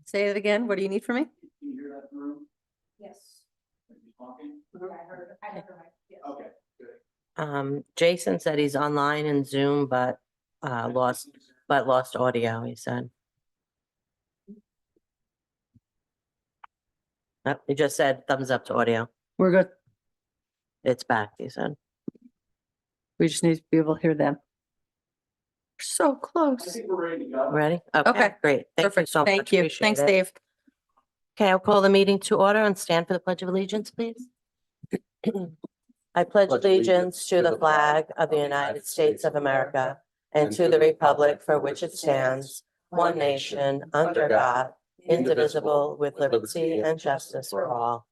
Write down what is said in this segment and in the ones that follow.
Say it again. What do you need from me? Can you hear that in the room? Yes. Are you talking? I heard her. Yes. Okay, good. Jason said he's online in Zoom, but lost audio, he said. Nope, he just said thumbs up to audio. We're good. It's back, he said. We just need to be able to hear them. So I close. think we're ready to go. Ready? Okay, Great. Thank you Perfect. so much. Thank you. Appreciate Thanks, it. Dave. Okay, I'll call the meeting to order and stand for the Pledge of Allegiance, please. I pledge allegiance to the flag of the United States of America and to the republic for which it stands, one nation, under God, indivisible, with liberty and justice for all.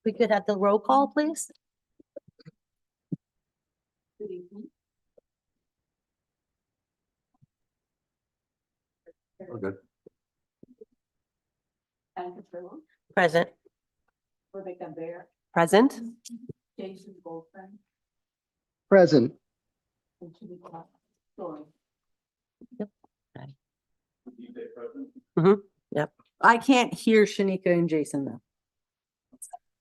We could have the roll call, please? Good evening. We're good. Anne Petrillo, Present. Rebecca Bear, Present. Jason Goldstein, Present. and Shamika Story. You say present? I can't hear Shanika and Jason though.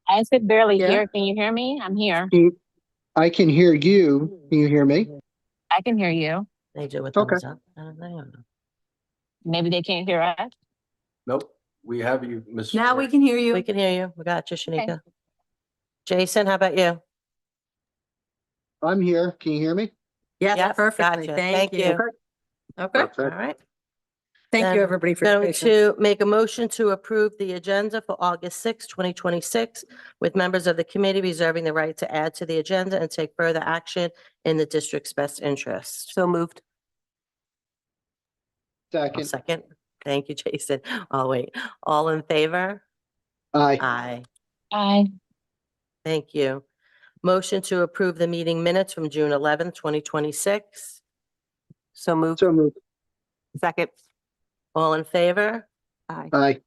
I could barely Yeah. hear. Can you hear me? I'm here. I can hear you. Can you hear me? I can hear you. They do a Okay. thumbs up. I don't know. Maybe they can't hear us. Nope, we have you, Ms. Now we can hear you. We can hear you. We got you, Shanika. Jason, how about you? I'm here. Can you hear me? Yes, Yep, perfectly. gotcha. Thank Thank you. you. Okay. All Perfect. right. Thank you, Then everybody, for your Going patience. to make a motion to approve the agenda for August 6, 2026, with members of the committee reserving the right to add to the agenda and take further action in the district's best interest. So moved. I'll Second. second. Thank you, Jason. Oh, wait. All in favor? Aye. Aye. Aye. Thank you. Motion to approve the meeting minutes from June 11, 2026. So moved. So moved. Second. All in favor? Aye. Aye.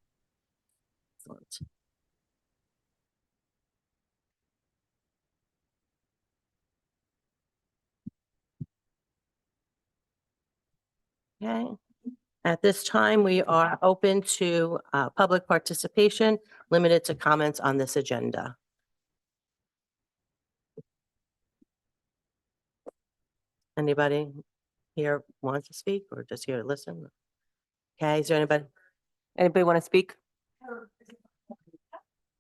Excellent. Okay. At this time, we are open to public participation, limited to comments on this agenda. Anybody here want to speak or just here to listen? Okay, is there anybody? Anybody want to speak?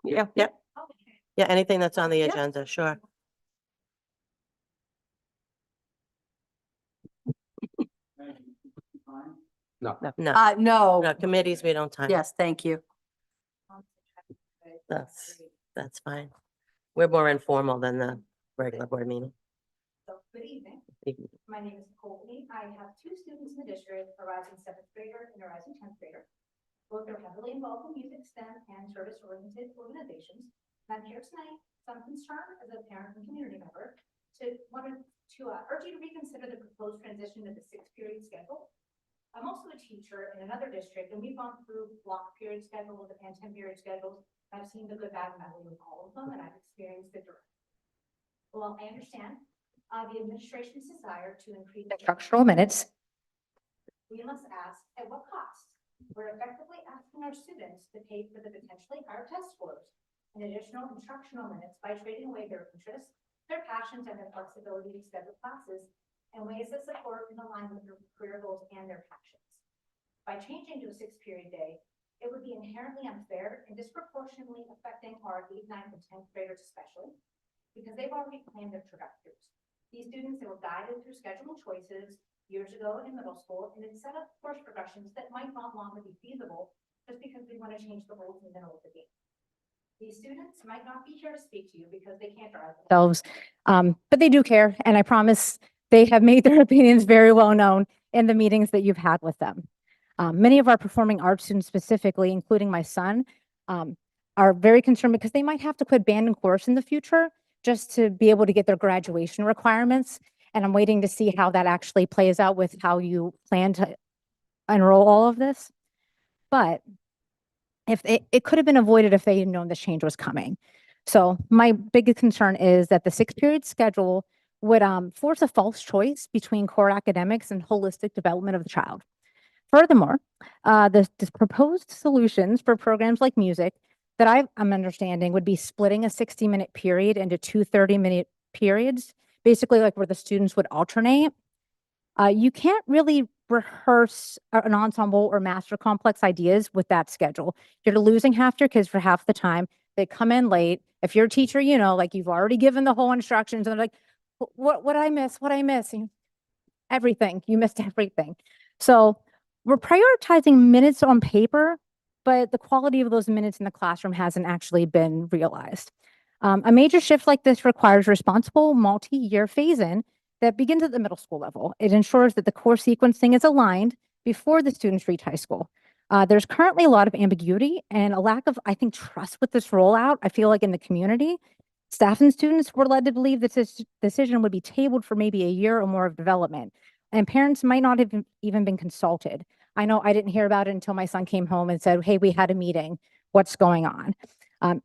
Yeah. Yeah, yeah, anything that's on the Yeah. agenda, sure. No. No, No. no, committees, we don't time. Yes, thank you. That's fine. We're more informal than the regular board meeting. So, good evening. Evening. My name is Courtney. I have two students in the district, a rising seventh grader and a rising 10th grader. Both are heavily involved in music, STEM, and service-oriented organizations. And I'm here tonight, so I'm concerned as a parent and community member to urge you to reconsider the proposed transition to the 6-period schedule. I'm also a teacher in another district, and we've gone through block period schedules and 10-period schedules. I've seen the good, bad, and ugly with all of them, and I've experienced it directly. Well, I understand the administration's desire to increase instructional minutes. We must ask, at what cost? We're effectively asking our students to pay for the potentially higher test scores and additional instructional minutes by trading away their interests, their passions, and their flexibility to schedule classes in ways that support and align with their career goals and their passions. By changing to a 6-period day, it would be inherently unfair and disproportionately affecting our 8th, 9th, and 10th graders especially, because they've already planned their trajectories. These students, they were guided through scheduling choices years ago in middle school, and it set up course progressions that might not longer be feasible just because we want to change the rules in the middle of the game. These students might not be here to speak to you because they can't drive themselves, but they do care, and I promise they have made their opinions very well known in the meetings that you've had with them. Many of our performing arts students specifically, including my son, are very concerned because they might have to quit band and chorus in the future just to be able to get their graduation requirements. And I'm waiting to see how that actually plays out with how you plan to enroll all of this. But if it could have been avoided if they had known this change was coming. So my biggest concern is that the 6-period schedule would force a false choice between core academics and holistic development of the child. Furthermore, the proposed solutions for programs like music that I'm understanding would be splitting a 60-minute period into two 30-minute periods, basically like where the students would alternate. You can't really rehearse an ensemble or master complex ideas with that schedule. You're losing half your kids for half the time. They come in late. If you're a teacher, you know, like you've already given the whole instructions and they're like, what I miss? What I miss? Everything. You missed everything. So we're prioritizing minutes on paper, but the quality of those minutes in the classroom hasn't actually been realized. A major shift like this requires responsible multi-year phase-in that begins at the middle school level. It ensures that the course sequencing is aligned before the students reach high school. There's currently a lot of ambiguity and a lack of, I think, trust with this rollout. I feel like in the community, staff and students were led to believe that this decision would be tabled for maybe a year or more of development, and parents might not have even been consulted. I know I didn't hear about it until my son came home and said, hey, we had a meeting. What's going on?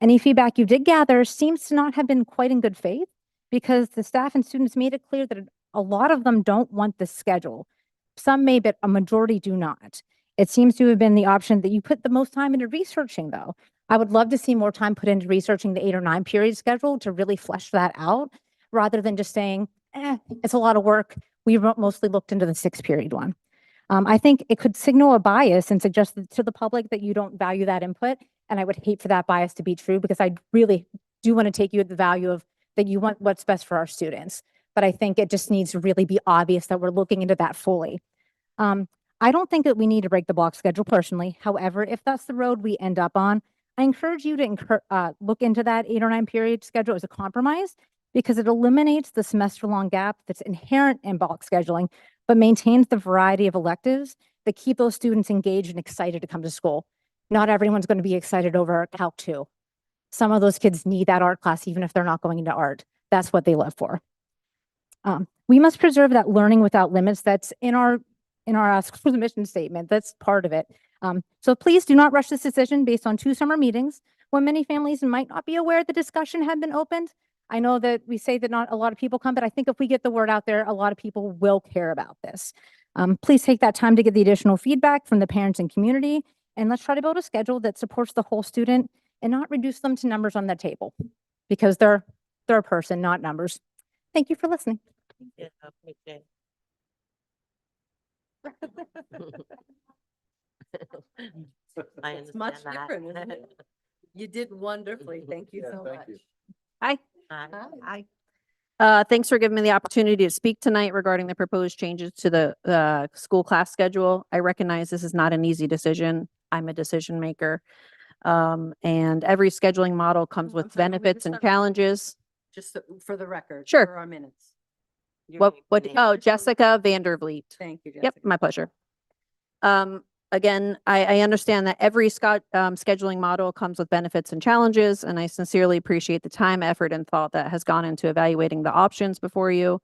Any feedback you did gather seems to not have been quite in good faith, because the staff and students made it clear that a lot of them don't want this schedule. Some may, but a majority do not. It seems to have been the option that you put the most time into researching, though. I would love to see more time put into researching the 8 or 9 period schedule to really flesh that out, rather than just saying, it's a lot of work. We mostly looked into the 6 period one. I think it could signal a bias and suggest to the public that you don't value that input. And I would hate for that bias to be true, because I really do want to take you at the value of that you want what's best for our students. But I think it just needs to really be obvious that we're looking into that fully. I don't think that we need to break the block schedule personally. However, if that's the road we end up on, I encourage you to look into that 8 or 9 period schedule as a compromise, because it eliminates the semester-long gap that's inherent in block scheduling, but maintains the variety of electives that keep those students engaged and excited to come to school. Not everyone's going to be excited over Calc 2. Some of those kids need that art class, even if they're not going into art. That's what they live for. We must preserve that learning without limits that's in our school mission statement. That's part of it. So please do not rush this decision based on 2 summer meetings when many families might not be aware the discussion had been opened. I know that we say that not a lot of people come, but I think if we get the word out there, a lot of people will care about this. Please take that time to get the additional feedback from the parents and community, and let's try to build a schedule that supports the whole student and not reduce them to numbers on the table, because they're a person, not numbers. Thank you for listening. Yeah, appreciate it. I It's much understand that. different, isn't it? You did wonderfully. Thank you Yeah, so thank much. you. Hi. Hi. Hi. Thanks for giving me the opportunity to speak tonight regarding the proposed changes to the school class schedule. I recognize this is not an easy decision. I'm a decision maker. And every scheduling model comes I'm with sorry, can we benefits just and start- challenges. Just for the record. Sure. For our minutes. Your What, name. oh, Jessica Vandervliet. Thank you, Jessica. Yep, my pleasure. Again, I understand that every scheduling model comes with benefits and challenges, and I sincerely appreciate the time, effort, and thought that has gone into evaluating the options before you.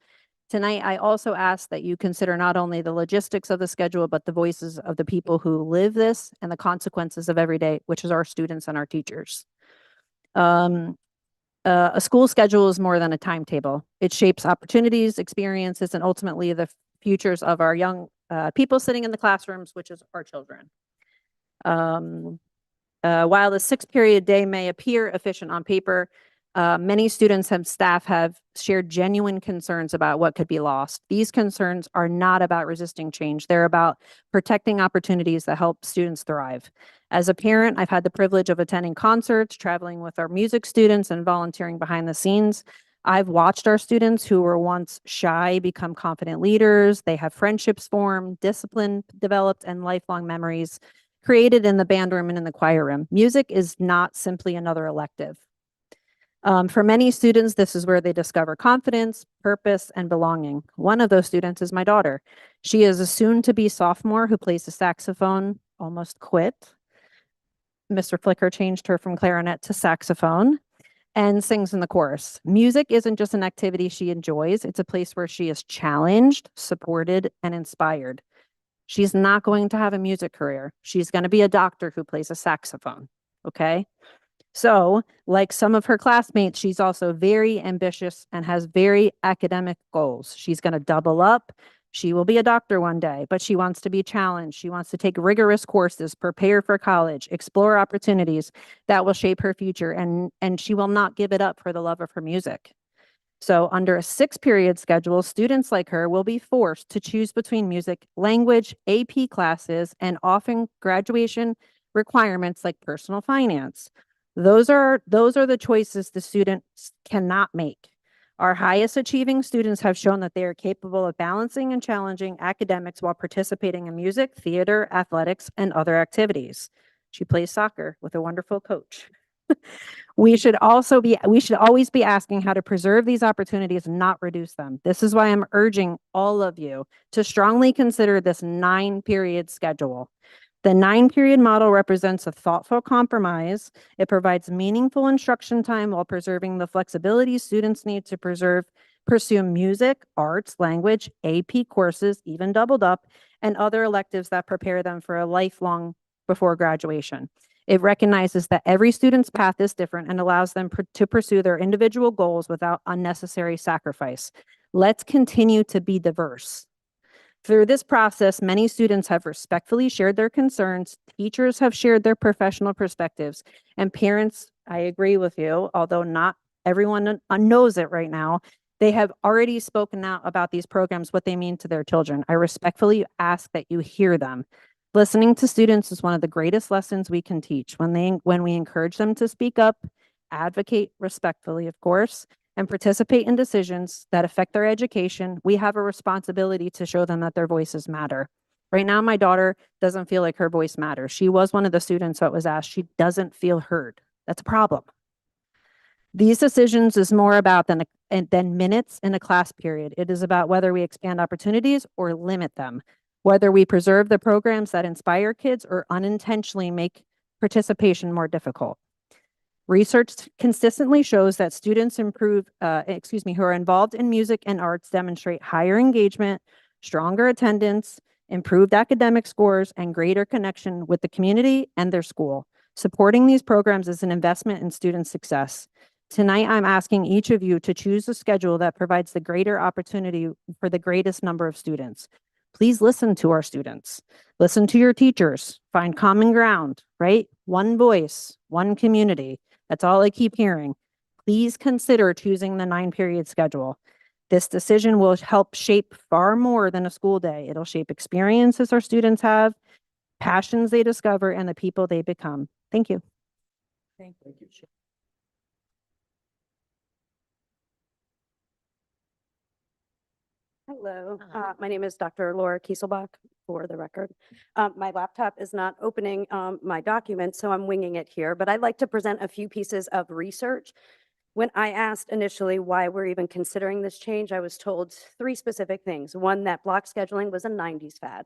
Tonight, I also ask that you consider not only the logistics of the schedule, but the voices of the people who live this and the consequences of every day, which is our students and our teachers. A school schedule is more than a timetable. It shapes opportunities, experiences, and ultimately the futures of our young people sitting in the classrooms, which is our children. While the 6-period day may appear efficient on paper, many students and staff have shared genuine concerns about what could be lost. These concerns are not about resisting change. They're about protecting opportunities that help students thrive. As a parent, I've had the privilege of attending concerts, traveling with our music students, and volunteering behind the scenes. I've watched our students who were once shy become confident leaders. They have friendships formed, discipline developed, and lifelong memories created in the band room and in the choir room. Music is not simply another elective. For many students, this is where they discover confidence, purpose, and belonging. One of those students is my daughter. She is a soon-to-be sophomore who plays the saxophone, almost quit. Mr. Flicker changed her from clarinet to saxophone, and sings in the chorus. Music isn't just an activity she enjoys. It's a place where she is challenged, supported, and inspired. She's not going to have a music career. She's going to be a doctor who plays a saxophone. Okay. So, like some of her classmates, she's also very ambitious and has very academic goals. She's going to double up. She will be a doctor one day, but she wants to be challenged. She wants to take rigorous courses, prepare for college, explore opportunities that will shape her future, and she will not give it up for the love of her music. So under a 6-period schedule, students like her will be forced to choose between music, language, AP classes, and often graduation requirements like personal finance. Those are the choices the students cannot make. Our highest achieving students have shown that they are capable of balancing and challenging academics while participating in music, theater, athletics, and other activities. She plays soccer with a wonderful coach. We should always be asking how to preserve these opportunities and not reduce them. This is why I'm urging all of you to strongly consider this 9-period schedule. The 9-period model represents a thoughtful compromise. It provides meaningful instruction time while preserving the flexibility students need to pursue music, arts, language, AP courses, even doubled up, and other electives that prepare them for a lifelong before graduation. It recognizes that every student's path is different and allows them to pursue their individual goals without unnecessary sacrifice. Let's continue to be diverse. Through this process, many students have respectfully shared their concerns, teachers have shared their professional perspectives, and parents, I agree with you, although not everyone knows it right now, they have already spoken out about these programs, what they mean to their children. I respectfully ask that you hear them. Listening to students is one of the greatest lessons we can teach. When we encourage them to speak up, advocate respectfully, of course, and participate in decisions that affect their education, we have a responsibility to show them that their voices matter. Right now, my daughter doesn't feel like her voice matters. She was one of the students that was asked, she doesn't feel heard. That's a problem. These decisions is more about than minutes in a class period. It is about whether we expand opportunities or limit them, whether we preserve the programs that inspire kids or unintentionally make participation more difficult. Research consistently shows that students who are involved in music and arts demonstrate higher engagement, stronger attendance, improved academic scores, and greater connection with the community and their school. Supporting these programs is an investment in student success. Tonight, I'm asking each of you to choose a schedule that provides the greater opportunity for the greatest number of students. Please listen to our students. Listen to your teachers. Find common ground, right? One voice, one community. That's all I keep hearing. Please consider choosing the 9-period schedule. This decision will help shape far more than a school day. It'll shape experiences our students have, passions they discover, and the people they become. Thank you. Thank you. Hello, Hi. my name is Dr. Laura Kieselbach, for the record. My laptop is not opening my documents, so I'm winging it here, but I'd like to present a few pieces of research. When I asked initially why we're even considering this change, I was told 3 specific things. One, that block scheduling was a 90s fad.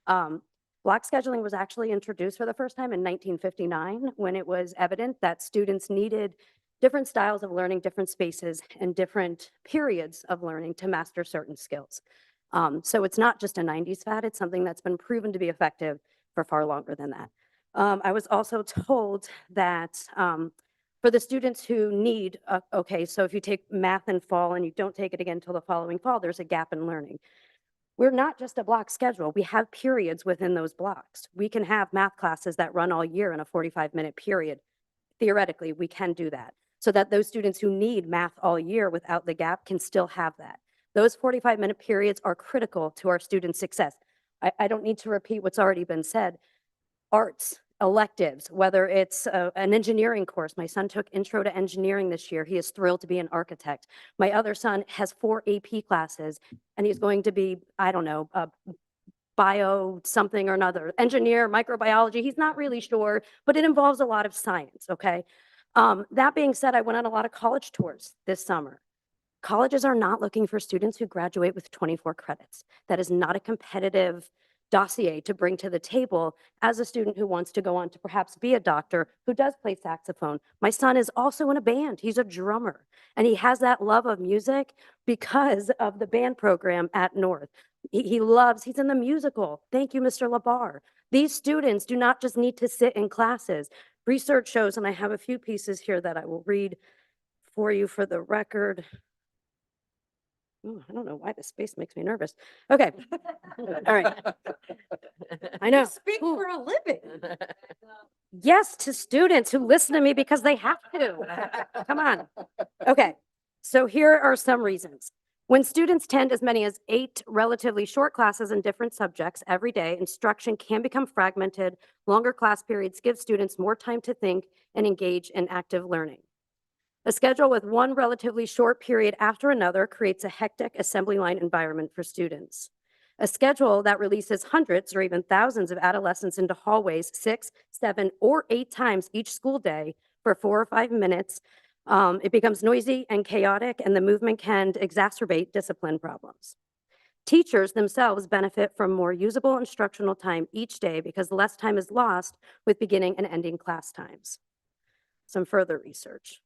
Block scheduling was actually introduced for the first time in 1959 when it was evident that students needed different styles of learning, different spaces, and different periods of learning to master certain skills. So it's not just a 90s fad, it's something that's been proven to be effective for far longer than that. I was also told that for the students who need, okay, so if you take math in fall and you don't take it again until the following fall, there's a gap in learning. We're not just a block schedule. We have periods within those blocks. We can have math classes that run all year in a 45-minute period. Theoretically, we can do that so that those students who need math all year without the gap can still have that. Those 45-minute periods are critical to our students' success. I don't need to repeat what's already been said. Arts, electives, whether it's an engineering course. My son took Intro to Engineering this year. He is thrilled to be an architect. My other son has 4 AP classes, and he's going to be, I don't know, bio something or another, engineer, microbiology. He's not really sure, but it involves a lot of science, okay? That being said, I went on a lot of college tours this summer. Colleges are not looking for students who graduate with 24 credits. That is not a competitive dossier to bring to the table as a student who wants to go on to perhaps be a doctor who does play saxophone. My son is also in a band. He's a drummer, and he has that love of music because of the band program at North. He's in the musical. Thank you, Mr. Labar. These students do not just need to sit in classes. Research shows, and I have a few pieces here that I will read for you for the record. Ooh, I don't know why this space makes me nervous. Okay. All right. I know. Speak Ooh. for a living. Yes, to students who listen to me because they have to. Come on. Okay, so here are some reasons. When students attend as many as 8 relatively short classes in different subjects every day, instruction can become fragmented. Longer class periods give students more time to think and engage in active learning. A schedule with one relatively short period after another creates a hectic assembly line environment for students. A schedule that releases hundreds or even thousands of adolescents into hallways 6, 7, or 8 times each school day for 4 or 5 minutes, it becomes noisy and chaotic, and the movement can exacerbate discipline problems. Teachers themselves benefit from more usable instructional time each day because less time is lost with beginning and ending class times. Some further research.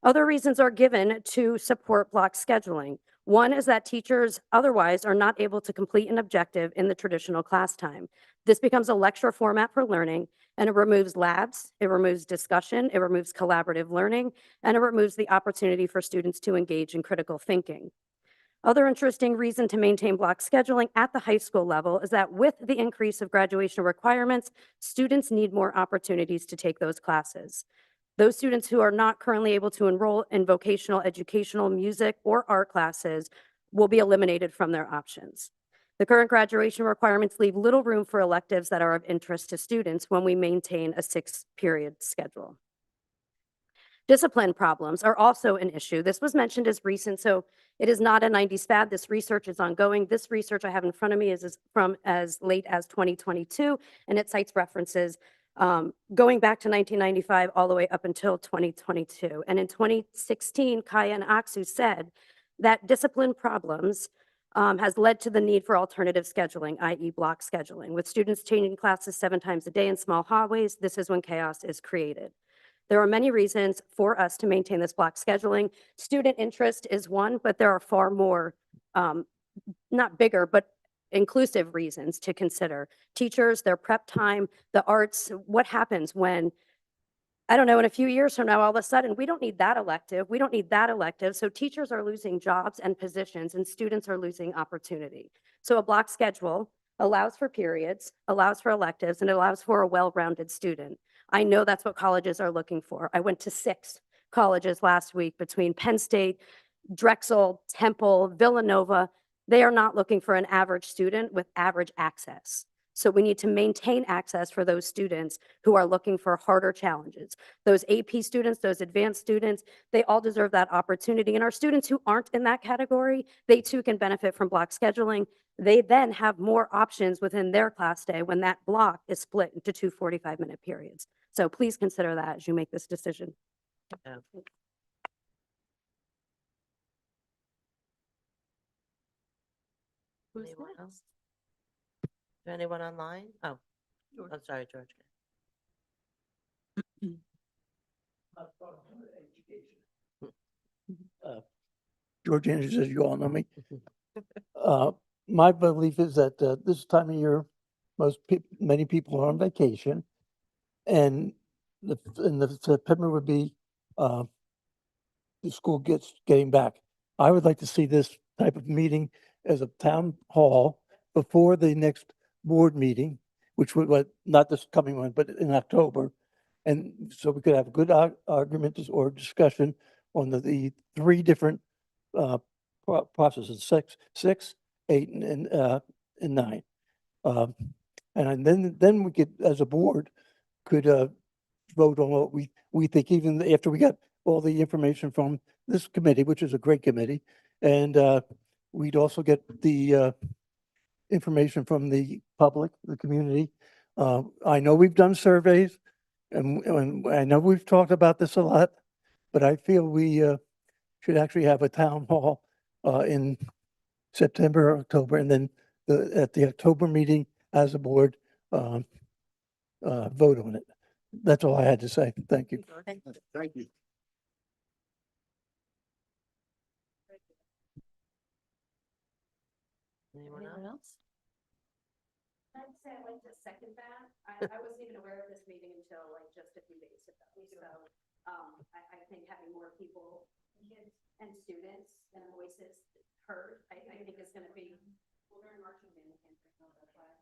Other reasons are given to support block scheduling. One is that teachers otherwise are not able to complete an objective in the traditional class time. This becomes a lecture format for learning, and it removes labs, it removes discussion, it removes collaborative learning, and it removes the opportunity for students to engage in critical thinking. Other interesting reason to maintain block scheduling at the high school level is that with the increase of graduation requirements, students need more opportunities to take those classes. Those students who are not currently able to enroll in vocational, educational, music, or art classes will be eliminated from their options. The current graduation requirements leave little room for electives that are of interest to students when we maintain a 6-period schedule. Discipline problems are also an issue. This was mentioned as recent, so it is not a 90s fad. This research is ongoing. This research I have in front of me is from as late as 2022, and it cites references going back to 1995 all the way up until 2022. And in 2016, Kaya and Aksu said that discipline problems has led to the need for alternative scheduling, i.e. block scheduling. With students changing classes 7 times a day in small hallways, this is when chaos is created. There are many reasons for us to maintain this block scheduling. Student interest is one, but there are far more, not bigger, but inclusive reasons to consider. Teachers, their prep time, the arts, what happens when, I don't know, in a few years from now, all of a sudden, we don't need that elective, we don't need that elective. So teachers are losing jobs and positions, and students are losing opportunity. So a block schedule allows for periods, allows for electives, and it allows for a well-rounded student. I know that's what colleges are looking for. I went to 6 colleges last week between Penn State, Drexel, Temple, Villanova. They are not looking for an average student with average access. So we need to maintain access for those students who are looking for harder challenges. Those AP students, those advanced students, they all deserve that opportunity. And our students who aren't in that category, they too can benefit from block scheduling. They then have more options within their class day when that block is split into 2 45-minute periods. So please consider that as you make this decision. Yeah. Anyone else? Is there anyone online? Oh, I'm sorry, George. George Andrews, as you all know me. My belief is that this time of year, many people are on vacation, and the September would be the school getting back. I would like to see this type of meeting as a town hall before the next board meeting, which would, not this coming one, but in October. And so we could have a good argument or discussion on the 3 different processes, 6, 8, and 9. And then we could, as a board, could vote on what we think, even after we got all the information from this committee, which is a great committee, and we'd also get the information from the public, the community. I know we've done surveys, and I know we've talked about this a lot, but I feel we should actually have a town hall in September or October, and then at the October meeting as a board, vote on it. That's all I had to say. Thank you. Thank you. Anyone else? say I'd like to second that. I wasn't even aware of this meeting until like just a few days ago. So, I think having more people, kids and students and voices heard, I think is gonna be. Well, during marching band,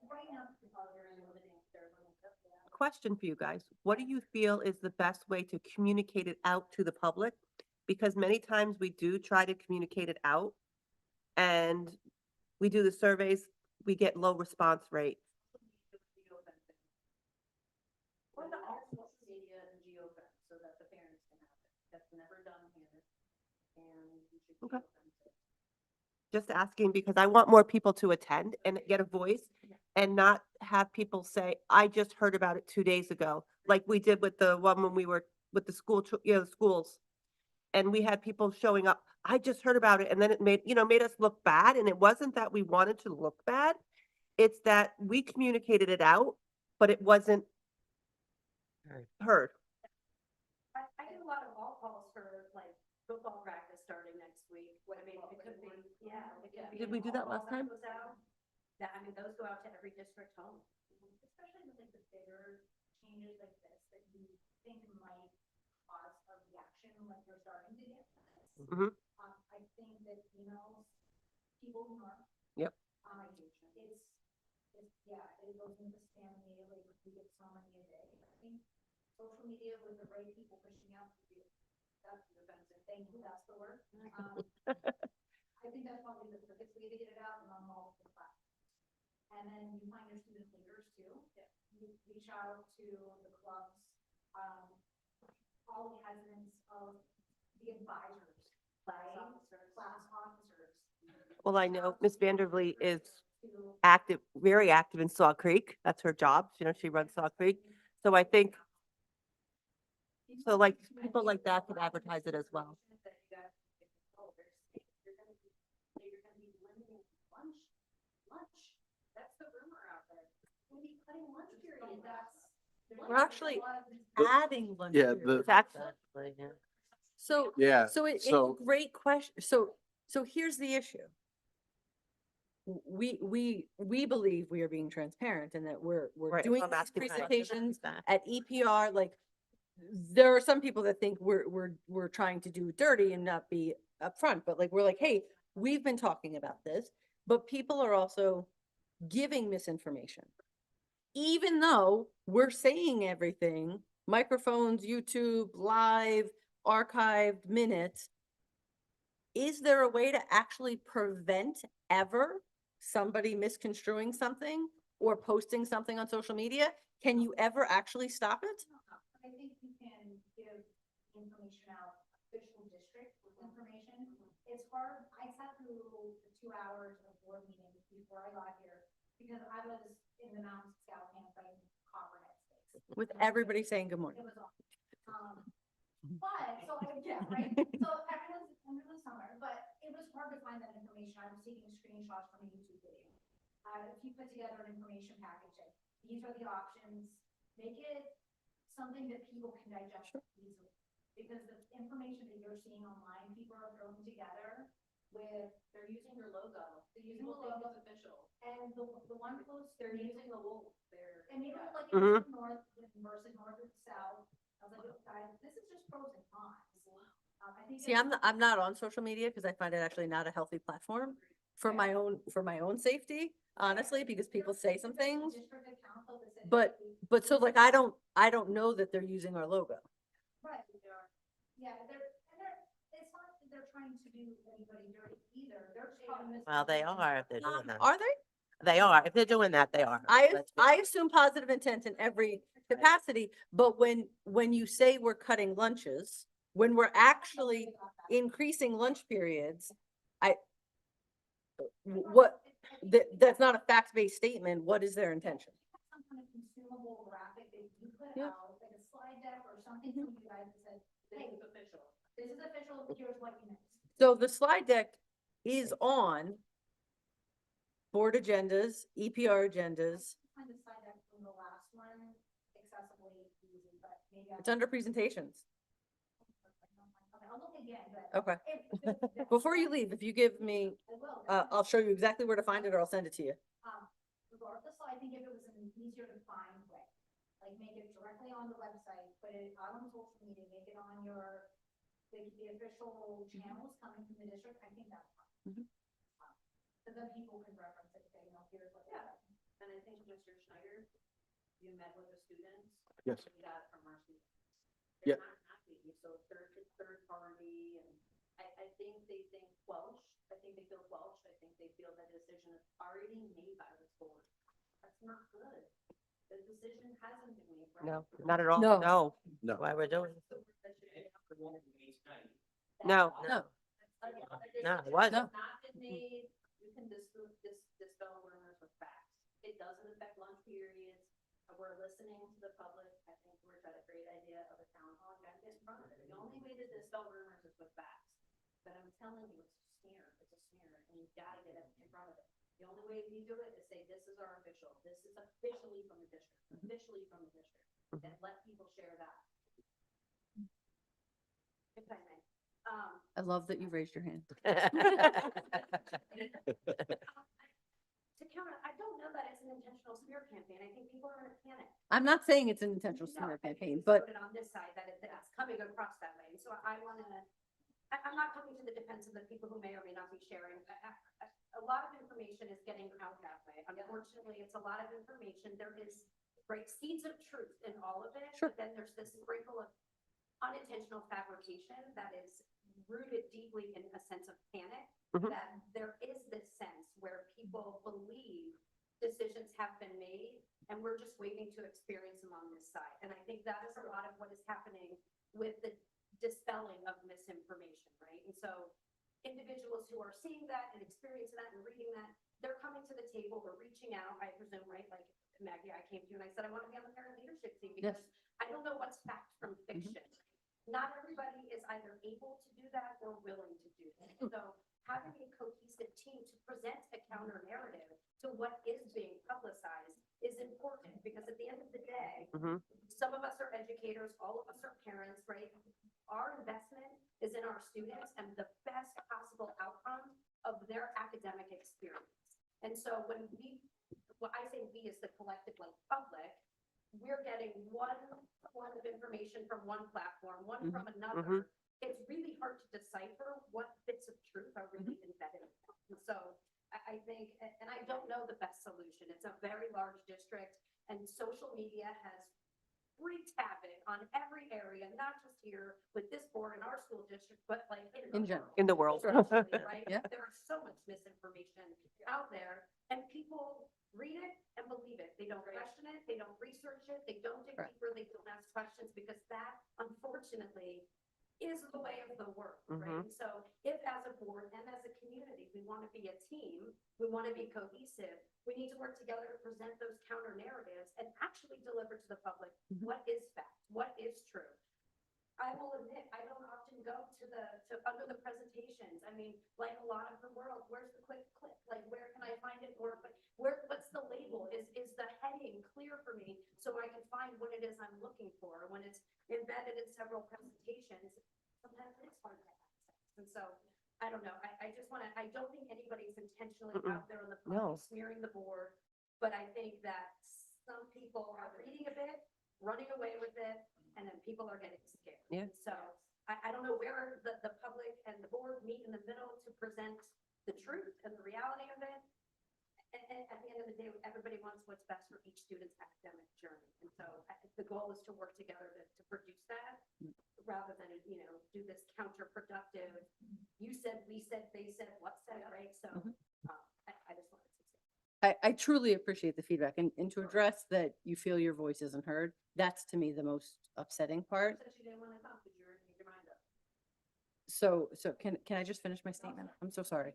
right now, people are very limiting their. Question for you guys. What do you feel is the best way to communicate it out to the public? Because many times we do try to communicate it out and we do the surveys, we get low response rate. Or the all social media and geofence so that the parents can have it. That's never done here. And we should. Okay. geofence it. Just asking because I want more people to attend and get a voice and not have people say, I just heard about it 2 days ago, like we did with the one when we were with the school, the schools. And we had people showing up, I just heard about it. And then it made us look bad. And it wasn't that we wanted to look bad. It's that we communicated it out, but it wasn't heard. I do a lot of wall calls for like football practice starting next week. What I mean, it could be, yeah. it could be Did a we do that wall last call time? goes out. That, I mean, those go out to every district home. Especially with like the bigger changes like this that you think might cause a reaction like you're starting to get. Mhm. I think that emails, people who are. Yep. Yeah, it goes into spam immediately, we get so many a day. I think social media with the right people pushing out to you, that's the offensive. Thank you, that's the word. I think that's probably the quickest way to get it out and on multiple platforms. And then you find your student leaders too. You reach out to the clubs, all the hesitance of the advisors, class officers. Well, I know Miss Vandervliet is active, very active in Saw Creek. That's her job. She runs Saw Creek. So I think, so like people like that could advertise it as well. That's the rumor out there. We'll be cutting lunch period. We're actually adding lunch. Yeah, periods, the- actually, yeah. So, Yeah, so it's a so- great question. So here's the issue. We believe we are being transparent and that we're Right, doing I'm these asking how to presentations that. at EPR, like, there are some people that think we're trying to do dirty and not be upfront, but like, we're like, hey, we've been talking about this, but people are also giving misinformation. Even though we're saying everything, microphones, YouTube, live, archived minutes, is there a way to actually prevent ever somebody misconstruing something or posting something on social media? Can you ever actually stop it? I think you can give information out, official district information. It's hard. I sat through the 2 hours of board meetings before I got here because I was in the Mountain Scout campaign Copperhead space. With everybody saying good morning. It was awesome. But, so, yeah, right, so everyone's under the summer, but it was hard to find that information. I was taking screenshots from a YouTube video. If you put together an information package, like, these are the options, make it something that people can digest easily. Because the information that you're seeing online, people are throwing together with, they're using your logo. They're using the logo official. And the one post, they're using the wolf. And maybe like it was north versus north and south. I was like, "Look, guys, this is just pros and cons. I think See, I'm not on social media because I find it actually not a healthy platform for my own safety, honestly, because people say some things. But so like, I don't know that they're using our logo. Right. Yeah, it's not that they're trying to do anybody dirty either. They're just talking this. Well, they are if they're doing that. Are they? They are. If they're doing that, they are. I assume positive intent in every capacity, but when you say we're cutting lunches, when we're actually increasing lunch periods, that's not a fact-based statement. What is their intention? Some kind of consumable graphic that you put Yeah. out, like a slide deck or something from you guys that says, hey, this is official. This is official, here's what you missed. So the slide deck is on board agendas, EPR agendas. Find the slide deck from the last one accessibly easy, but maybe. It's under presentations. Okay, I'll look again, but. Okay. if- Before you leave, if you give me, I will. I'll show you exactly where to find it or I'll send it to you. The regardless, so I think if it was an easier to find way, like make it directly on the website, put it out on social media, make it on your, the official channels coming from the district, I think that's fine. So then people can reference it, say, you know, here's what. Yeah. And I think Mr. Schneider, you met with the students. Yes. We got it from our students. Yeah. They're not happy, so third party, and I think they think Welsh, I think they feel Welsh, I think they feel that decision is already made by the board. That's not good. The decision hasn't been made. No, not at all. No. No. No. Why we're doing. No. No. No, it wasn't. No. Not been made, you can dispel rumors with facts. It doesn't affect lunch periods. We're listening to the public. I think we've got a great idea of a town hall, gotta get in front of it. The only way to dispel rumors is with facts. But I'm telling you, it's a smear, and you gotta get in front of it. The only way we do it is say, this is our official, this is officially from the district, and let people share that. If I may. I love that you raised your hand. To counter, I don't know that it's an intentional smear campaign. I think people are in a panic. I'm not saying it's an intentional No, smear I think campaign, it's but put it on this side that it's coming across that way. And so I want to, I'm not coming to the defense of the people who may or may not be sharing. A lot of information is getting out that way. Unfortunately, it's a lot of information. There is great seeds of truth in all of it. Sure. But then there's this sprinkle of unintentional fabrication that is rooted deeply in a sense of panic. Mhm. That there is this sense where people believe decisions have been made and we're just waiting to experience them on this side. And I think that is a lot of what is happening with the dispelling of misinformation, right? And so individuals who are seeing that and experiencing that and reading that, they're coming to the table, we're reaching out, I presume, right? Like Maggie, I came to you and I said, I want to be on the parent leadership team because I don't know what's fact from fiction. Not everybody is either able to do that or willing to do that. So having a cohesive team to present a counter narrative to what is being publicized is important because at the end of the day, some of us are educators, all of us are parents, right? Our investment is in our students and the best possible outcome of their academic experience. And so when I say we as the collective, like public, we're getting one form of information from one platform, one from another. It's really hard to decipher what bits of truth are really embedded in that. And so I think, and I don't know the best solution. It's a very large district and social media has wreaked havoc on every area, not just here with this board in our school district, but like in general. In the world. Especially, right? Yeah. There is so much misinformation out there and people read it and believe it. They don't question it. They don't research it. They don't dig Right. deeper. They don't ask questions because that unfortunately is the way of the world, right? And so if as a board and as a community, we want to be a team, we want to be cohesive, we need to work together to present those counter narratives and actually deliver to the public what is fact, what is true. I will admit, I don't often go to under the presentations. I mean, like a lot of the world, where's the quick click? Like, where can I find it? Or what's the label? Is the heading clear for me so I can find what it is I'm looking for? When it's embedded in several presentations, sometimes it's hard to access. And so, I don't know. I just want to, I don't think anybody's intentionally out there on the public smearing the board, but I think that some people are reading a bit, running away with it, and then people are getting scared. Yeah. So I don't know where the public and the board meet in the middle to present the truth and the reality of it. And at the end of the day, everybody wants what's best for each student's academic journey. And so the goal is to work together to produce that rather than, do this counterproductive, you said, we said, they said, what said, right? So I just wanted to say. I truly appreciate the feedback and to address that you feel your voice isn't heard. That's to me the most upsetting part. Said you didn't want to talk because you were making your mind up. So can I just finish my statement? I'm so sorry.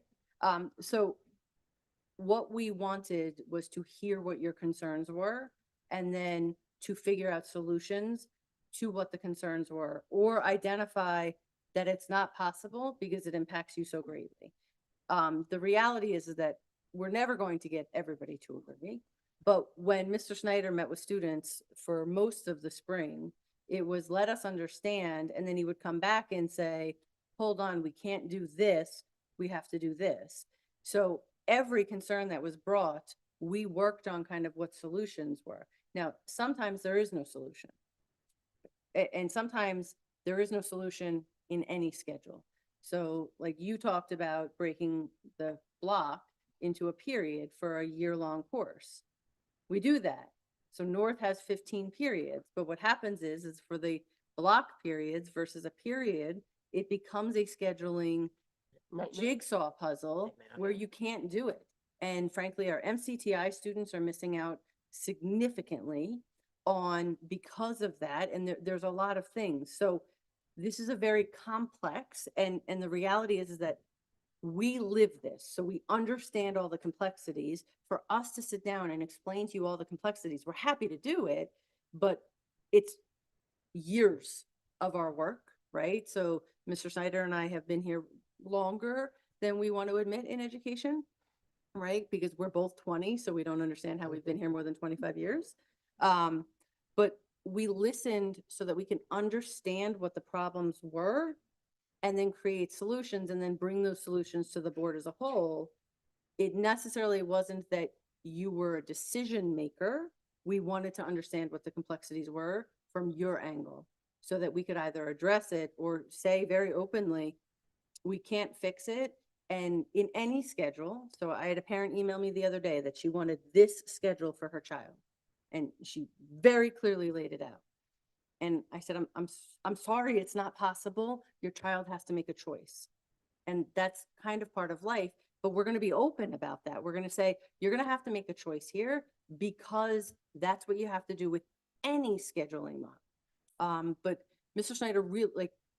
So what we wanted was to hear what your concerns were and then to figure out solutions to what the concerns were or identify that it's not possible because it impacts you so greatly. The reality is that we're never going to get everybody to agree. But when Mr. Schneider met with students for most of the spring, it was let us understand, and then he would come back and say, hold on, we can't do this, we have to do this. So every concern that was brought we worked on kind of what solutions were. Now, sometimes there is no solution. And sometimes there is no solution in any schedule. So like you talked about breaking the block into a period for a year-long course. We do that. So North has 15 periods, but what happens is for the block periods versus a period, it becomes a scheduling jigsaw puzzle where you can't do it. And frankly, our MCTI students are missing out significantly on because of that. And there's a lot of things. So this is a very complex, and the reality is that we live this. So we understand all the complexities. For us to sit down and explain to you all the complexities, we're happy to do it, but it's years of our work, right? So Mr. Snyder and I have been here longer than we want to admit in education, right? Because we're both 20, so we don't understand how we've been here more than 25 years. But we listened so that we can understand what the problems were and then create solutions and then bring those solutions to the board as a whole. It necessarily wasn't that you were a decision maker. We wanted to understand what the complexities were from your angle so that we could either address it or say very openly, we can't fix it. And in any schedule, so I had a parent email me the other day that she wanted this schedule for her child. And she very clearly laid it out. And I said, I'm sorry, it's not possible. Your child has to make a choice. And that's kind of part of life, but we're going to be open about that. We're going to say, you're going to have to make a choice here because that's what you have to do with any scheduling model. But Mr. Snyder,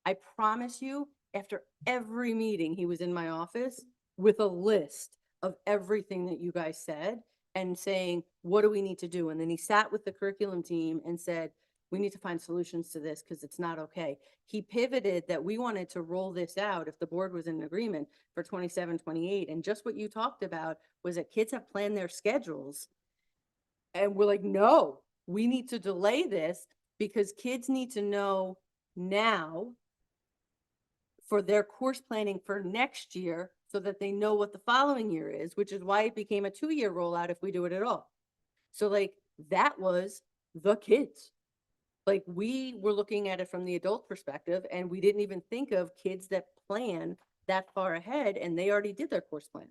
I promise you, after every meeting, he was in my office with a list of everything that you guys said and saying, what do we need to do? And then he sat with the curriculum team and said, we need to find solutions to this because it's not okay. He pivoted that we wanted to roll this out if the board was in agreement for 27, 28. And just what you talked about was that kids have planned their schedules. And we're like, no, we need to delay this because kids need to know now for their course planning for next year so that they know what the following year is, which is why it became a 2-year rollout if we do it at all. So like that was the kids. Like we were looking at it from the adult perspective and we didn't even think of kids that plan that far ahead and they already did their course plan.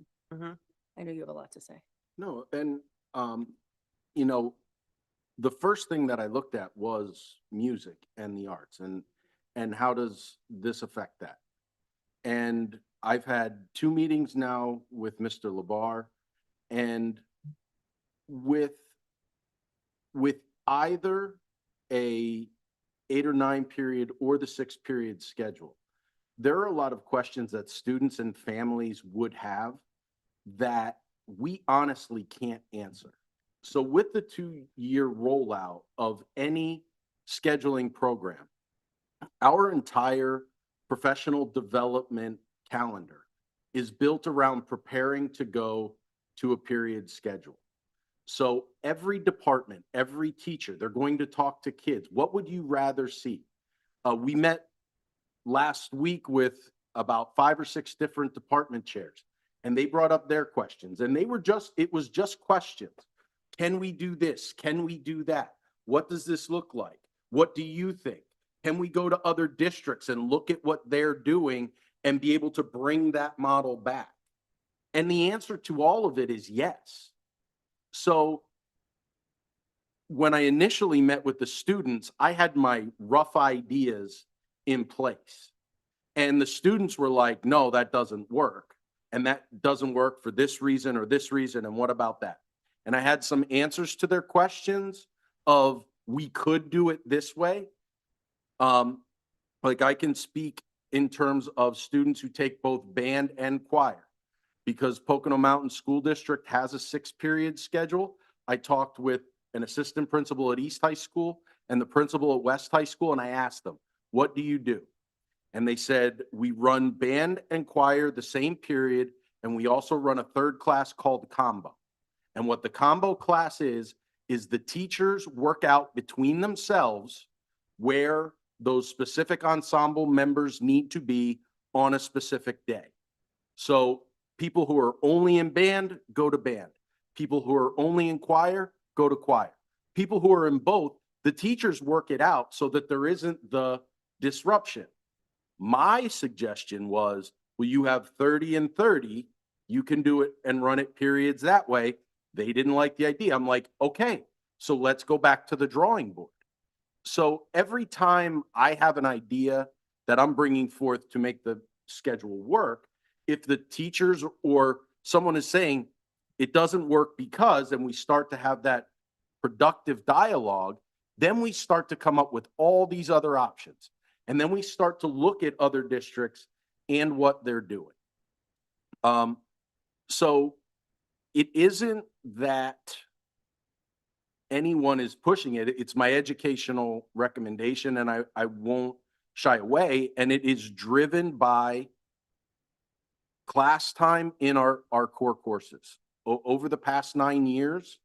I know you have a lot to say. No, and, you know, the first thing that I looked at was music and the arts and how does this affect that? And I've had 2 meetings now with Mr. Labar and with either a 8 or 9 period or the 6 period schedule, there are a lot of questions that students and families would have that we honestly can't answer. So with the 2-year rollout of any scheduling program, our entire professional development calendar is built around preparing to go to a period schedule. So every department, every teacher, they're going to talk to kids. What would you rather see? We met last week with about 5 or 6 different department chairs, and they brought up their questions. And it was just questions. Can we do this? Can we do that? What does this look like? What do you think? Can we go to other districts and look at what they're doing and be able to bring that model back? And the answer to all of it is yes. So when I initially met with the students, I had my rough ideas in place. And the students were like, no, that doesn't work. And that doesn't work for this reason or this reason. And what about that? And I had some answers to their questions of we could do it this way. Like I can speak in terms of students who take both band and choir. Because Pocono Mountain School District has a 6-period schedule. I talked with an assistant principal at East High School and the principal at West High School, and I asked them, what do you do? And they said, we run band and choir the same period, and we also run a 3rd class called combo. And what the combo class is the teachers work out between themselves where those specific ensemble members need to be on a specific day. So people who are only in band go to band. People who are only in choir, go to choir. People who are in both, the teachers work it out so that there isn't the disruption. My suggestion was, well, you have 30 and 30, you can do it and run it periods that way. They didn't like the idea. I'm like, okay, so let's go back to the drawing board. So every time I have an idea that I'm bringing forth to make the schedule work, if the teachers or someone is saying it doesn't work because, and we start to have that productive dialogue, then we start to come up with all these other options. And then we start to look at other districts and what they're doing. So it isn't that anyone is pushing it. It's my educational recommendation, and I won't shy away. And it is driven by class time in our core courses. Over the past 9 years,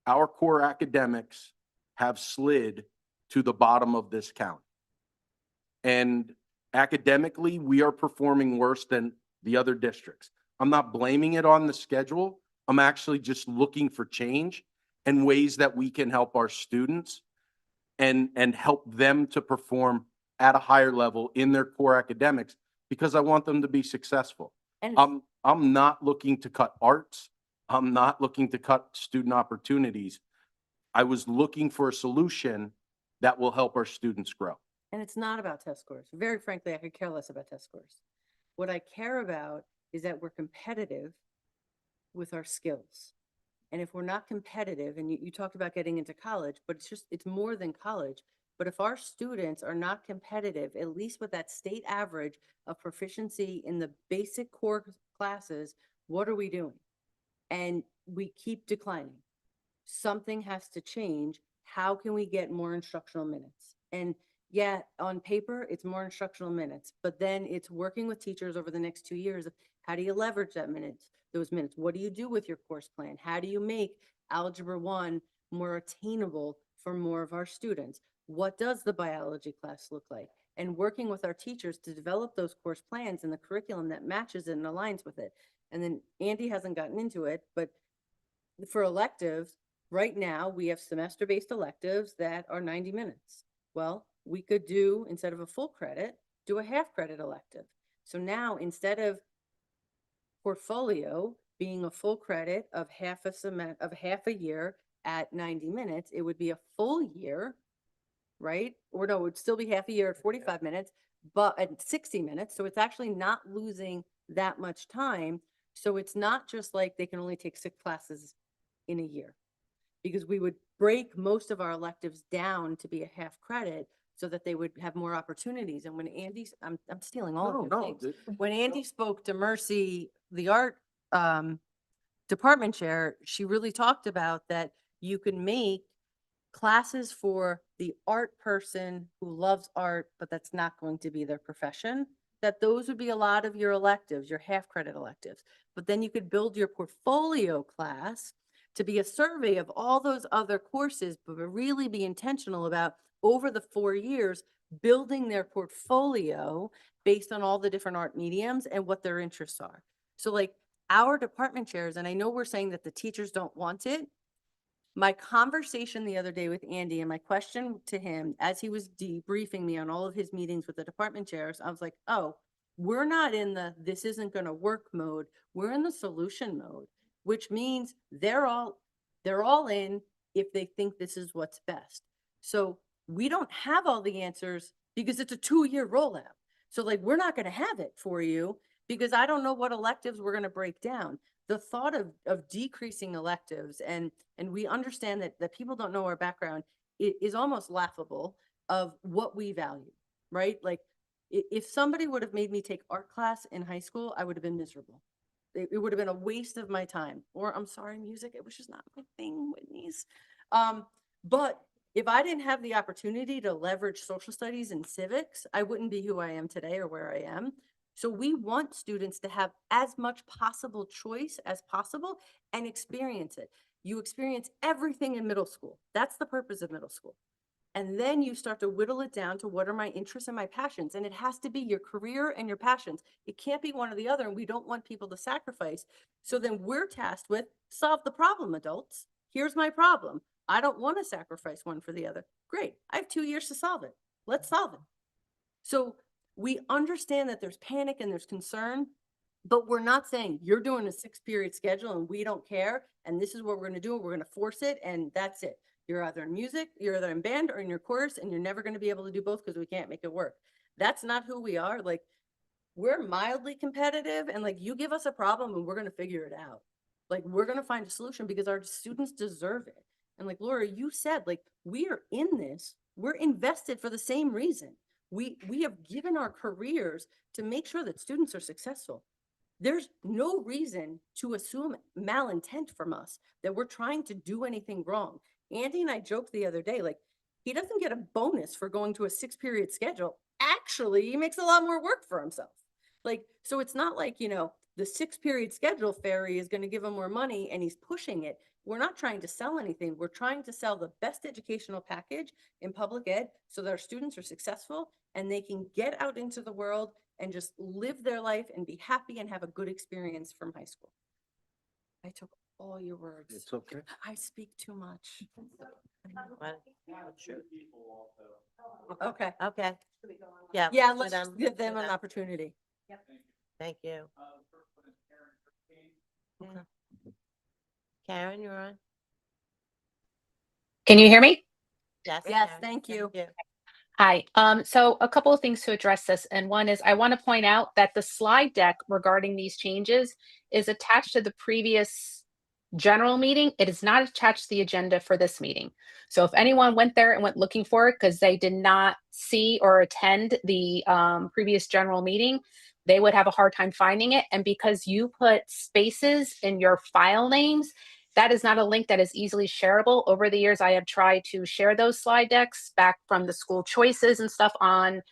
our core academics have slid to the bottom of this count. And academically, we are performing worse than the other districts. I'm not blaming it on the schedule. I'm actually just looking for change and ways that we can help our students and help them to perform at a higher level in their core academics, because I want them to be successful. And I'm not looking to cut arts. I'm not looking to cut student opportunities. I was looking for a solution that will help our students grow. And it's not about test scores. Very frankly, I could care less about test scores. What I care about is that we're competitive with our skills. And if we're not competitive, and you talked about getting into college, but it's more than college. But if our students are not competitive, at least with that state average of proficiency in the basic core classes, what are we doing? And we keep declining. Something has to change. How can we get more instructional minutes? And yeah, on paper, it's more instructional minutes, but then it's working with teachers over the next 2 years. How do you leverage those minutes? What do you do with your course plan? How do you make Algebra 1 more attainable for more of our students? What does the biology class look like? And working with our teachers to develop those course plans and the curriculum that matches and aligns with it. And then Andy hasn't gotten into it, but for electives, right now, we have semester-based electives that are 90 minutes. Well, we could do, instead of a full credit, do a half credit elective. So now, instead of portfolio being a full credit of half a year at 90 minutes, it would be a full year, right? Or no, it would still be half a year at 45 minutes, but at 60 minutes. So it's actually not losing that much time. So it's not just like they can only take 6 classes in a year, because we would break most of our electives down to be a half credit so that they would have more opportunities. And when Andy, I'm stealing all of your things. When Andy spoke to Mercy, the art department chair, she really talked about that you can make classes for the art person who loves art, but that's not going to be their profession, that those would be a lot of your electives, your half credit electives. But then you could build your portfolio class to be a survey of all those other courses, but really be intentional about over the 4 years, building their portfolio based on all the different art mediums and what their interests are. So like our department chairs, and I know we're saying that the teachers don't want it. My conversation the other day with Andy and my question to him as he was debriefing me on all of his meetings with the department chairs, I was like, oh, we're not in the this isn't going to work mode. We're in the solution mode, which means they're all in if they think this is what's best. So we don't have all the answers because it's a 2-year rollout. So like, we're not going to have it for you because I don't know what electives we're going to break down. The thought of decreasing electives, and we understand that people don't know our background, it is almost laughable of what we value, right? Like if somebody would have made me take art class in high school, I would have been miserable. It would have been a waste of my time. Or I'm sorry, music, it was just not my thing, Whitney's. But if I didn't have the opportunity to leverage social studies and civics, I wouldn't be who I am today or where I am. So we want students to have as much possible choice as possible and experience it. You experience everything in middle school. That's the purpose of middle school. And then you start to whittle it down to what are my interests and my passions. And it has to be your career and your passions. It can't be one or the other. And we don't want people to sacrifice. So then we're tasked with solve the problem, adults. Here's my problem. I don't want to sacrifice one for the other. Great. I have 2 years to solve it. Let's solve it. So we understand that there's panic and there's concern, but we're not saying you're doing a 6-period schedule and we don't care. And this is what we're going to do. And we're going to force it. And that's it. You're either in music, you're either in band or in your chorus, and you're never going to be able to do both because we can't make it work. That's not who we are. Like, we're mildly competitive, and like, you give us a problem and we're going to figure it out. Like, we're going to find a solution because our students deserve it. And like Laura, you said, like, we are in this, we're invested for the same reason. We have given our careers to make sure that students are successful. There's no reason to assume malintent from us that we're trying to do anything wrong. Andy and I joked the other day, like, he doesn't get a bonus for going to a 6-period schedule. Actually, he makes a lot more work for himself. Like, so it's not like, you know, the 6-period schedule fairy is going to give him more money and he's pushing it. We're not trying to sell anything. We're trying to sell the best educational package in public ed so that our students are successful and they can get out into the world and just live their life and be happy and have a good experience from high school. I took all your words. It's okay. I speak too much. What? Okay. Okay. Yeah. Yeah, do let's them, just give do them an them. opportunity. Thank you. Okay. Karen, you're on? Can you hear me? Yes. Yes, Karen, thank you. Hi. So a couple of things to address this. And one is I want to point out that the slide deck regarding these changes is attached to the previous general meeting. It is not attached to the agenda for this meeting. So if anyone went there and went looking for it because they did not see or attend the previous general meeting, they would have a hard time finding it. And because you put spaces in your file names, that is not a link that is easily shareable. Over the years, I have tried to share those slide decks back from the school choices and stuff on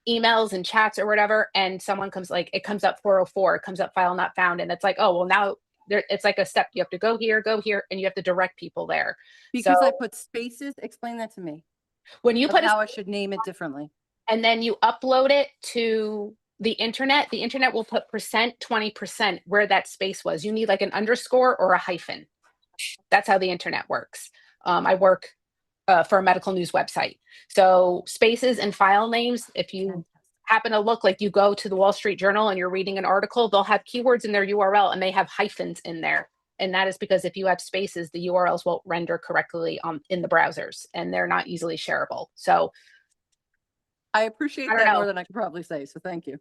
emails and chats or whatever. And someone comes like, it comes up 404, it comes up file not found. And it's like, oh, well, now there, it's like a step. You have to go here, and you have to direct people there. Because So I put spaces, explain that to me. when you Of put how I should name it differently. and then you upload it to the internet will put percent 20% where that space was. You need like an underscore or a hyphen. That's how the internet works. I work for a medical news website. So spaces and file names, if you happen to look like you go to the Wall Street Journal and you're reading an article, they'll have keywords in their URL and they have hyphens in there. And that is because if you have spaces, the URLs won't render correctly in the browsers and they're not easily shareable. So I appreciate I don't that more know. than I could probably say, so thank you.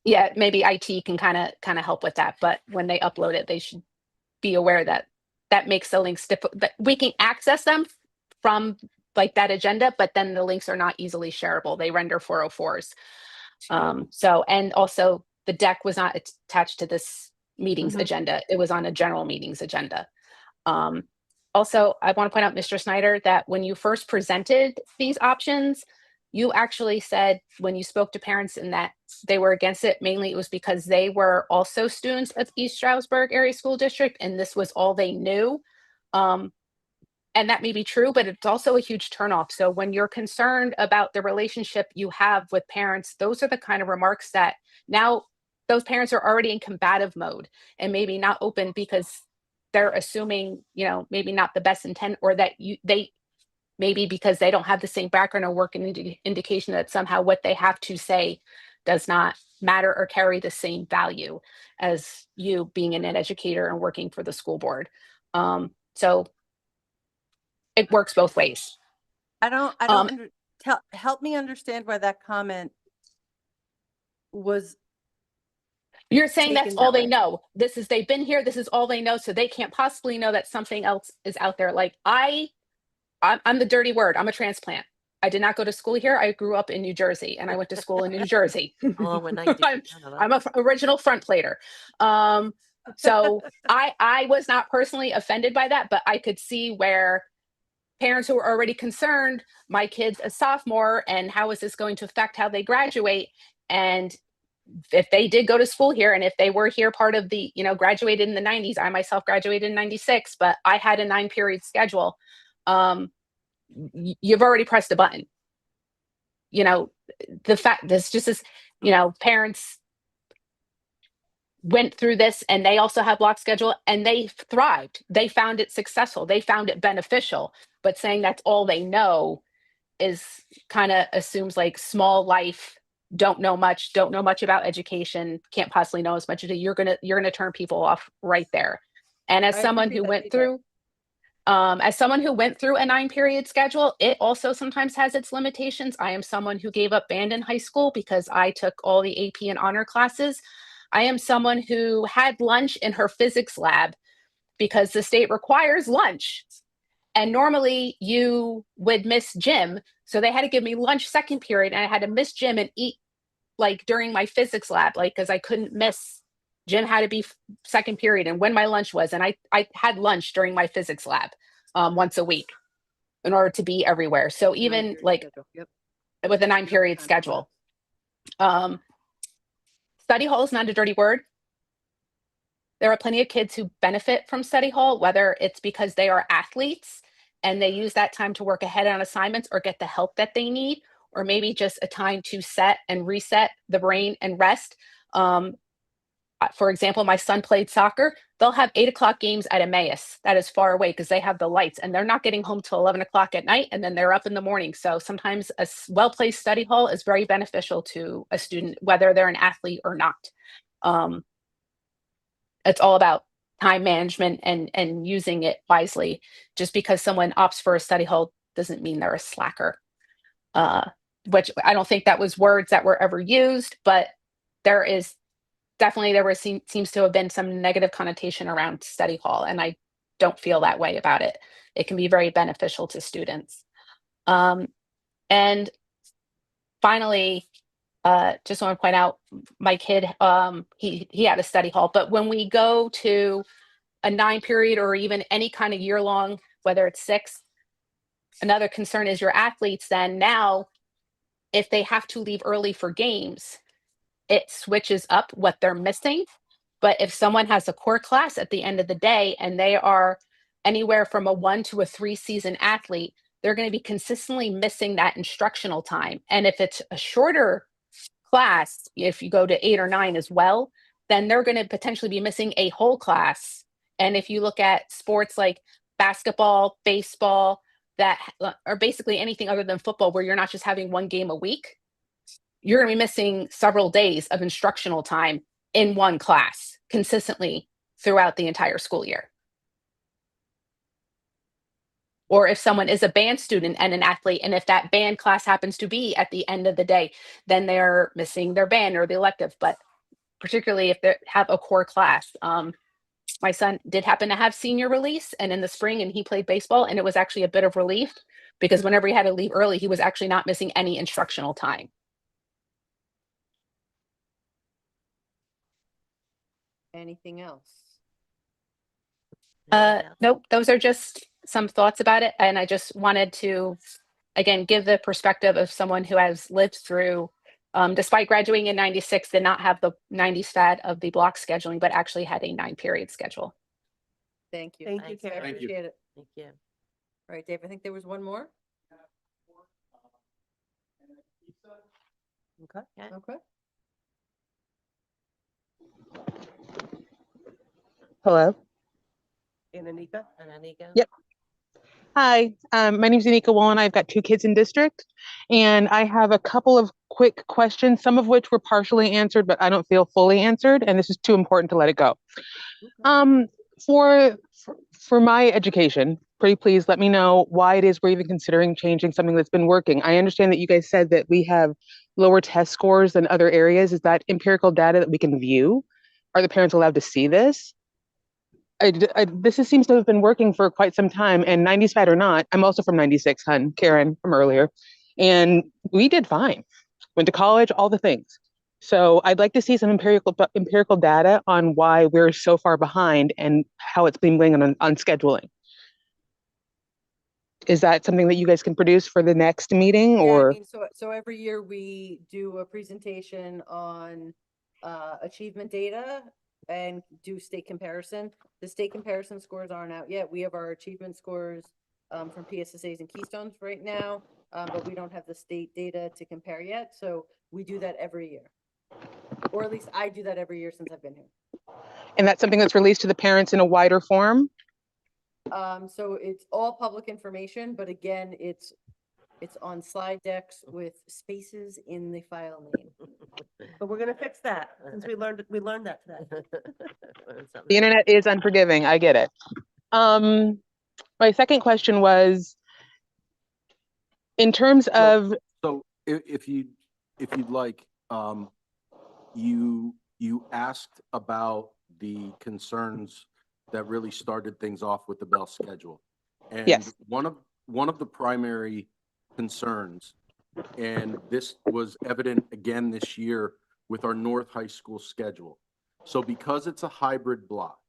Yeah, maybe IT can kind of help with that. But when they upload it, they should be aware that that makes the links that we can access them from like that agenda, but then the links are not easily shareable. They render 404s. So, and also the deck was not attached to this meeting's agenda. It was on a general meetings agenda. Also, I want to point out, Mr. Snyder, that when you first presented these options, you actually said when you spoke to parents and that they were against it, mainly it was because they were also students of East Stroudsburg Area School District, and this was all they knew. And that may be true, but it's also a huge turnoff. So when you're concerned about the relationship you have with parents, those are the kind of remarks that now those parents are already in combative mode and maybe not open because they're assuming, you know, maybe not the best intent, or that they maybe because they don't have the same background or work indication that somehow what they have to say does not matter or carry the same value as you being an educator and working for the school board. So it works both ways. I don't help me understand why that comment was. You're saying that's taken all that they way. know. They've been here. This is all they know. So they can't possibly know that something else is out there. Like I'm the dirty word. I'm a transplant. I did not go to school here. I grew up in New Jersey and I went to school in New Jersey. Oh, when I did I'm a original front plater. So I was not personally offended by that, but I could see where parents who were already concerned, my kid's a sophomore and how is this going to affect how they graduate? And if they did go to school here and if they were here part of the, you know, graduated in the 90s, I myself graduated in 96, but I had a 9-period schedule. you've already pressed a button. You know, the fact this just is, you know, parents went through this and they also have block schedule and they thrived. They found it successful. They found it beneficial. But saying that's all they know is kind of assumes like small life, don't know much about education, can't possibly know as much as you're gonna turn people off right there. And as I someone appreciate who that went feedback. through as someone who went through a 9-period schedule, it also sometimes has its limitations. I am someone who gave up band in high school because I took all the AP and honor classes. I am someone who had lunch in her physics lab because the state requires lunch. And normally you would miss gym. So they had to give me lunch second period and I had to miss gym and eat like during my physics lab, like, cause I couldn't miss gym had to be second period and when my lunch was. And I had lunch during my physics lab once a week in order to be everywhere. So even like with a 9-period schedule, study hall is not a dirty word. There are plenty of kids who benefit from study hall, whether it's because they are athletes and they use that time to work ahead on assignments or get the help that they need, or maybe just a time to set and reset the brain and rest. For example, my son played soccer. They'll have 8 o'clock games at Emmaus. That is far away because they have the lights and they're not getting home till 11 o'clock at night and then they're up in the morning. So sometimes a well-placed study hall is very beneficial to a student, whether they're an athlete or not. It's all about time management and using it wisely. Just because someone opts for a study hall doesn't mean they're a slacker. Which I don't think that was words that were ever used, but there seems to have been some negative connotation around study hall, and I don't feel that way about it. It can be very beneficial to students. And finally, just want to point out my kid, he had a study hall, but when we go to a 9-period or even any kind of year long, whether it's 6, another concern is your athletes. Then now, if they have to leave early for games, it switches up what they're missing. But if someone has a core class at the end of the day and they are anywhere from a 1 to a 3 season athlete, they're going to be consistently missing that instructional time. And if it's a shorter class, if you go to 8 or 9 as well, then they're going to potentially be missing a whole class. And if you look at sports like basketball, baseball, that are basically anything other than football, where you're not just having one game a week, you're going to be missing several days of instructional time in one class consistently throughout the entire school year. Or if someone is a band student and an athlete, and if that band class happens to be at the end of the day, then they're missing their band or the elective. But particularly if they have a core class, my son did happen to have senior release and in the spring, and he played baseball, and it was actually a bit of relief because whenever he had to leave early, he was actually not missing any instructional time. Anything else? Nope, those are just some thoughts about it. And I just wanted to, again, give the perspective of someone who has lived through, despite graduating in 96, did not have the 90s fad of the block scheduling, but actually had a 9-period schedule. Thank you. Thank you, I Karen. Thank you. appreciate it. Thank you. All right, Dave, I think there was one more. Okay. Okay. Hello. And Anika? And Anika? Yep. Hi, my name's Anika Wallen. I've got 2 kids in district, and I have a couple of quick questions, some of which were partially answered, but I don't feel fully answered, and this is too important to let it go. For my education, pretty please let me know why it is we're even considering changing something that's been working. I understand that you guys said that we have lower test scores than other areas. Is that empirical data that we can view? Are the parents allowed to see this? This seems to have been working for quite some time, and 90s fad or not, I'm also from 96, hun, Karen from earlier, and we did fine. Went to college, all the things. So I'd like to see some empirical data on why we're so far behind and how it's been going on scheduling. Is that something that you guys can produce for the next meeting, Yeah, or? I mean, so every year we do a presentation on achievement data and do state comparison. The state comparison scores aren't out yet. We have our achievement scores from PSSAs and Keystones right now, but we don't have the state data to compare yet. So we do that every year. Or at least I do that every year since I've been here. And that's something that's released to the parents in a wider form? So it's all public information, but again, it's on slide decks with spaces in the file name. But we're gonna fix that, since we learned that today. The internet is unforgiving. I get it. My second question was, in terms of, So if you'd like, you asked about the concerns that really started things off with the Bell schedule. And Yes. one of the primary concerns, and this was evident again this year with our North High School schedule. So because it's a hybrid block,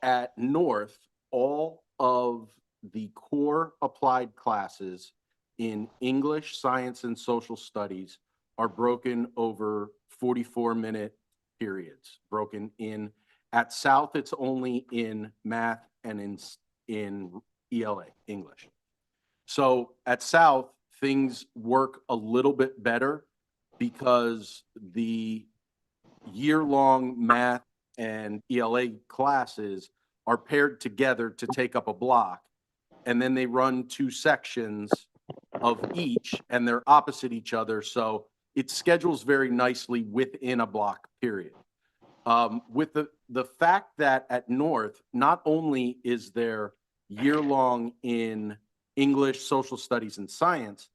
at North, all of the core applied classes in English, science, and social studies are broken over 44-minute periods, broken in. At South, it's only in math and in ELA, English. So at South, things work a little bit better because the year-long math and ELA classes are paired together to take up a block, and then they run 2 sections of each, and they're opposite each other, so it schedules very nicely within a block period. With the fact that at North, not only is there year-long in English, social studies, and science,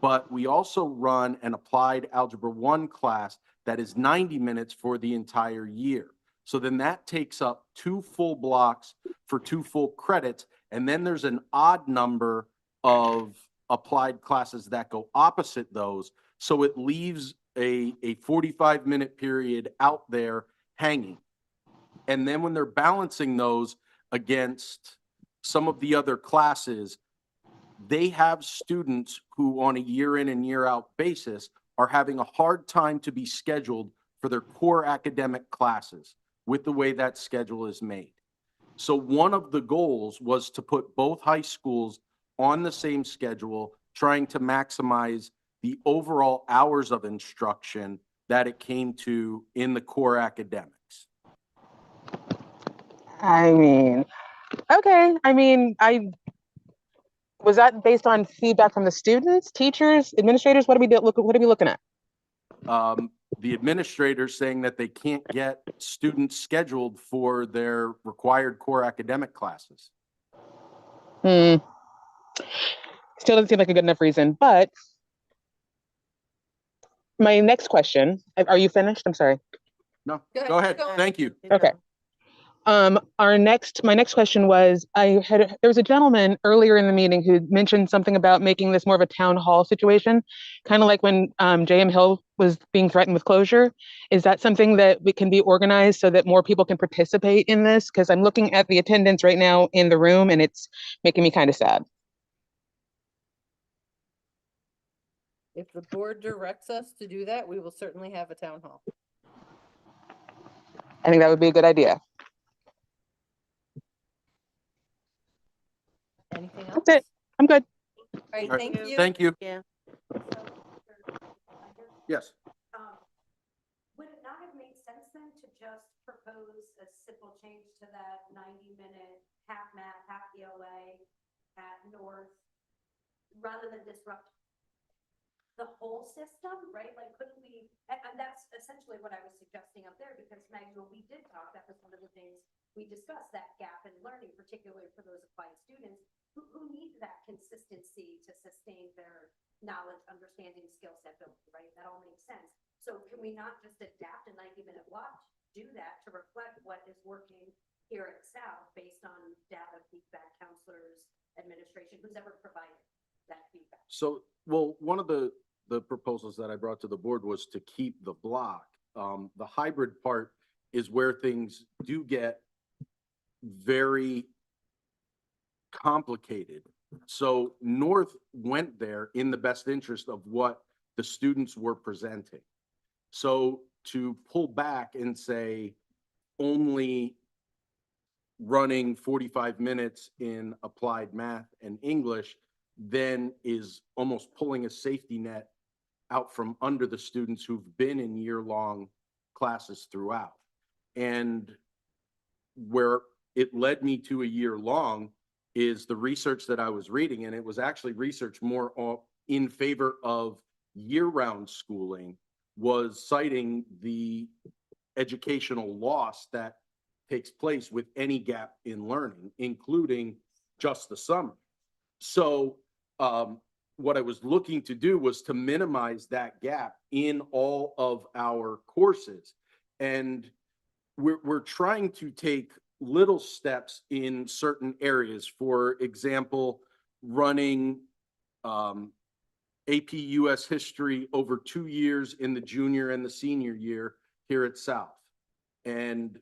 but we also run an applied algebra 1 class that is 90 minutes for the entire year. So then that takes up 2 full blocks for 2 full credits. And then there's an odd number of applied classes that go opposite those. So it leaves a 45-minute period out there hanging. And then when they're balancing those against some of the other classes, they have students who on a year in and year out basis are having a hard time to be scheduled for their core academic classes with the way that schedule is made. So one of the goals was to put both high schools on the same schedule, trying to maximize the overall hours of instruction that it came to in the core academics. I mean, okay. I mean, was that based on feedback from the students, teachers, administrators? What are we looking at? The administrators saying that they can't get students scheduled for their required core academic classes. Still doesn't seem like a good enough reason, but my next question, are you finished? I'm sorry. No, go ahead. Thank you. Okay. My next question was, there was a gentleman earlier in the meeting who mentioned something about making this more of a town hall situation, kind of like when JM Hill was being threatened with closure. Is that something that we can be organized so that more people can participate in this? Because I'm looking at the attendance right now in the room and it's making me kind of sad. If the board directs us to do that, we will certainly have a town hall. I think that would be a good idea. Anything else? That's it. I'm good. All right, All right, thank you. Thank you. Yeah. Yes. Would it not have made sense then to just propose a simple change to that 90-minute half math, half ELA at North, rather than disrupt the whole system, right? Like, couldn't we, and that's essentially what I was suggesting up there, because Maggie, when we did talk, that was one of the things we discussed, that gap in learning, particularly for those applied students who need that consistency to sustain their knowledge, understanding, skill set building, right? That all makes sense. So can we not just adapt a 90-minute block, do that to reflect what is working here at South based on data, feedback, counselors, administration, who's ever provided that feedback? So, well, one of the proposals that I brought to the board was to keep the block. The hybrid part is where things do get very complicated. So North went there in the best interest of what the students were presenting. So to pull back and say only running 45 minutes in applied math and English then is almost pulling a safety net out from under the students who've been in year-long classes throughout. And where it led me to a year long is the research that I was reading, and it was actually research more in favor of year-round schooling, was citing the educational loss that takes place with any gap in learning, including just the summer. So what I was looking to do was to minimize that gap in all of our courses. And we're trying to take little steps in certain areas. For example, running AP US history over 2 years in the junior and the senior year here at South. And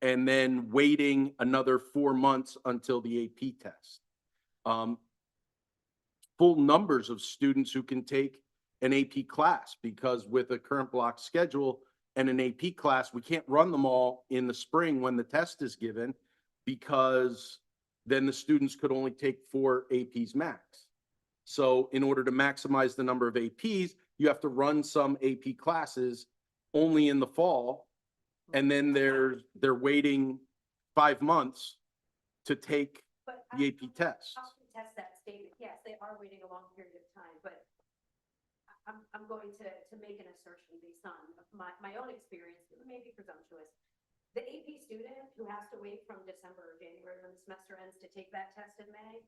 then waiting another 4 months until the AP test. Full numbers of students who can take an AP class, because with a current block schedule and an AP class, we can't run them all in the spring when the test is given, because then the students could only take 4 APs max. So in order to maximize the number of APs, you have to run some AP classes only in the fall, and then they're waiting 5 months to take But the AP test. I'll contest that statement. Yes, they are waiting a long period of time, but I'm going to make an assertion based on my own experience, it may be presumptuous. The AP student who has to wait from December or January when the semester ends to take that test in May,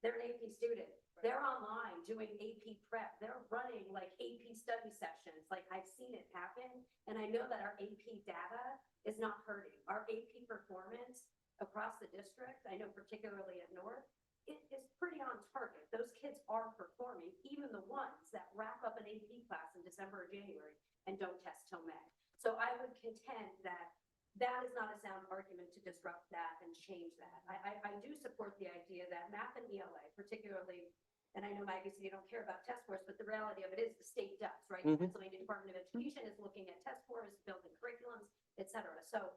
they're an AP student. They're online doing AP prep. They're running like AP study sessions. Like, I've seen it happen. And I know that our AP data is not hurting. Our AP performance across the district, I know particularly at North, it is pretty on target. Those kids are performing, even the ones that wrap up an AP class in December or January and don't test till May. So I would contend that that is not a sound argument to disrupt that and change that. I do support the idea that math and ELA, particularly, and I know Maggie said you don't care about test scores, but the reality of it is the state does, right? The Pennsylvania Department of Education is looking at test scores, building curriculums, et cetera. So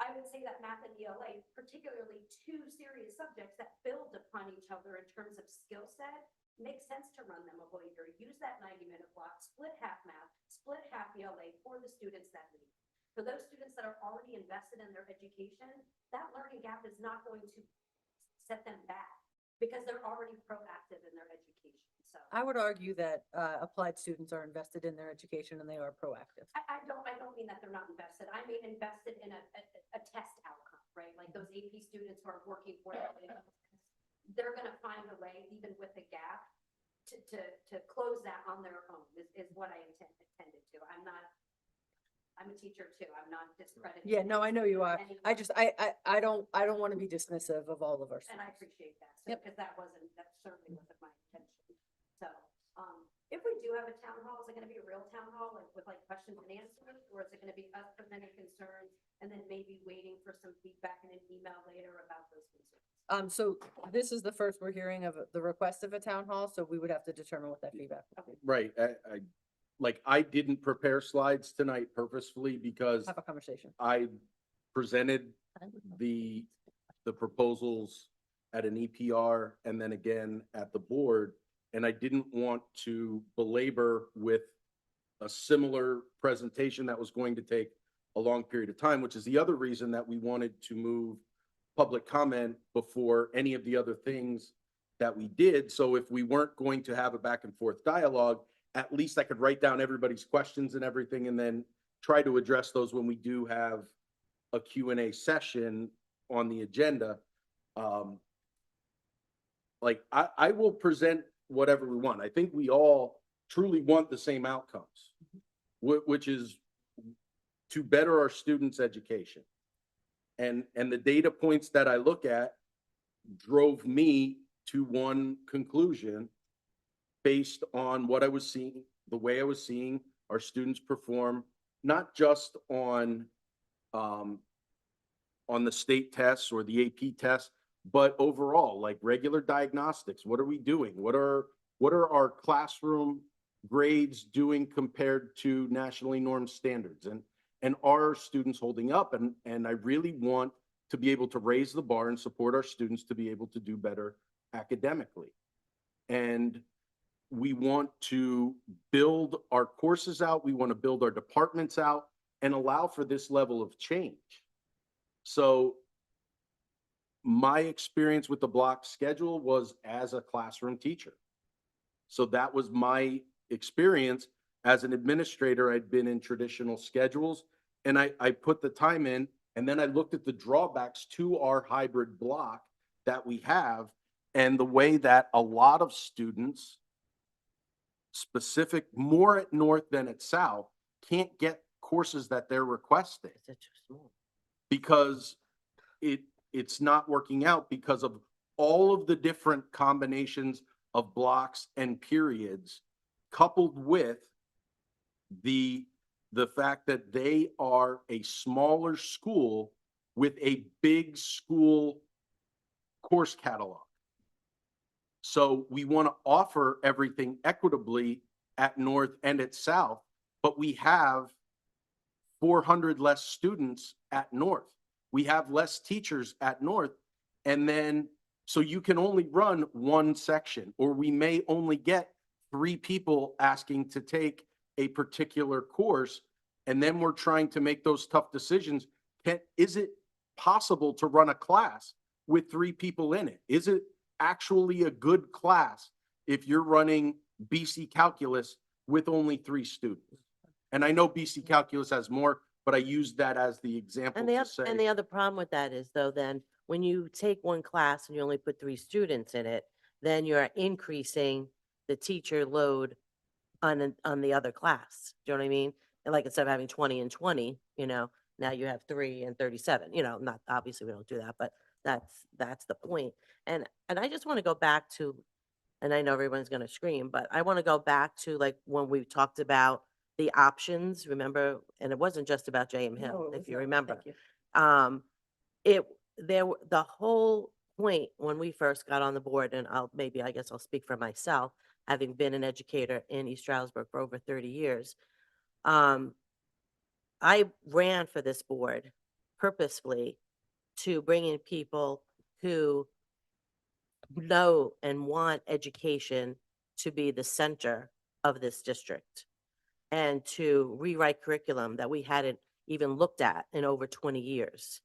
I would say that math and ELA, particularly 2 serious subjects that build upon each other in terms of skill set, makes sense to run them a whole year. Use that 90-minute block, split half math, split half ELA for the students that need. For those students that are already invested in their education, that learning gap is not going to set them back because they're already proactive in their education. So I would argue that applied students are invested in their education and they are proactive. I don't mean that they're not invested. I mean invested in a test outcome, right? Like those AP students who are working for it, they're going to find a way, even with the gap, to close that on their own is what I intended to. I'm a teacher too. I'm not discrediting. Yeah, no, I know you are. anyone. I don't want to be dismissive of all of our And I students. appreciate that. So, Yep. because that certainly wasn't my intention. So, if we do have a town hall, is it going to be a real town hall, like with like questions and answers? Or is it going to be us presenting concerns and then maybe waiting for some feedback in an email later about those concerns? So this is the first we're hearing of the request of a town hall, so we would have to determine what that feedback would be. Right. I didn't prepare slides tonight purposefully because Have a conversation. I presented the proposals at an EPR and then again at the board. And I didn't want to belabor with a similar presentation that was going to take a long period of time, which is the other reason that we wanted to move public comment before any of the other things that we did. So if we weren't going to have a back and forth dialogue, at least I could write down everybody's questions and everything and then try to address those when we do have a Q&A session on the agenda. I will present whatever we want. I think we all truly want the same outcomes, which is to better our students' education. And the data points that I look at drove me to one conclusion based on what I was seeing, the way I was seeing our students perform, not just on the state tests or the AP tests, but overall, like regular diagnostics. What are we doing? What are our classroom grades doing compared to nationally normed standards? and are our students holding up? And I really want to be able to raise the bar and support our students to be able to do better academically. And we want to build our courses out. We want to build our departments out and allow for this level of change. So my experience with the block schedule was as a classroom teacher. So that was my experience. As an administrator, I'd been in traditional schedules, and I put the time in, and then I looked at the drawbacks to our hybrid block that we have, and the way that a lot of students, specific more at North than at South, can't get courses that they're requesting Is it too small? because it's not working out because of all of the different combinations of blocks and periods, coupled with the fact that they are a smaller school with a big school course catalog. So we want to offer everything equitably at North and at South, but we have 400 less students at North. We have less teachers at North. And then, so you can only run one section, or we may only get 3 people asking to take a particular course. And then we're trying to make those tough decisions. Is it possible to run a class with 3 people in it? Is it actually a good class if you're running BC Calculus with only 3 students? And I know BC Calculus has more, but I use that as the example And to say. and the other problem with that is though, then when you take one class and you only put 3 students in it, then you're increasing the teacher load on the other class. Do you know what I mean? And like instead of having 20 and 20, now you have 3 and 37, not obviously we don't do that, but that's the point. And I just want to go back to, and I know everyone's going to scream, but I want to go back to like when we talked about the options, remember? And it wasn't just about JM Hill, if you remember. Um, the whole point when we first got on the board, and I guess I'll speak for myself, having been an educator in East Stroudsburg for over 30 years. I ran for this board purposefully to bring in people who know and want education to be the center of this district, and to rewrite curriculum that we hadn't even looked at in over 20 years.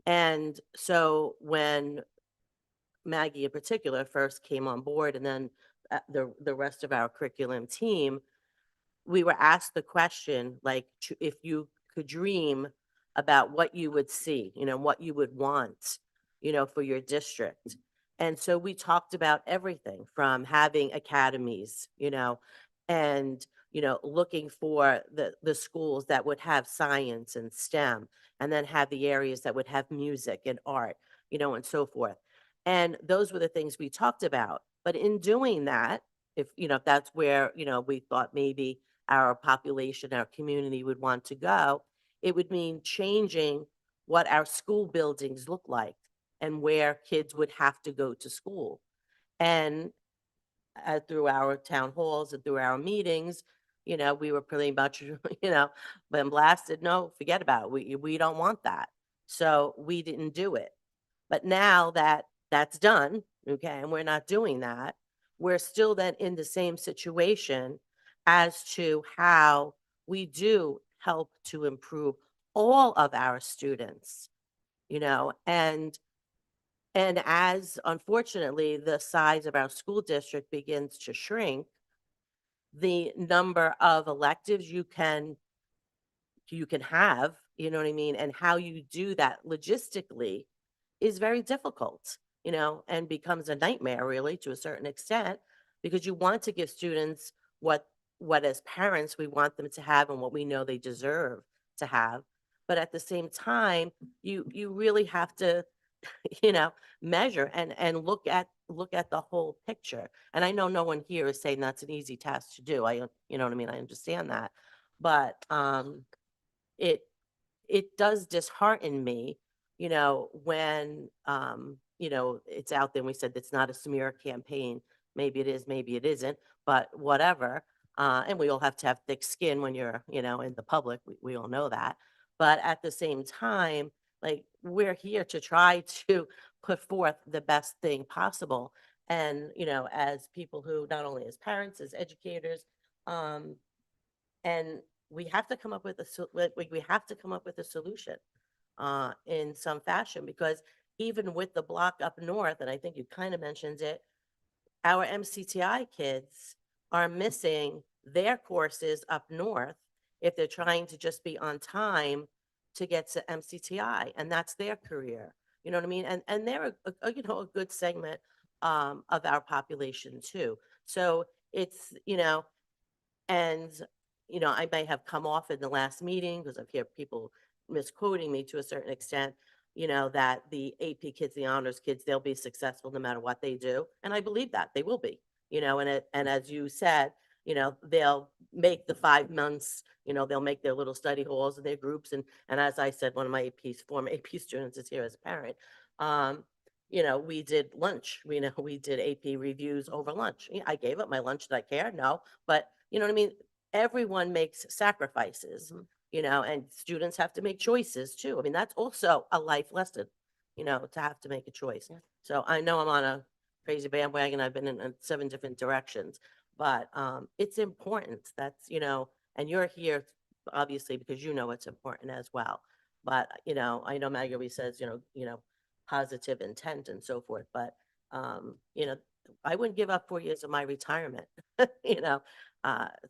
And so when Maggie in particular first came on board, and then the rest of our curriculum team, we were asked the question, like, if you could dream about what you would see, what you would want, for your district. And so we talked about everything from having academies, and, looking for the schools that would have science and STEM, and then have the areas that would have music and art, and so forth. And those were the things we talked about. But in doing that, if that's where, we thought maybe our population, our community would want to go, it would mean changing what our school buildings look like and where kids would have to go to school. And through our town halls and through our meetings, we were pretty much, been blasted. No, forget about it. We don't want that. So we didn't do it. But now that that's done, okay, and we're not doing that, we're still then in the same situation as to how we do help to improve all of our students, and as unfortunately the size of our school district begins to shrink, the number of electives you can have, you know what I mean, and how you do that logistically is very difficult, and becomes a nightmare really to a certain extent, because you want to give students what as parents we want them to have and what we know they deserve to have. But at the same time, you really have to, measure and look at the whole picture. And I know no one here is saying that's an easy task to do. You know what I mean? I understand that. But it does dishearten me, when, it's out there and we said it's not a smear campaign. Maybe it is, maybe it isn't, but whatever. And we all have to have thick skin when you're, in the public. We all know that. But at the same time, like, we're here to try to put forth the best thing possible. And, as people who, not only as parents, as educators, um, and we have to come up with we have to come up with a solution in some fashion, because even with the block up north, and I think you kind of mentioned it, our MCTI kids are missing their courses up north if they're trying to just be on time to get to MCTI, and that's their career. You know what I mean? And they're a good segment of our population too. So it's, and, I may have come off in the last meeting because I've heard people misquoting me to a certain extent, that the AP kids, the honors kids, they'll be successful no matter what they do. And I believe that they will be, and as you said, they'll make the 5 months, they'll make their little study halls and their groups. And as I said, one of my former AP students is here as a parent. We did lunch, we did AP reviews over lunch. I gave up my lunch. Did I care? No. But you know what I mean? Everyone makes sacrifices, and students have to make choices too. I mean, that's also a life lesson, to have to make a choice. Yeah. So I know I'm on a crazy bandwagon. I've been in 7 different directions, but it's important. That's, and you're here obviously because it's important as well. But, I know Marguerite says, positive intent and so forth, but, I wouldn't give up 4 years of my retirement,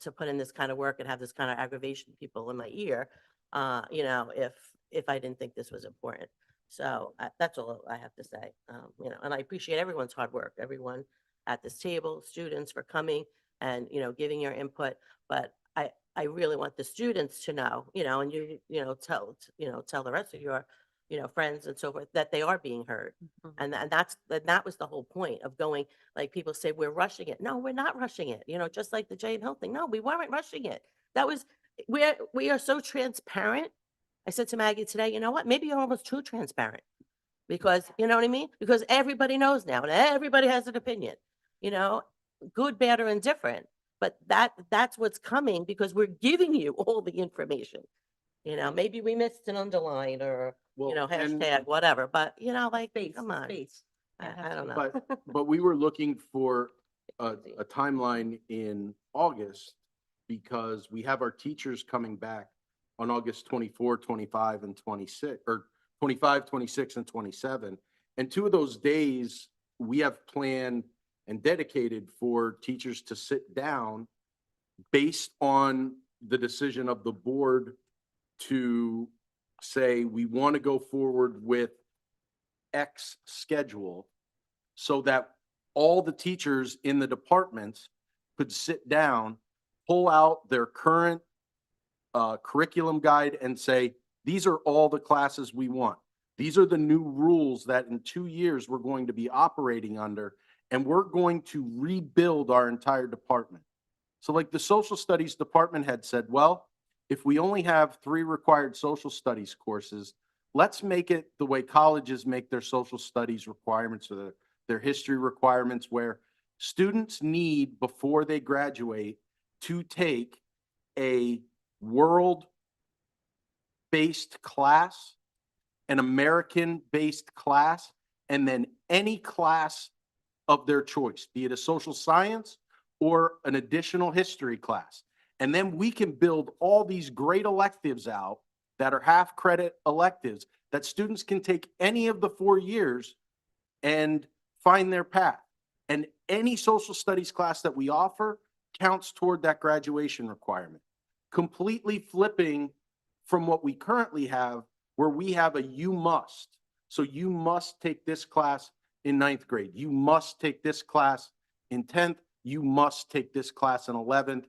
to put in this kind of work and have this kind of aggravation people in my ear, if I didn't think this was important. So that's all I have to say. And I appreciate everyone's hard work, everyone at this table, students for coming and, giving your input. But I really want the students to know, and tell the rest of your, friends and so forth, that they are being heard. And that was the whole point of going, like people say, we're rushing it. No, we're not rushing it. Just like the Jane Hill thing. No, we weren't rushing it. We are so transparent. I said to Maggie today, you know what? Maybe you're almost too transparent because, you know what I mean? Because everybody knows now and everybody has an opinion, good, bad, or indifferent. But that's what's coming because we're giving you all the information. Maybe we missed an underline or, Well, and- hashtag, whatever, but like, Space, come on. space. I don't know. But we were looking for a timeline in August because we have our teachers coming back on August 24, 25, and 26, or 25, 26, and 27. And 2 of those days we have planned and dedicated for teachers to sit down based on the decision of the board to say, we want to go forward with X schedule so that all the teachers in the departments could sit down, pull out their current curriculum guide and say, these are all the classes we want. These are the new rules that in 2 years we're going to be operating under, and we're going to rebuild our entire department. So like the social studies department had said, well, if we only have 3 required social studies courses, let's make it the way colleges make their social studies requirements or their history requirements, where students need, before they graduate, to take a world-based class, an American-based class, and then any class of their choice, be it a social science or an additional history class. And then we can build all these great electives out that are half credit electives that students can take any of the 4 years and find their path. And any social studies class that we offer counts toward that graduation requirement, completely flipping from what we currently have, where we have a you must. So you must take this class in 9th grade. You must take this class in 10th. You must take this class in 11th.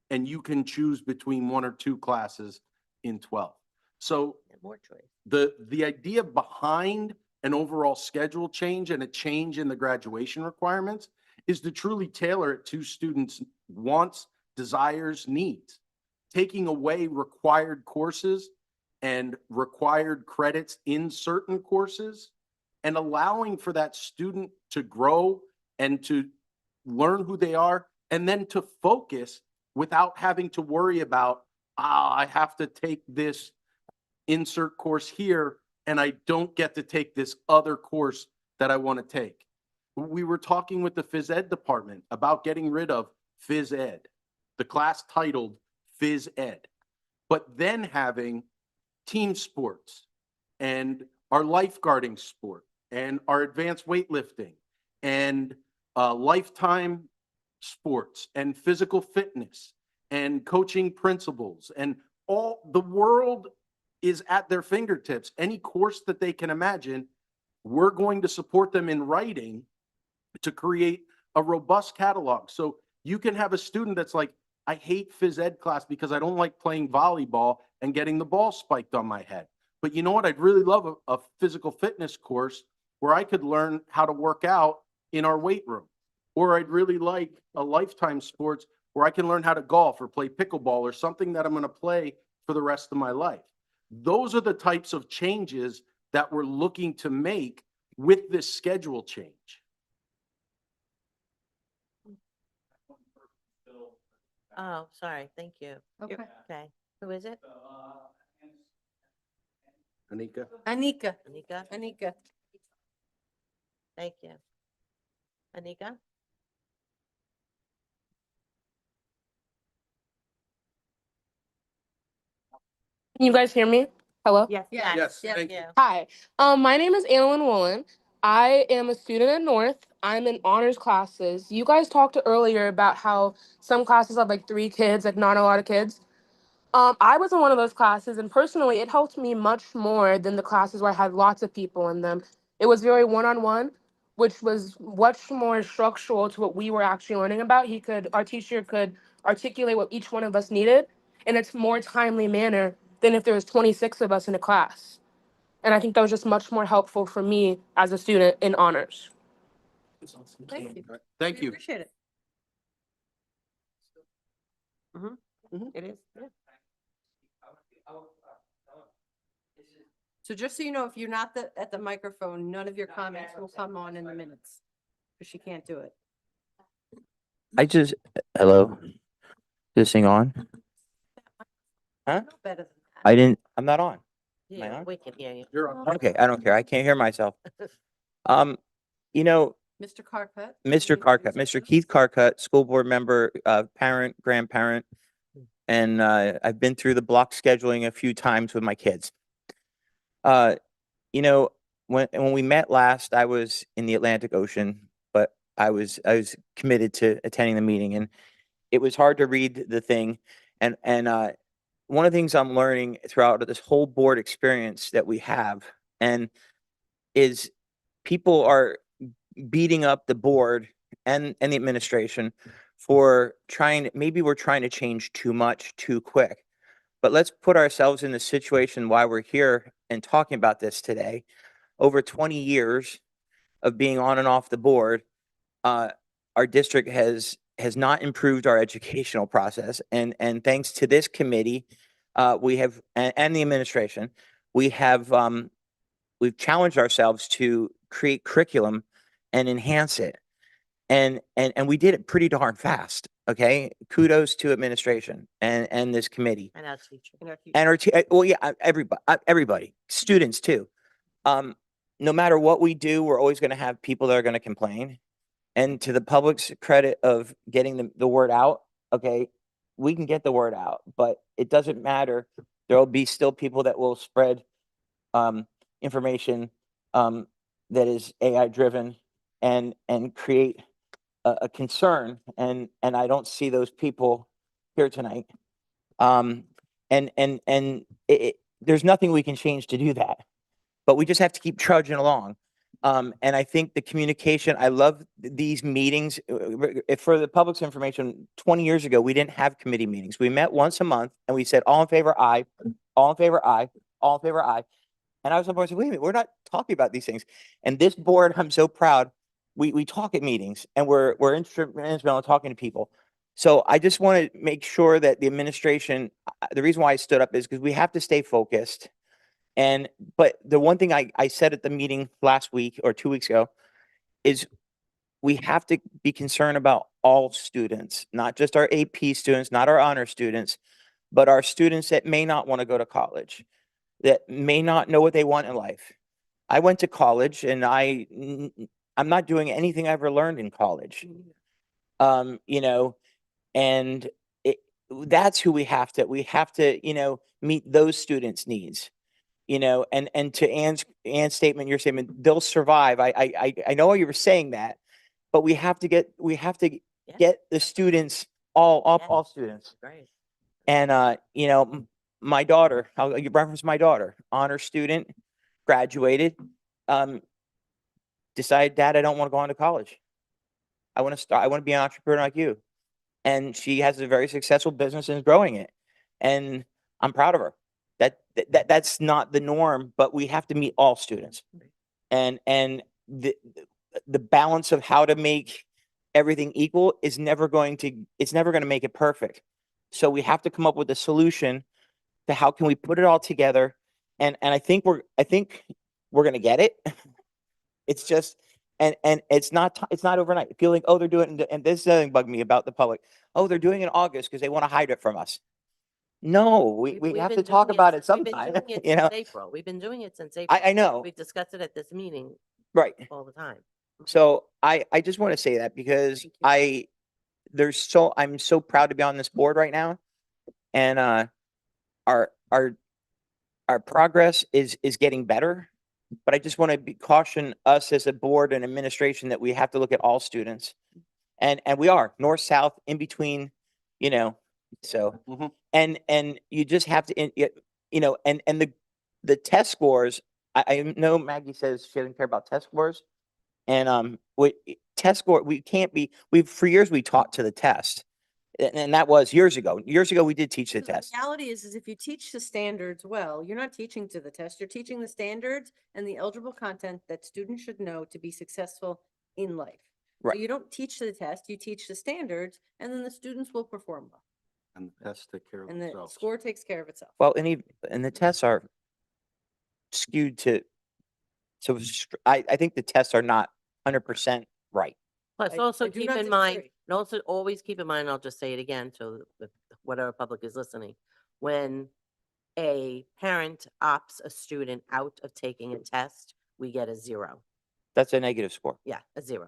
And you can choose between 1 or 2 classes in 12th. So More choice. the idea behind an overall schedule change and a change in the graduation requirements is to truly tailor it to students' wants, desires, needs, taking away required courses and required credits in certain courses and allowing for that student to grow and to learn who they are and then to focus without having to worry about, I have to take this insert course here and I don't get to take this other course that I want to take. We were talking with the phys ed department about getting rid of phys ed, the class titled phys ed, but then having team sports and our lifeguarding sport and our advanced weightlifting and lifetime sports and physical fitness and coaching principles, and all the world is at their fingertips. Any course that they can imagine, we're going to support them in writing to create a robust catalog. So you can have a student that's like, I hate phys ed class because I don't like playing volleyball and getting the ball spiked on my head. But you know what? I'd really love a physical fitness course where I could learn how to work out in our weight room. Or I'd really like a lifetime sports where I can learn how to golf or play pickleball or something that I'm going to play for the rest of my life. Those are the types of changes that we're looking to make with this schedule change. Oh, sorry. Thank you. Okay. Okay. Who is it? Anika? Anika, Anika? Anika. Thank you. Anika? Can you guys hear me? Hello? Yes. Yes, thank you. Hi. My name is Annalyn Woolen. I am a student at North. I'm in honors classes. You guys talked earlier about how some classes have like 3 kids, like not a lot of kids. I was in one of those classes, and personally, it helped me much more than the classes where I had lots of people in them. It was very one-on-one, which was much more structural to what we were actually learning about. Our teacher could articulate what each one of us needed in a more timely manner than if there was 26 of us in a class. And I think that was just much more helpful for me as a student in honors. Thank you. Thank We you. appreciate it. It is. Yeah. So just so you know, if you're not at the microphone, none of your comments will come on in the minutes, because she can't do it. Hello, this thing on? Huh? No better than that. I didn't, I'm not on. Am I Yeah, on? we can hear you. You're on. Okay, I don't care. I can't hear myself. You know, Mr. Carcutt? Mr. Carcutt, Mr. Keith Carcutt, school board member, parent, grandparent, and I've been through the block scheduling a few times with my kids. You know, when we met last, I was in the Atlantic Ocean, but I was committed to attending the meeting, and it was hard to read the thing. And one of the things I'm learning throughout this whole board experience that we have, and is people are beating up the board and the administration for maybe we're trying to change too much too quick. But let's put ourselves in the situation why we're here and talking about this today. Over 20 years of being on and off the board, our district has not improved our educational process. And thanks to this committee, we have, and the administration, we've challenged ourselves to create curriculum and enhance it. And we did it pretty darn fast. Okay. Kudos to administration and this committee. And our teacher. And well, yeah, everybody, students too. No matter what we do, we're always going to have people that are going to complain. And to the public's credit of getting the word out, okay, we can get the word out, but it doesn't matter. There will be still people that will spread information that is AI driven and create a concern. And I don't see those people here tonight. There's nothing we can change to do that, but we just have to keep trudging along. And I think the communication, I love these meetings. For the public's information, 20 years ago, we didn't have committee meetings. We met once a month and we said, all in favor, aye, all in favor, aye, all in favor, aye. And I was on board, wait a minute, we're not talking about these things. And this board, I'm so proud, we talk at meetings and we're instrumental in talking to people. So I just want to make sure that the administration, the reason why I stood up is because we have to stay focused. But the one thing I said at the meeting last week or 2 weeks ago is we have to be concerned about all students, not just our AP students, not our honor students, but our students that may not want to go to college, that may not know what they want in life. I went to college and I'm not doing anything I ever learned in college. You know, and that's who we have to, you know, meet those students' needs. You know, and to Ann's statement, your statement, they'll survive. I know you were saying that, but we have to get get the students all students. Right. And you know, my daughter, you reference my daughter, honor student, graduated, decided, Dad, I don't want to go on to college. I want to be an entrepreneur like you. And she has a very successful business and is growing it. And I'm proud of her. That's not the norm, but we have to meet all students. And the balance of how to make everything equal is never going to make it perfect. So we have to come up with a solution to how can we put it all together. And I think we're going to get it. It's just, and it's not overnight. Feeling, oh, they're doing it, and this doesn't bug me about the public. Oh, they're doing it in August because they want to hide it from us. No, we We've have to been talk doing about it we've been sometime. doing it You know, since April. We've been doing it since April. I know, We've discussed it at this meeting right? all the time. So I just want to say that because Thank you. I'm so proud to be on this board right now, and our progress is getting better. But I just want to caution us as a board and administration that we have to look at all students, and we are north, south, in between, you know. So and you just have to, you know, and the test scores. I know Maggie says she doesn't care about test scores, and test score, we can't be. For years we taught to the test, and that was years ago. Years ago we did teach the So test. The reality is if you teach the standards well, you're not teaching to the test, you're teaching the standards and the eligible content that students should know to be successful in life. So Right. you don't teach to the test, you teach the standards, and then the students will perform well. And the tests take care of And the themselves. score takes care of itself. Well, and the tests are skewed to. So I think the tests are not 100% right. Plus, I also do keep not in mind, disagree. and also always keep in mind, I'll just say it again, so that whatever public is listening. When a parent opts a student out of taking a test, we get a 0. That's a negative score. Yeah, a 0.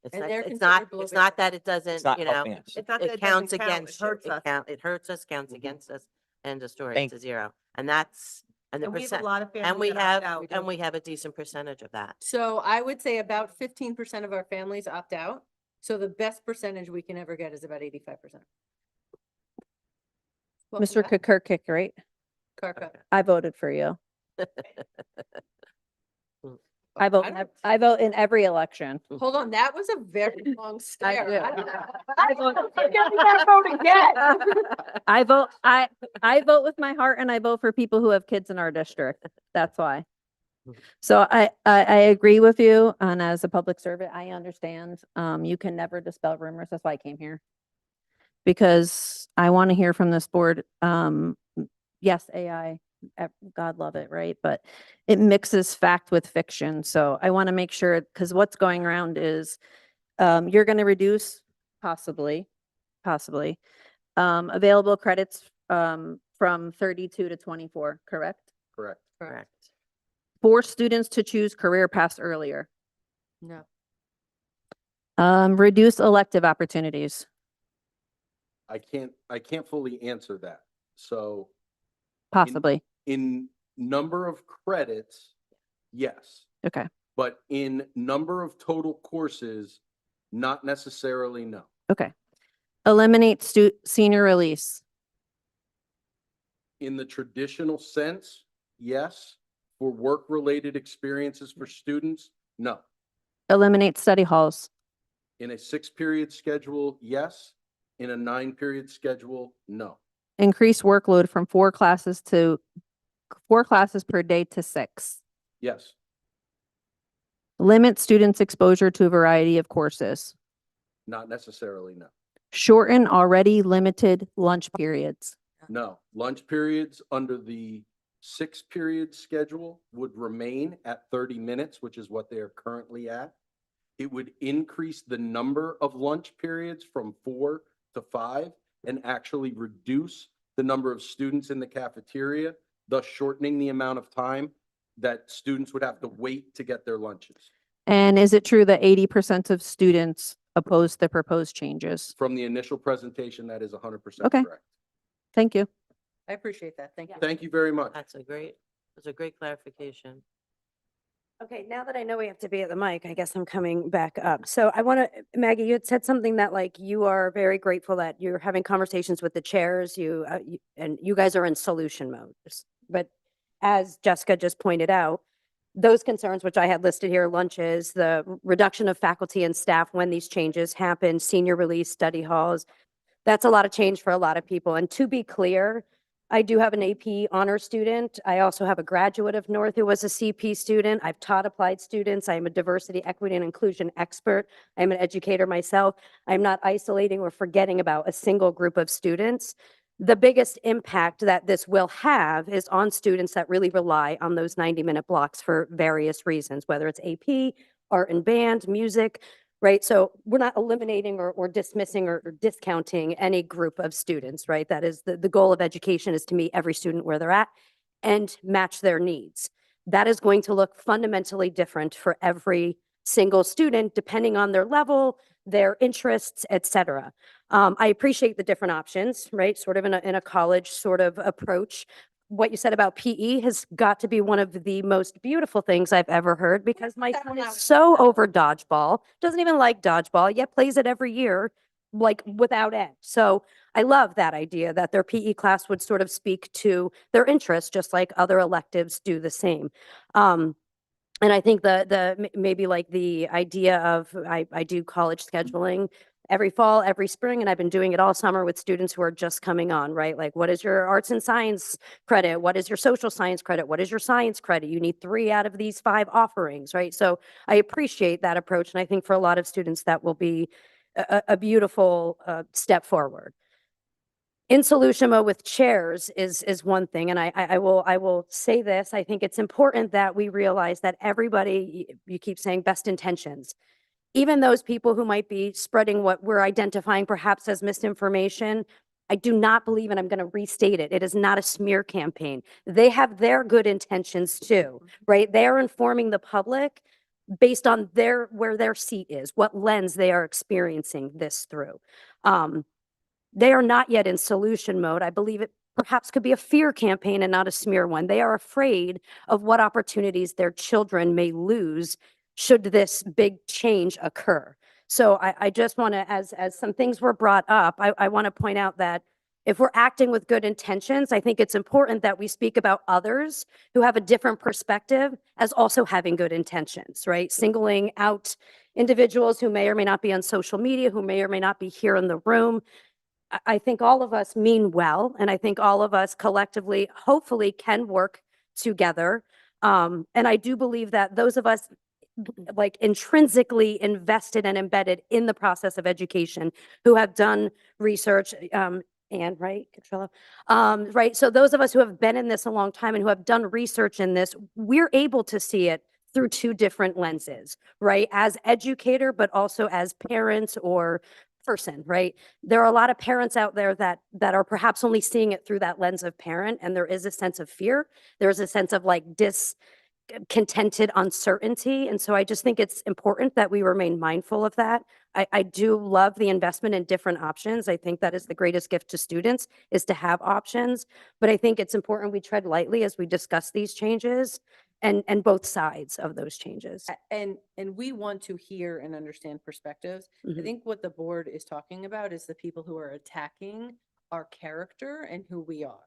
It's And not, they're it's considered not, below it's not that it It's doesn't, not you know, helping us. It's not that it it counts doesn't count, against it you. hurts us. It hurts us, counts against us, end of story. Thank- It's a 0. And that's, and the And we have a percent, lot of and families we that opt have, out. and we have a decent percentage of that. So I would say about 15% of our families opt out. So the best percentage we can ever get is about 85%. Mr. Kirkik, right? Karka. I voted for you. I don't- I vote in every election. Hold on, that was a very long stare. do. I vote again. I vote with my heart, and I vote for people who have kids in our district. That's why. So I agree with you, and as a public servant, I understand, you can never dispel rumors. That's why I came here. Because I want to hear from this board, yes, AI, God love it, right? But it mixes fact with fiction. So I want to make sure, because what's going around is, you're going to reduce possibly, available credits, from 32 to 24, correct? Correct. Correct. For students to choose career paths earlier. No. Reduce elective opportunities. I can't fully answer that. So Possibly. in number of credits, yes, Okay. but in number of total courses, not necessarily, no. Okay. Eliminate senior release. In the traditional sense, yes. For work-related experiences for students, no. Eliminate study halls. In a 6-period schedule, yes. In a 9-period schedule, no. Increase workload from 4 classes per day to 6. Yes. Limit students' exposure to a variety of courses. Not necessarily, no. Shorten already limited lunch periods. No. Lunch periods under the 6-period schedule would remain at 30 minutes, which is what they are currently at. it would increase the number of lunch periods from 4 to 5 and actually reduce the number of students in the cafeteria, thus shortening the amount of time that students would have to wait to get their lunches. And is it true that 80% of students oppose the proposed changes? From the initial presentation, that is 100% Okay. correct. Thank you. I appreciate that. Thank you. Thank you very much. That's a great clarification. Okay, now that I know we have to be at the mic, I guess I'm coming back up. So I want to, Maggie, you had said something that like you are very grateful that you're having conversations with the chairs, and you guys are in solution mode. But as Jessica just pointed out, those concerns, which I had listed here, lunches, the reduction of faculty and staff when these changes happen, senior release, study halls, that's a lot of change for a lot of people. And to be clear, I do have an AP honor student. I also have a graduate of North who was a CP student. I've taught applied students. I am a diversity, equity, and inclusion expert. I'm an educator myself. I'm not isolating or forgetting about a single group of students. The biggest impact that this will have is on students that really rely on those 90-minute blocks for various reasons, whether it's AP, art and band, music, right? So we're not eliminating or dismissing or discounting any group of students, right? That is the goal of education, is to meet every student where they're at and match their needs. That is going to look fundamentally different for every single student, depending on their level, their interests, et cetera. I appreciate the different options, right? Sort of in a college sort of approach. What you said about PE has got to be one of the most beautiful things I've ever heard, because my son is so over dodgeball, doesn't even like dodgeball, yet plays it every year, like without end. So I love that idea that their PE class would sort of speak to their interests, just like other electives do the same. And I think maybe like the idea of, I do college scheduling every fall, every spring, and I've been doing it all summer with students who are just coming on, right? Like, what is your arts and science credit? What is your social science credit? What is your science credit? You need 3 out of these 5 offerings, right? So I appreciate that approach. And I think for a lot of students, that will be a beautiful step forward. In solution mode with chairs is one thing, and I will say this. I think it's important that we realize that everybody, you keep saying best intentions, even those people who might be spreading what we're identifying perhaps as misinformation, I do not believe, and I'm going to restate it, it is not a smear campaign. They have their good intentions too, right? They are informing the public based on where their seat is, what lens they are experiencing this through. They are not yet in solution mode. I believe it perhaps could be a fear campaign and not a smear one. They are afraid of what opportunities their children may lose should this big change occur. So I just want to, as some things were brought up, I want to point out that if we're acting with good intentions, I think it's important that we speak about others who have a different perspective as also having good intentions, right? Singling out individuals who may or may not be on social media, who may or may not be here in the room. I think all of us mean well, and I think all of us collectively, hopefully, can work together. And I do believe that those of us like intrinsically invested and embedded in the process of education, who have done research, and right, Katrilla, right. So those of us who have been in this a long time and who have done research in this, we're able to see it through 2 different lenses, right? As educator, but also as parents or person, right? There are a lot of parents out there that are perhaps only seeing it through that lens of parent, and there is a sense of fear. There's a sense of like discontented uncertainty. And so I just think it's important that we remain mindful of that. I do love the investment in different options. I think that is the greatest gift to students, is to have options. But I think it's important we tread lightly as we discuss these changes and both sides of those changes. And we want to hear and understand perspectives. I Mhm. think what the board is talking about is the people who are attacking our character and who we are.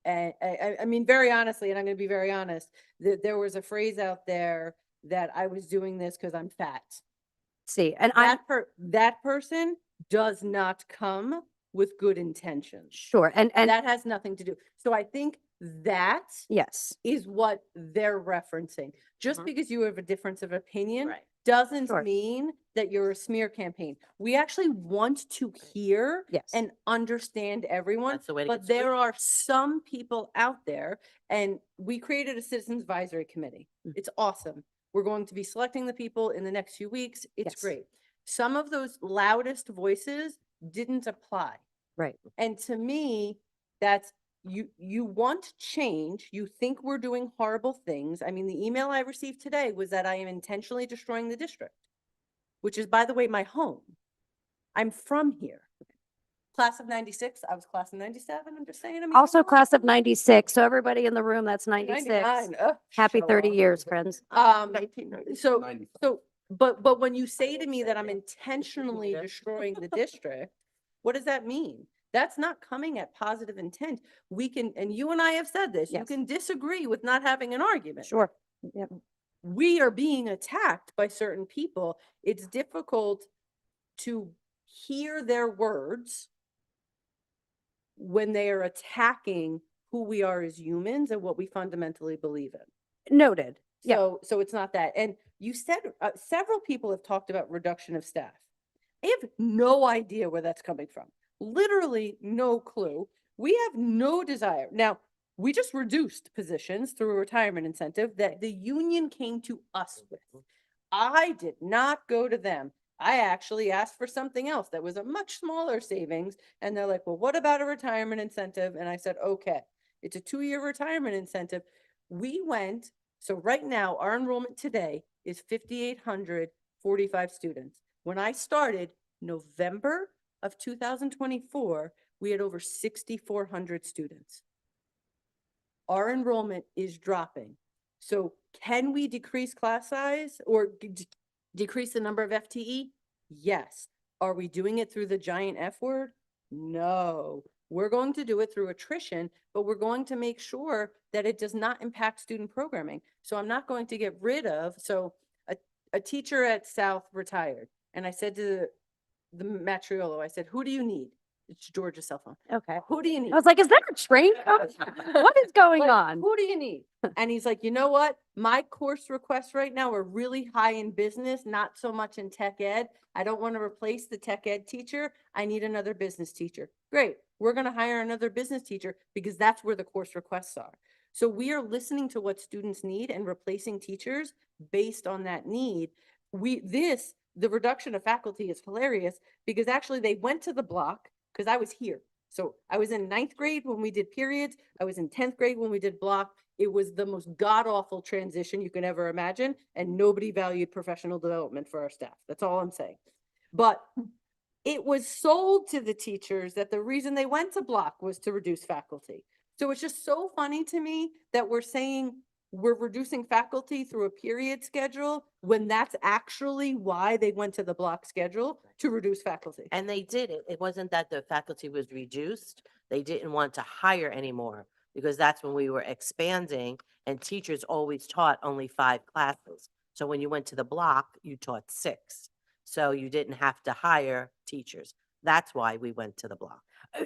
And I mean, very honestly, and I'm going to be very honest, there was a phrase out there that I was doing this because I'm fat. See, and I'm That person does not come with good intentions. sure, and That has nothing to do. So I think that yes, is what they're referencing. Just Mhm. because you have a difference of opinion Right. doesn't Sure. mean that you're a smear campaign. We actually want to hear yes. and understand everyone, That's the way to but get there are some people out there, and we created a citizens advisory committee. Mm. It's awesome. We're going to be selecting the people in the next few weeks. It's Yes. great. Some of those loudest voices didn't apply. Right. And to me, that's, you want change. You think we're doing horrible things. I mean, the email I received today was that I am intentionally destroying the district, which is, by the way, my home. I'm from here. Class of 96. I was class of 97. I'm just saying. I mean, Also come on. class of 96. So everybody in the room, that's 96. 99. Ugh, Happy show 30 off. years, friends. So, 95. but when you say to me that I'm intentionally destroying the district, what does that mean? That's not coming at positive intent. We can, and you and I have said this, you Yes. can disagree with not having an argument. Sure. Yep. We are being attacked by certain people. It's difficult to hear their words when they are attacking who we are as humans and what we fundamentally believe in. Noted. Yeah. So it's not that. And you said several people have talked about reduction of staff. I have no idea where that's coming from. Literally no clue. We have no desire. Now, we just reduced positions through a retirement incentive that the union came to us with. I did not go to them. I actually asked for something else that was a much smaller savings. And they're like, well, what about a retirement incentive? And I said, okay, it's a 2-year retirement incentive. We went, so right now, our enrollment today is 5,845 students. When I started November of 2024, we had over 6,400 students. Our enrollment is dropping. So can we decrease class size or decrease the number of FTE? Yes. Are we doing it through the giant F word? No. We're going to do it through attrition, but we're going to make sure that it does not impact student programming. So I'm not going to get rid of, so a teacher at South retired. And I said to the Matriolo, I said, who do you need? It's George's cell phone. Okay. Who do you need? I was like, is that a train? What is going Like, on? who do you need? And he's like, you know what? My course requests right now are really high in business, not so much in tech ed. I don't want to replace the tech ed teacher. I need another business teacher. Great. We're going to hire another business teacher because that's where the course requests are. So we are listening to what students need and replacing teachers based on that need. The reduction of faculty is hilarious because actually they went to the block because I was here. So I was in 9th grade when we did periods. I was in 10th grade when we did block. It was the most god-awful transition you can ever imagine. And nobody valued professional development for our staff. That's all I'm saying. But it was sold to the teachers that the reason they went to block was to reduce faculty. So it's just so funny to me that we're saying we're reducing faculty through a period schedule when that's actually why they went to the block schedule, to reduce faculty. And they did it. It wasn't that the faculty was reduced. They didn't want to hire anymore because that's when we were expanding and teachers always taught only 5 classes. So when you went to the block, you taught 6. So you didn't have to hire teachers. That's why we went to the block.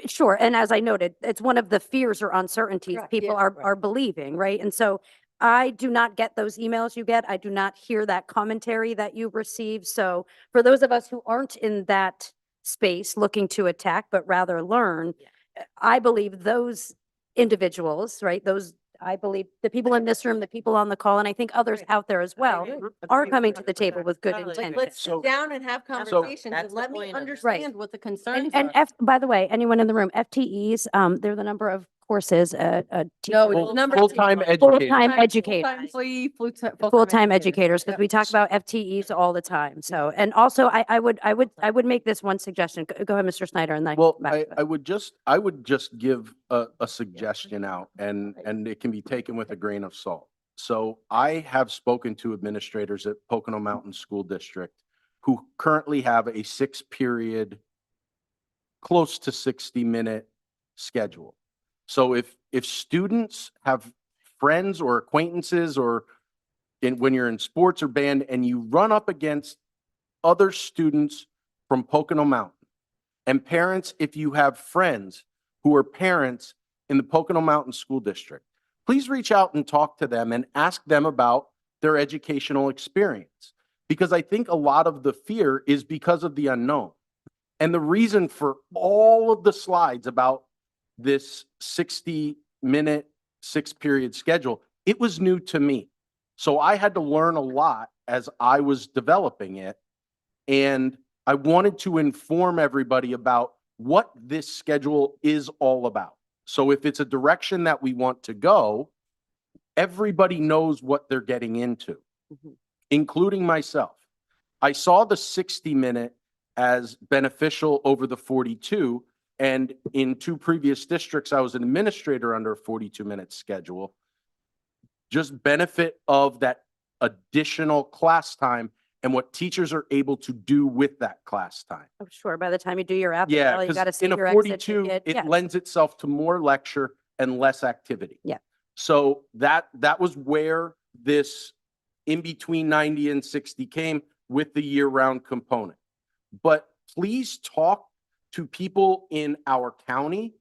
Sure. And as I noted, it's one of the fears or uncertainties Correct, people yeah, are believing, right? And so I do not get those emails you get. I do not hear that commentary that you receive. So for those of us who aren't in that space looking to attack, but rather learn, I believe those individuals, right? I believe the people in this room, the people on the call, and I think others Right. out there as well, are coming to the table with good Totally intent. agree. Let's So- sit down and have That's conversations the and let me point of it. understand what the concerns And are. by the way, anyone in the room, FTEs, they're the number of courses, No, teacher- it's the number. Full-time Full-time educator. educator. Full-time educators, because we talk about FTEs all the time. So, and also I would make this one suggestion. Go ahead, Mr. Snyder, and then. Well, come back to it. I would just give a suggestion out and it can be taken with a grain of salt. So I have spoken to administrators at Pocono Mountain School District who currently have a 6-period, close to 60-minute schedule. So if students have friends or acquaintances or when you're in sports or band and you run up against other students from Pocono Mountain, and parents, if you have friends who are parents in the Pocono Mountain School District, please reach out and talk to them and ask them about their educational experience. Because I think a lot of the fear is because of the unknown. And the reason for all of the slides about this 60-minute, 6-period schedule, it was new to me. So I had to learn a lot as I was developing it. And I wanted to inform everybody about what this schedule is all about. So if it's a direction that we want to go, everybody knows what they're getting into, including myself. I saw the 60-minute as beneficial over the 42. And in 2 previous districts, I was an administrator under a 42-minute schedule. Just benefit of that additional class time and what teachers are able to do with that class time. I'm sure by the time you do your after Yeah, you gotta because see in a your exit 42, ticket. it Yes. lends itself to more lecture and less activity. Yeah. So that was where this in between 90 and 60 came with the year-round component. But please talk to people in our county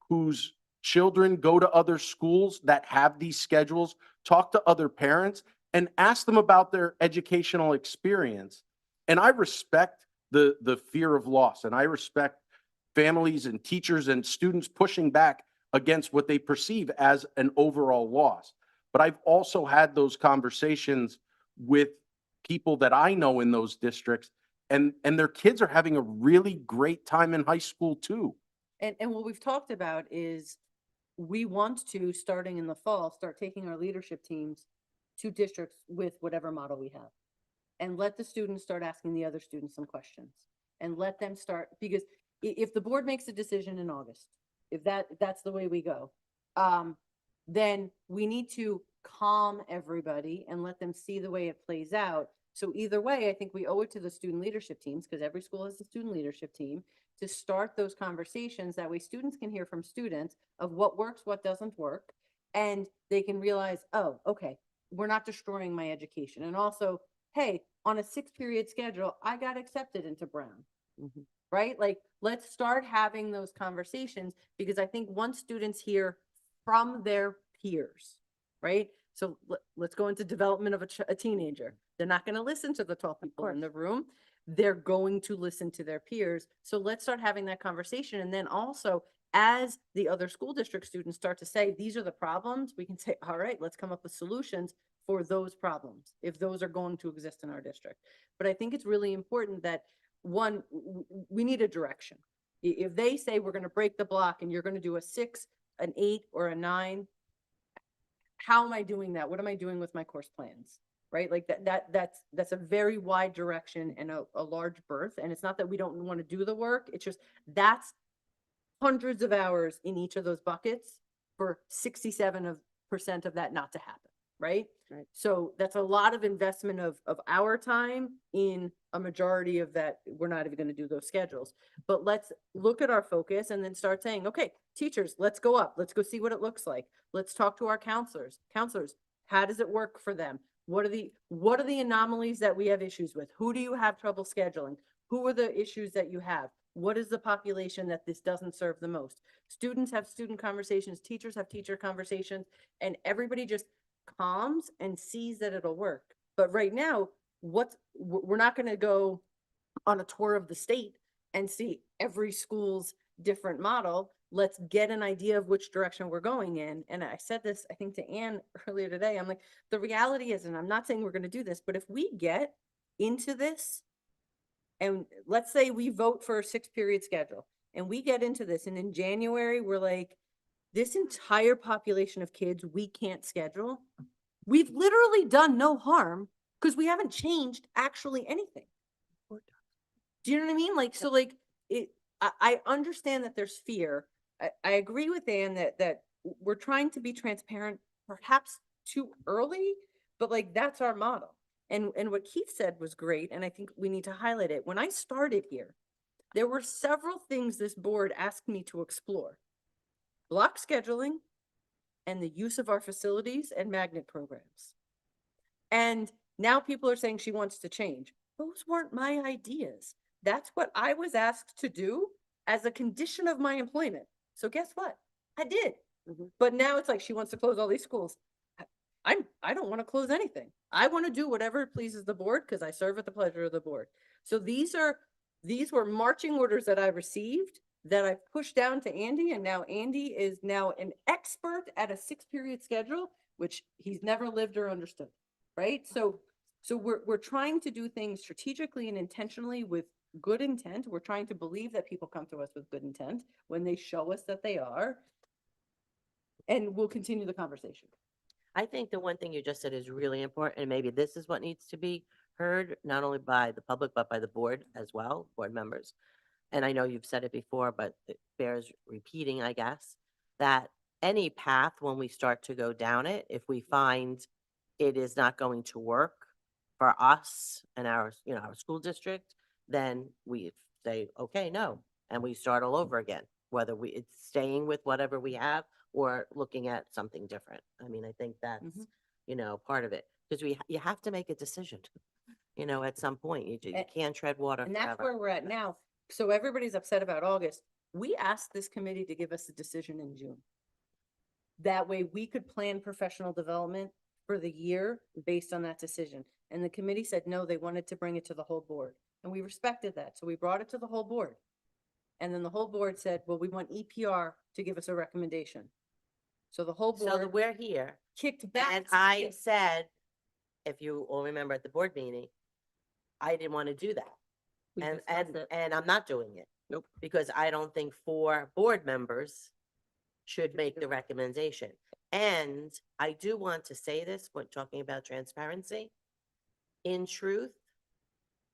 whose children go to other schools that have these schedules. Talk to other parents and ask them about their educational experience. And I respect the fear of loss, and I respect families and teachers and students pushing back against what they perceive as an overall loss. But I've also had those conversations with people that I know in those districts, and their kids are having a really great time in high school too. And what we've talked about is we want to, starting in the fall, start taking our leadership teams to districts with whatever model we have. And let the students start asking the other students some questions. And let them start, because if the board makes a decision in August, if that's the way we go, then we need to calm everybody and let them see the way it plays out. So either way, I think we owe it to the student leadership teams, because every school has a student leadership team, to start those conversations. That way students can hear from students of what works, what doesn't work, and they can realize, oh, okay, we're not destroying my education. And also, hey, on a 6-period schedule, I got accepted into Brown, right? Like, let's start having those conversations, because I think once students hear from their peers, right? So let's go into development of a teenager. They're not going to listen to the tall people in the room. They're going to listen to their peers. So let's start having that conversation. And then also, as the other school district students start to say, these are the problems, we can say, all right, let's come up with solutions for those problems, if those are going to exist in our district. But I think it's really important that, one, we need a direction. If they say we're going to break the block and you're going to do a 6, an 8, or a 9, how am I doing that? What am I doing with my course plans? Right? Like that's a very wide direction and a large berth. And it's not that we don't want to do the work. It's just that's hundreds of hours in each of those buckets for 67% of that not to happen. Right? Right. So that's a lot of investment of our time in a majority of that. We're not even going to do those schedules, but let's look at our focus and then start saying, okay, teachers, let's go up. Let's go see what it looks like. Let's talk to our counselors. Counselors, how does it work for them? What are the anomalies that we have issues with? Who do you have trouble scheduling? Who are the issues that you have? What is the population that this doesn't serve the most? Students have student conversations, teachers have teacher conversations, and everybody just calms and sees that it'll work. But right now, we're not going to go on a tour of the state and see every school's different model. Let's get an idea of which direction we're going in. And I said this, I think, to Ann earlier today. I'm like, the reality is, and I'm not saying we're going to do this, but if we get into this, and let's say we vote for a 6-period schedule, and we get into this, and in January, we're like, this entire population of kids we can't schedule. We've literally done no harm, because we haven't changed actually anything. Do you know what I mean? Like, so like I understand that there's fear. I agree with Ann that we're trying to be transparent, perhaps too early, but like that's our model. And what Keith said was great, and I think we need to highlight it. When I started here, there were several things this board asked me to explore: block scheduling and the use of our facilities and magnet programs. And now people are saying she wants to change. Those weren't my ideas. That's what I was asked to do as a condition of my employment. So guess what? I did. But now it's like she wants to close all these schools. I don't want to close anything. I want to do whatever pleases the board, because I serve at the pleasure of the board. So these were marching orders that I received that I pushed down to Andy, and now Andy is now an expert at a 6-period schedule, which he's never lived or understood. right? So we're trying to do things strategically and intentionally with good intent. We're trying to believe that people come to us with good intent when they show us that they are. And we'll continue the conversation. I think the one thing you just said is really important, and maybe this is what needs to be heard, not only by the public, but by the board as well, board members. And I know you've said it before, but it bears repeating, I guess, that any path, when we start to go down it, if we find it is not going to work for us and our, our school district, then we say, okay, no, and we start all over again, whether it's staying with whatever we have or looking at something different. I mean, I think that's, part of it, because you have to make a decision, at some point. You And- can't tread water And that's forever. where we're at now. So everybody's upset about August. We asked this committee to give us a decision in June. That way we could plan professional development for the year based on that decision. And the committee said, no, they wanted to bring it to the whole board. And we respected that. So we brought it to the whole board. And then the whole board said, well, we want EPR to give us a recommendation. So the whole So board we're here, kicked back. and to I the- said, if you all remember at the board meeting, I didn't want to do that. We And, discussed and, it. and I'm not doing it. Nope. Because I don't think 4 board members should make the recommendation. And I do want to say this, when talking about transparency. In truth,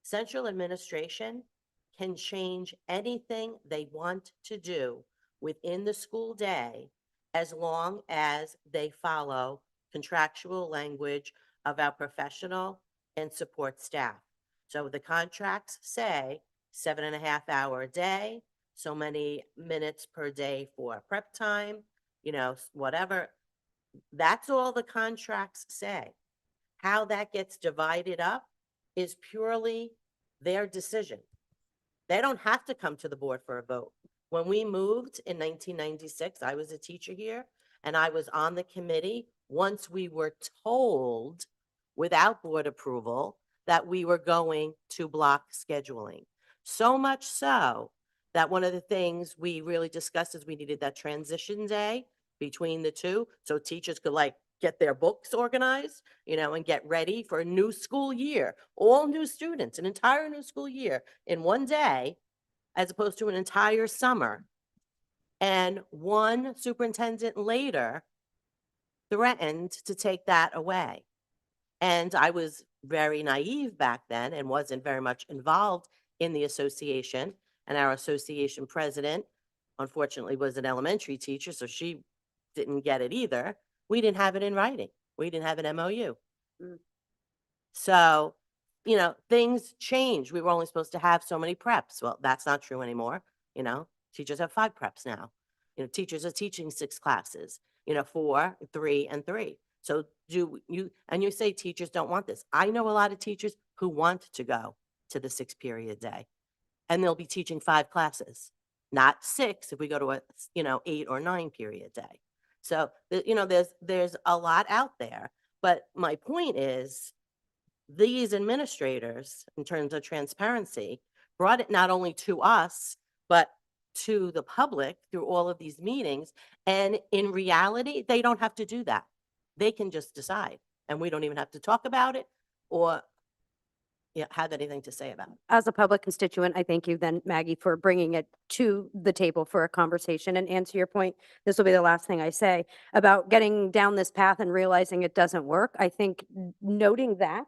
central administration can change anything they want to do within the school day as long as they follow contractual language of our professional and support staff. So the contracts say 7.5 hour a day, so many minutes per day for prep time, whatever. That's all the contracts say. How that gets divided up is purely their decision. They don't have to come to the board for a vote. When we moved in 1996, I was a teacher here, and I was on the committee once we were told, without board approval, that we were going to block scheduling. So much so that one of the things we really discussed is we needed that transition day between the two, so teachers could get their books organized, and get ready for a new school year. All new students, an entire new school year in one day, as opposed to an entire summer. And one superintendent later threatened to take that away. And I was very naive back then and wasn't very much involved in the association. And our association president, unfortunately, was an elementary teacher, so she didn't get it either. We didn't have it in writing. We didn't have an MOU. So, things change. We were only supposed to have so many preps. Well, that's not true anymore. Teachers have 5 preps now. Teachers are teaching 6 classes, 4, 3, and 3. So you say teachers don't want this. I know a lot of teachers who want to go to the 6-period day, and they'll be teaching 5 classes, not 6 if we go to a, 8 or 9-period day. So, there's a lot out there. But my point is, these administrators, in terms of transparency, brought it not only to us, but to the public through all of these meetings. And in reality, they don't have to do that. They can just decide, and we don't even have to talk about it or have anything to say about it. As a public constituent, I thank you then, Maggie, for bringing it to the table for a conversation. And to your point, this will be the last thing I say about getting down this path and realizing it doesn't work. I think noting that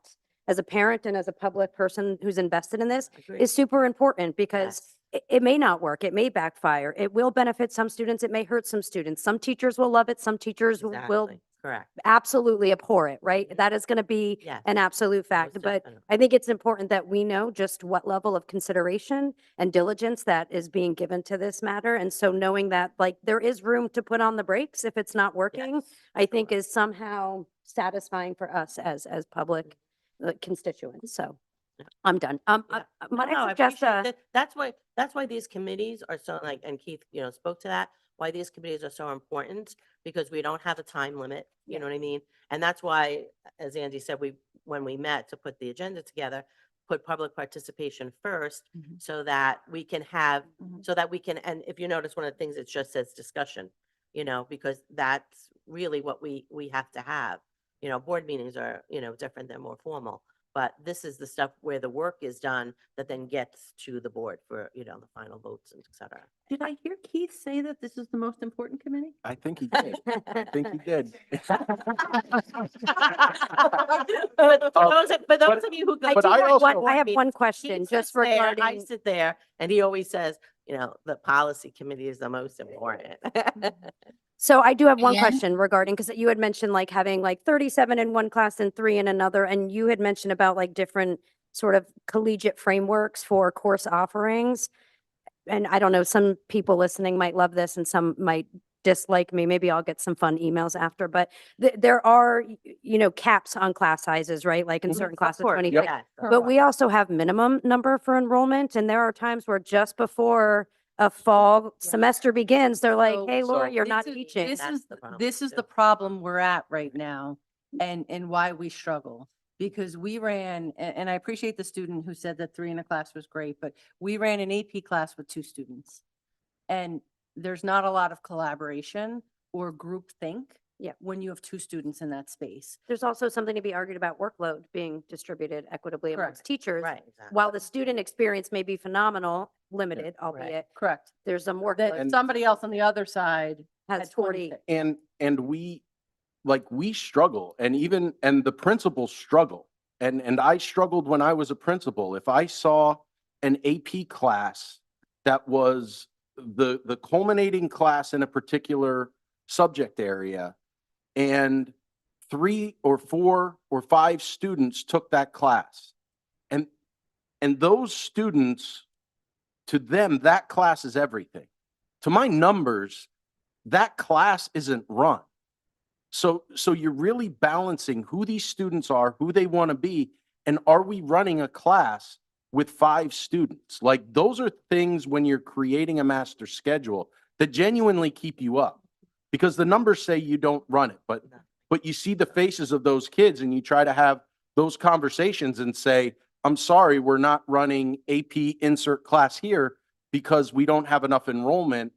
as a parent and as a public person who's invested in this Agreed. is super important, because Yes. it may not work. It may backfire. It will benefit some students. It may hurt some students. Some teachers will love it. Some teachers will Exactly. Correct. absolutely abhor it, right? That is going to be Yes. an absolute fact. Most But definitely. I think it's important that we know just what level of consideration and diligence that is being given to this matter. And so knowing that there is room to put on the brakes if it's not working, Yes, I think sure. is somehow satisfying for us as public constituents. So Yeah. I'm done. Yeah. Might No, I I suggest appreciate that. That's why these committees are so and Keith, spoke to that, why these committees are so important, because we don't have a time limit, you know what I mean? And that's why, as Andy said, when we met to put the agenda together, put public participation first, so that we can and if you notice, one of the things, it just says discussion, because that's really what we have to have. board meetings are, different, they're more formal. But this is the stuff where the work is done that then gets to the board for, the final votes and et cetera. Did I hear Keith say that this is the most important committee? I think he did. I think he did. But for those of you who go. But I also- I have one He question sits just there, I regarding, sit there and he always says, the policy committee is the most important. so I do have one question regarding, because you had mentioned like having like 37 in one class and 3 in another, and you had mentioned about like different sort of collegiate frameworks for course offerings. And I don't know, some people listening might love this and some might dislike me. Maybe I'll get some fun emails after, but there are, caps on class sizes, right? Like in certain classes, 26. Yes, But we also have minimum number for enrollment, and there are times where just before a fall semester begins, they're like, So- hey, Laura, so you're not this is- teaching. This That's is, the problem, this is too. the problem we're at right now and why we struggle. Because we ran, and I appreciate the student who said that 3 in a class was great, but we ran an AP class with 2 students. And there's not a lot of collaboration or group think. Yeah. When you have 2 students in that space. There's also something to be argued about workload being distributed equitably amongst Correct. teachers. Right, exactly. While the student experience may be phenomenal, limited, albeit, Correct. there's some That workload. somebody else on the other side Has had 40. 26. And we struggle, and the principals struggle. And I struggled when I was a principal. If I saw an AP class that was the culminating class in a particular subject area, and 3 or 4 or 5 students took that class, and those students, to them, that class is everything. To my numbers, that class isn't run. So you're really balancing who these students are, who they want to be, and are we running a class with 5 students? Like, those are things when you're creating a master schedule that genuinely keep you up, because the numbers say you don't run it, but you see the faces of those kids and you try to have those conversations and say, I'm sorry, we're not running AP insert class here because we don't have enough enrollment.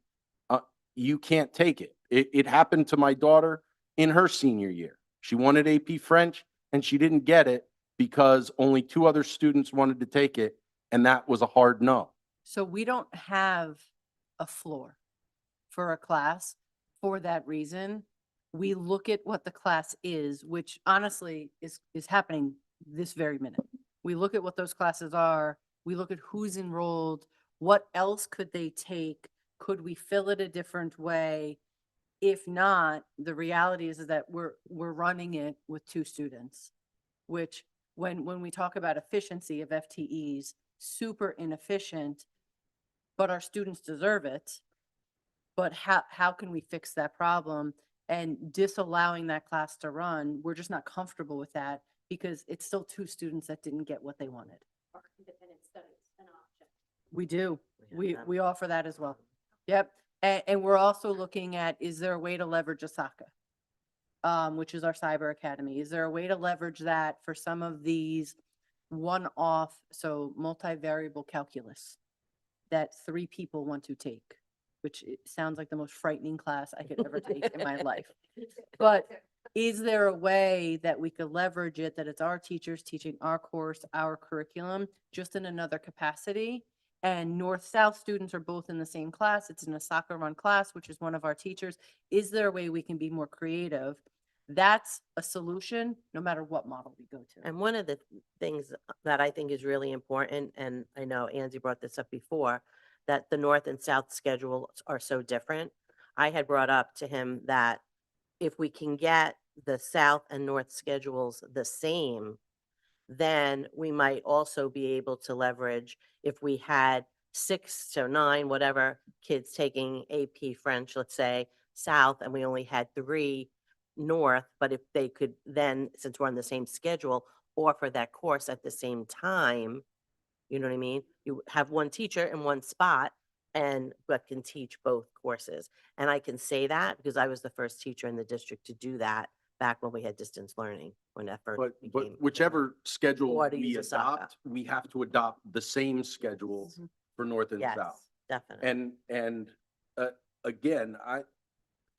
You can't take it. It happened to my daughter in her senior year. She wanted AP French and she didn't get it because only 2 other students wanted to take it, and that was a hard no. So we don't have a floor for a class for that reason. We look at what the class is, which honestly is happening this very minute. We look at what those classes are. We look at who's enrolled. What else could they take? Could we fill it a different way? If not, the reality is that we're running it with 2 students, which when we talk about efficiency of FTEs, super inefficient, but our students deserve it. But how can we fix that problem? And disallowing that class to run, we're just not comfortable with that because it's still 2 students that didn't get what they wanted. Independent studies, an option. We do. We have that. We offer that as well. Yep. And we're also looking at, is there a way to leverage ASACA? Which is our cyber academy. Is there a way to leverage that for some of these one-off, so multivariable calculus that 3 people want to take, which it sounds like the most frightening class I could ever take in my life. But is there a way that we could leverage it, that it's our teachers teaching our course, our curriculum, just in another capacity? And North-South students are both in the same class. It's in a soccer run class, which is one of our teachers. Is there a way we can be more creative? That's a solution, no matter what model we go to. And one of the things that I think is really important, and I know Angie brought this up before, that the North and South schedules are so different. I had brought up to him that if we can get the South and North schedules the same, then we might also be able to leverage if we had 6 to 9, whatever, kids taking AP French, let's say, South, and we only had 3 North, but if they could then, since we're on the same schedule, offer that course at the same time, you know what I mean? You have one teacher in one spot but can teach both courses. And I can say that because I was the first teacher in the district to do that back when we had distance learning, when that first But became. whichever schedule Or to we use ASACA. adopt, we have to adopt the same schedule for North and Yes, South. definitely. And again,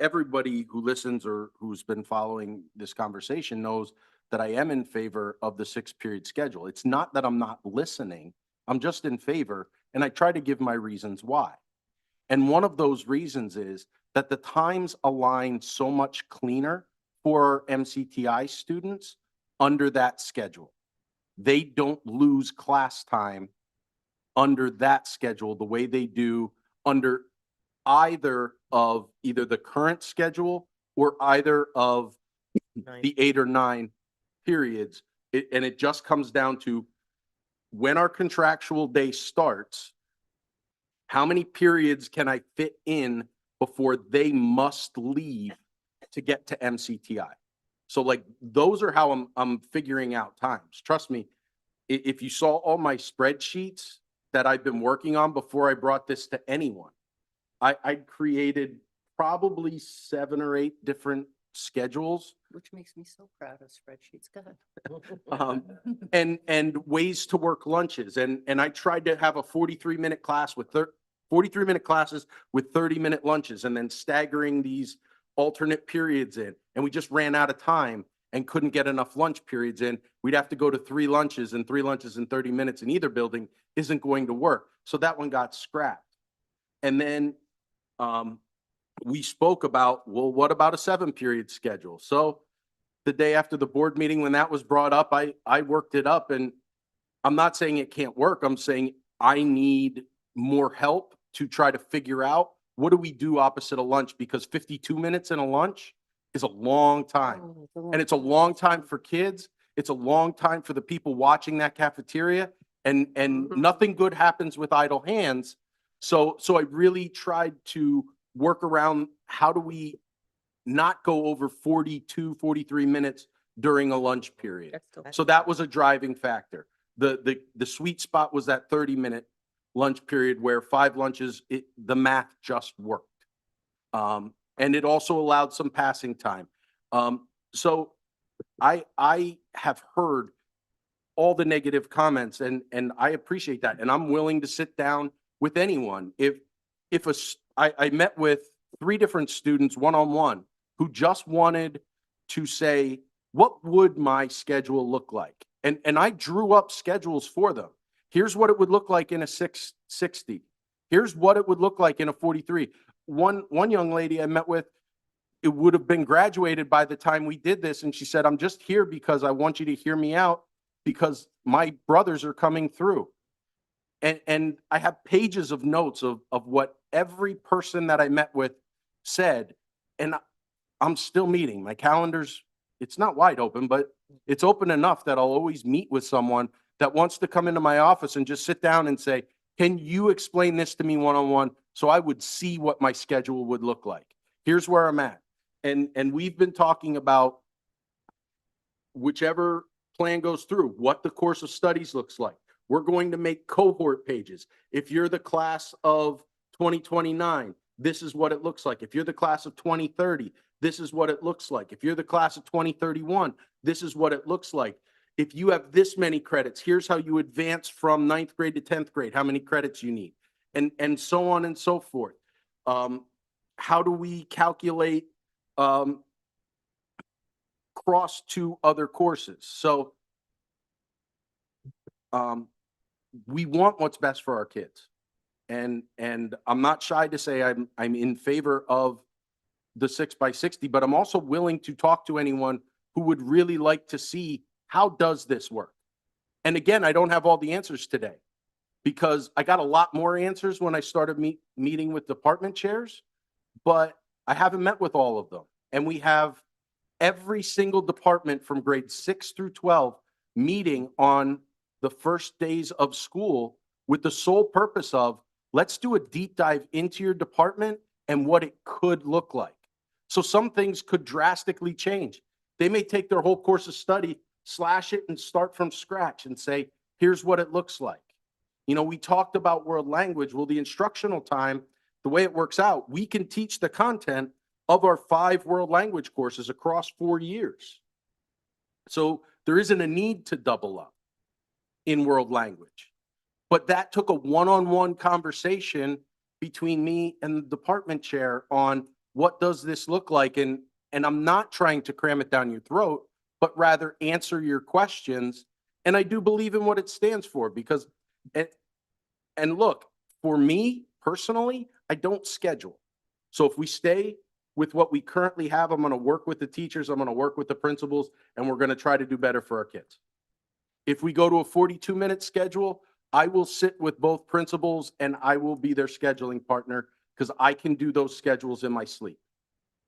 everybody who listens or who's been following this conversation knows that I am in favor of the 6-period schedule. It's not that I'm not listening. I'm just in favor, and I try to give my reasons why. And one of those reasons is that the times align so much cleaner for MCTI students under that schedule. They don't lose class time under that schedule the way they do under either the current schedule or either of the 8 or 9 periods. And it just comes down to when our contractual day starts, how many periods can I fit in before they must leave to get to MCTI? So like, those are how I'm figuring out times. Trust me, if you saw all my spreadsheets that I've been working on before I brought this to anyone, I created probably 7 or 8 different schedules. Which makes me so proud of spreadsheets. Go ahead. And ways to work lunches. And I tried to have a 43-minute class with 43-minute classes with 30-minute lunches, and then staggering these alternate periods in. And we just ran out of time and couldn't get enough lunch periods in. We'd have to go to 3 lunches, and 3 lunches in 30 minutes in either building isn't going to work. So that one got scrapped. And then we spoke about, well, what about a 7-period schedule? So the day after the board meeting, when that was brought up, I worked it up, and I'm not saying it can't work. I'm saying I need more help to try to figure out what do we do opposite of lunch, because 52 minutes in a lunch is a long time. And it's a long time for kids. It's a long time for the people watching that cafeteria, and nothing good happens with idle hands. So I really tried to work around how do we not go over 42, 43 minutes during a lunch period. So that was a driving factor. The sweet spot was that 30-minute lunch period where 5 lunches, the math just worked. And it also allowed some passing time. So I have heard all the negative comments, and I appreciate that. And I'm willing to sit down with anyone. I met with 3 different students one-on-one who just wanted to say, what would my schedule look like? And I drew up schedules for them. Here's what it would look like in a 660. Here's what it would look like in a 43. One young lady I met with, it would have been graduated by the time we did this. And she said, I'm just here because I want you to hear me out, because my brothers are coming through. And I have pages of notes of what every person that I met with said. And I'm still meeting. My calendar's, it's not wide open, but it's open enough that I'll always meet with someone that wants to come into my office and just sit down and say, can you explain this to me one-on-one so I would see what my schedule would look like? Here's where I'm at. And we've been talking about whichever plan goes through, what the course of studies looks like. We're going to make cohort pages. If you're the class of 2029, this is what it looks like. If you're the class of 2030, this is what it looks like. If you're the class of 2031, this is what it looks like. If you have this many credits, here's how you advance from 9th grade to 10th grade, how many credits you need, and so on and so forth. How do we calculate cross to other courses? So we want what's best for our kids. And I'm not shy to say I'm in favor of the 6x60, but I'm also willing to talk to anyone who would really like to see, how does this work? And again, I don't have all the answers today, because I got a lot more answers when I started meeting with department chairs, but I haven't met with all of them. And we have every single department from grades 6 through 12 meeting on the first days of school with the sole purpose of, let's do a deep dive into your department and what it could look like. So some things could drastically change. They may take their whole course of study, slash it, and start from scratch and say, here's what it looks like. You know, we talked about world language. Well, the instructional time, the way it works out, we can teach the content of our 5 world language courses across 4 years. So there isn't a need to double up in world language. But that took a one-on-one conversation between me and the department chair on what does this look like? And I'm not trying to cram it down your throat, but rather answer your questions. And I do believe in what it stands for because, and look, for me personally, I don't schedule. So if we stay with what we currently have, I'm going to work with the teachers, I'm going to work with the principals, and we're going to try to do better for our kids. If we go to a 42-minute schedule, I will sit with both principals and I will be their scheduling partner because I can do those schedules in my sleep.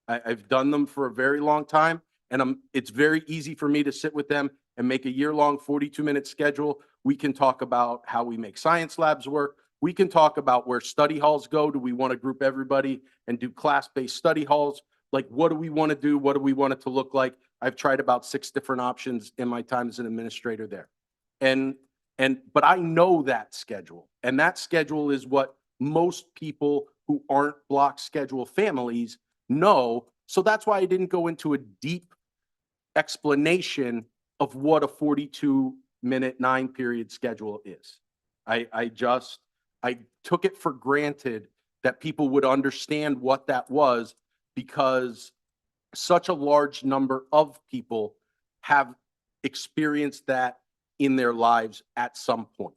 I've done them for a very long time, and it's very easy for me to sit with them and make a year-long 42-minute schedule. We can talk about how we make science labs work. We can talk about where study halls go. Do we want to group everybody and do class-based study halls? Like, what do we want to do? What do we want it to look like? I've tried about 6 different options in my time as an administrator there. But I know that schedule, and that schedule is what most people who aren't block schedule families know. So that's why I didn't go into a deep explanation of what a 42-minute 9-period schedule is. I took it for granted that people would understand what that was because such a large number of people have experienced that in their lives at some point.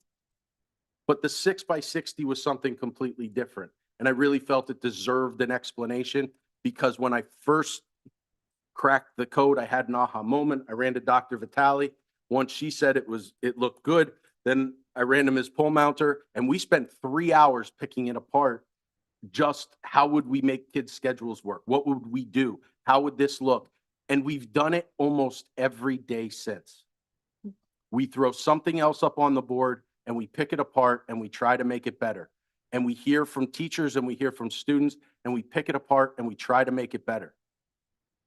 But the 6x60 was something completely different. And I really felt it deserved an explanation because when I first cracked the code, I had an aha moment. I ran to Dr. Vitale. Once she said it looked good, then I ran to Ms. Pullmounter, and we spent 3 hours picking it apart. Just how would we make kids' schedules work? What would we do? How would this look? And we've done it almost every day since. We throw something else up on the board and we pick it apart and we try to make it better. And we hear from teachers and we hear from students and we pick it apart and we try to make it better.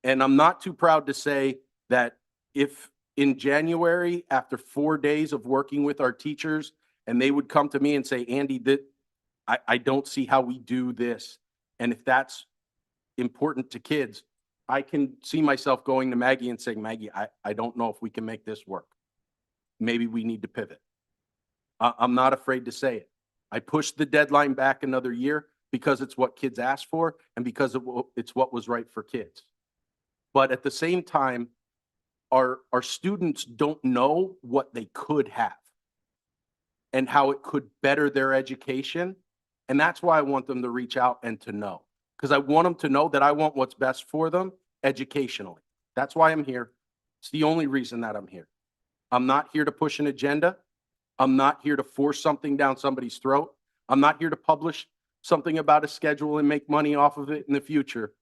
And I'm not too proud to say that if in January, after 4 days of working with our teachers, and they would come to me and say, Andy, I don't see how we do this. And if that's important to kids, I can see myself going to Maggie and saying, Maggie, I don't know if we can make this work. Maybe we need to pivot. I'm not afraid to say it. I pushed the deadline back another year because it's what kids asked for and because it's what was right for kids. But at the same time, our students don't know what they could have and how it could better their education. And that's why I want them to reach out and to know, because I want them to know that I want what's best for them educationally. That's why I'm here. It's the only reason that I'm here. I'm not here to push an agenda. I'm not here to force something down somebody's throat. I'm not here to publish something about a schedule and make money off of it in the future.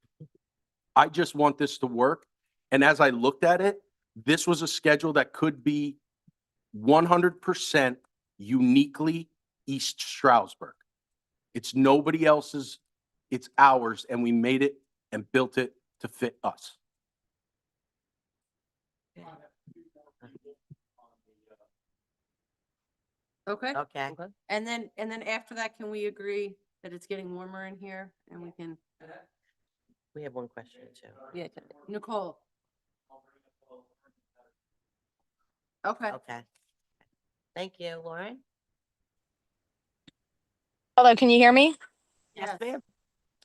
I just want this to work. And as I looked at it, this was a schedule that could be 100% uniquely East Stroudsburg. It's nobody else's, it's ours, and we made it and built it to fit us. Okay. Okay. And then after that, can we agree that it's getting warmer in here and we can, We have one question too. yeah, Nicole? Okay. Okay. Thank you, Lauren. Hello, can you hear me? Yes, ma'am.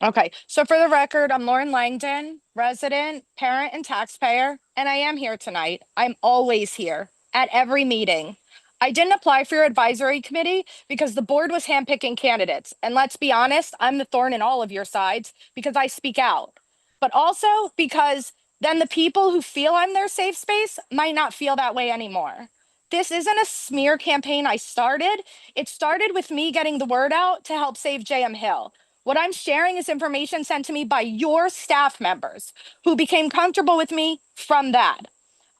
Okay, so for the record, I'm Lauren Langdon, resident, parent, and taxpayer, and I am here tonight. I'm always here at every meeting. I didn't apply for your advisory committee because the board was handpicking candidates. And let's be honest, I'm the thorn in all of your sides because I speak out. But also because then the people who feel I'm their safe space might not feel that way anymore. This isn't a smear campaign I started. It started with me getting the word out to help save JM Hill. What I'm sharing is information sent to me by your staff members who became comfortable with me from that.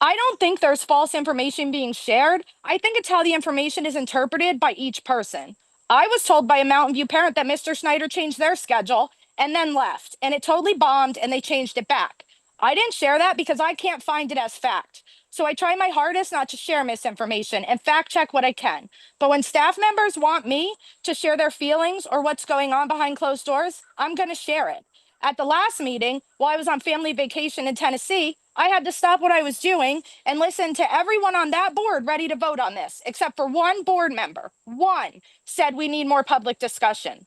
I don't think there's false information being shared. I think it's how the information is interpreted by each person. I was told by a Mountain View parent that Mr. Snyder changed their schedule and then left, and it totally bombed and they changed it back. I didn't share that because I can't find it as fact. So I try my hardest not to share misinformation and fact check what I can. But when staff members want me to share their feelings or what's going on behind closed doors, I'm going to share it. At the last meeting, while I was on family vacation in Tennessee, I had to stop what I was doing and listen to everyone on that board ready to vote on this, except for one board member. One said we need more public discussion.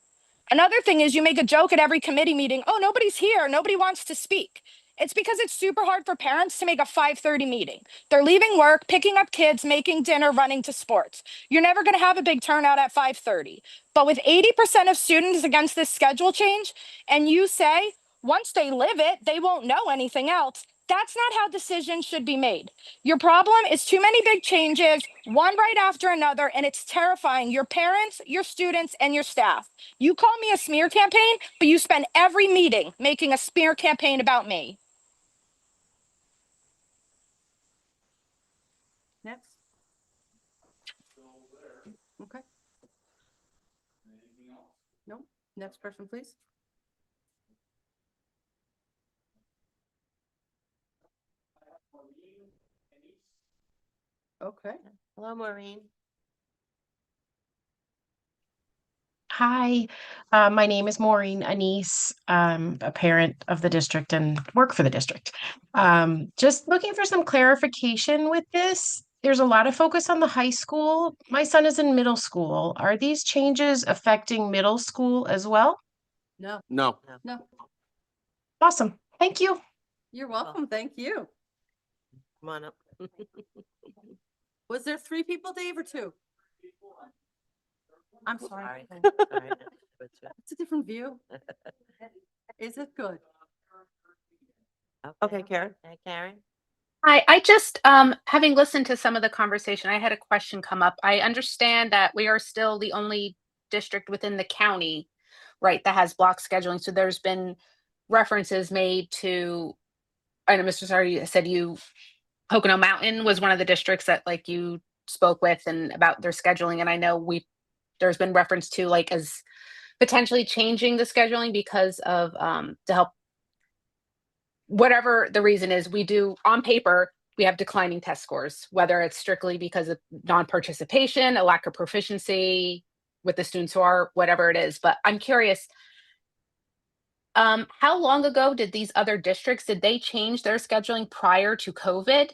Another thing is you make a joke at every committee meeting, oh, nobody's here, nobody wants to speak. It's because it's super hard for parents to make a 5:30 meeting. They're leaving work, picking up kids, making dinner, running to sports. You're never going to have a big turnout at 5:30. But with 80% of students against this schedule change, and you say once they live it, they won't know anything else, that's not how decisions should be made. Your problem is too many big changes, one right after another, and it's terrifying your parents, your students, and your staff. You call me a smear campaign, but you spend every meeting making a smear campaign about me. Next. Okay. No, next person, please. Okay. Hello, Maureen. Hi, my name is Maureen Anise. I'm a parent of the district and work for the district. Just looking for some clarification with this. There's a lot of focus on the high school. My son is in middle school. Are these changes affecting middle school as well? No, No. no, Awesome. Thank you. you're welcome. Thank you. Come on up. Was there 3 people, Dave, or 2? I'm sorry. Sorry. It's a different view. Is it good? Okay, Karen. Karen. Hi, I just, having listened to some of the conversation, I had a question come up. I understand that we are still the only district within the county, right, that has block scheduling. So there's been references made to, I know Mr. Sardi said Pocono Mountain was one of the districts that like you spoke with and about their scheduling. And I know there's been reference to like as potentially changing the scheduling because of, to help whatever the reason is, we do on paper, we have declining test scores, whether it's strictly because of non-participation, a lack of proficiency with the students who are, whatever it is. But I'm curious, how long ago did these other districts, did they change their scheduling prior to COVID?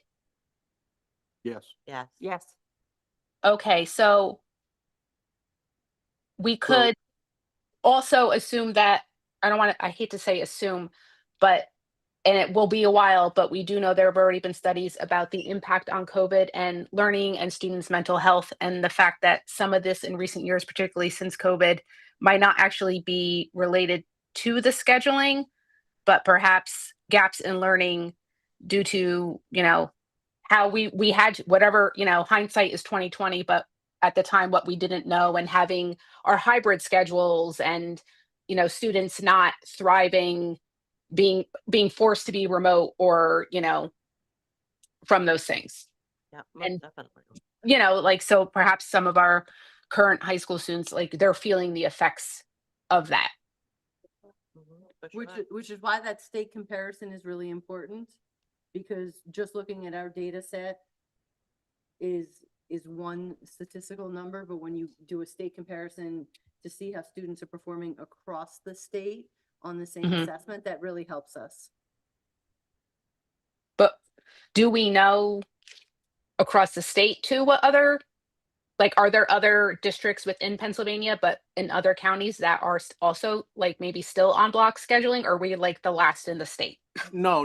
Yes. Yes. Yes. Okay, so we could also assume that, I hate to say assume, but and it will be a while, but we do know there have already been studies about the impact on COVID and learning and students' mental health, and the fact that some of this in recent years, particularly since COVID, might not actually be related to the scheduling, but perhaps gaps in learning due to, how we had whatever, hindsight is 2020, but at the time what we didn't know, and having our hybrid schedules and, students not thriving, being forced to be remote or from those things. Yeah, most And definitely. like, so perhaps some of our current high school students, like they're feeling the effects of that. Which is why that state comparison is really important, because just looking at our data set is one statistical number, but when you do a state comparison to see how students are performing across the state on the same assessment, that really helps us. But do we know across the state too what other, like, are there other districts within Pennsylvania but in other counties that are also like maybe still on block scheduling, or are we like the last in the state? No,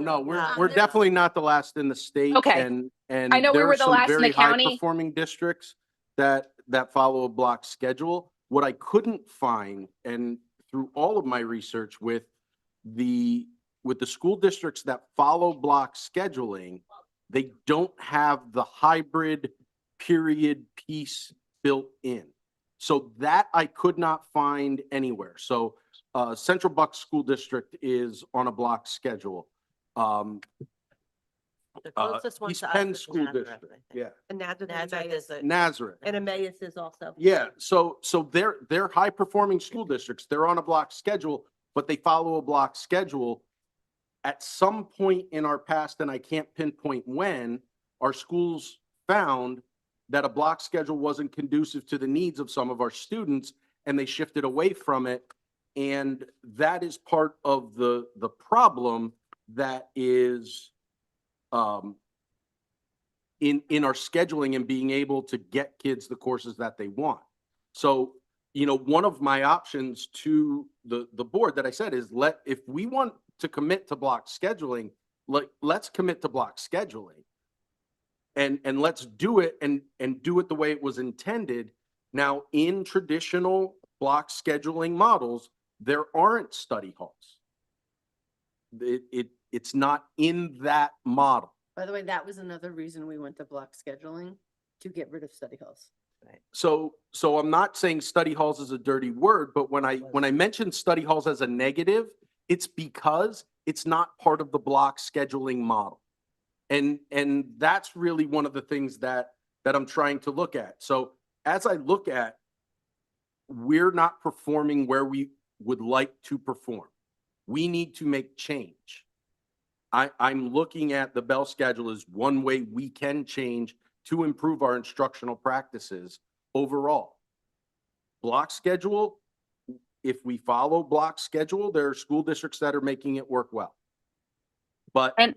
we're definitely not the last in the state. Okay. And I know we there were are the some last in the very high county. performing districts that follow a block schedule. What I couldn't find, and through all of my research with the school districts that follow block scheduling, they don't have the hybrid period piece built in. So that I could not find anywhere. So Central Bucks School District is on a block schedule. The closest one East to us Penn is School Nazareth, District, I think. yeah. And Nazareth is a, Nazareth. And Emmaus is also. Yeah, so they're high performing school districts. They're on a block schedule, but they follow a block schedule. At some point in our past, and I can't pinpoint when, our schools found that a block schedule wasn't conducive to the needs of some of our students, and they shifted away from it. And that is part of the problem that is in our scheduling and being able to get kids the courses that they want. So, you know, one of my options to the board that I said is if we want to commit to block scheduling, let's commit to block scheduling. And let's do it and do it the way it was intended. Now, in traditional block scheduling models, there aren't study halls. It's not in that model. By the way, that was another reason we went to block scheduling, to get rid of study halls. So I'm not saying study halls is a dirty word, but when I mention study halls as a negative, it's because it's not part of the block scheduling model. And that's really one of the things that I'm trying to look at. So as I look at, we're not performing where we would like to perform. We need to make change. I'm looking at the Bell schedule as one way we can change to improve our instructional practices overall. Block schedule, if we follow block schedule, there are school districts that are making it work well. But And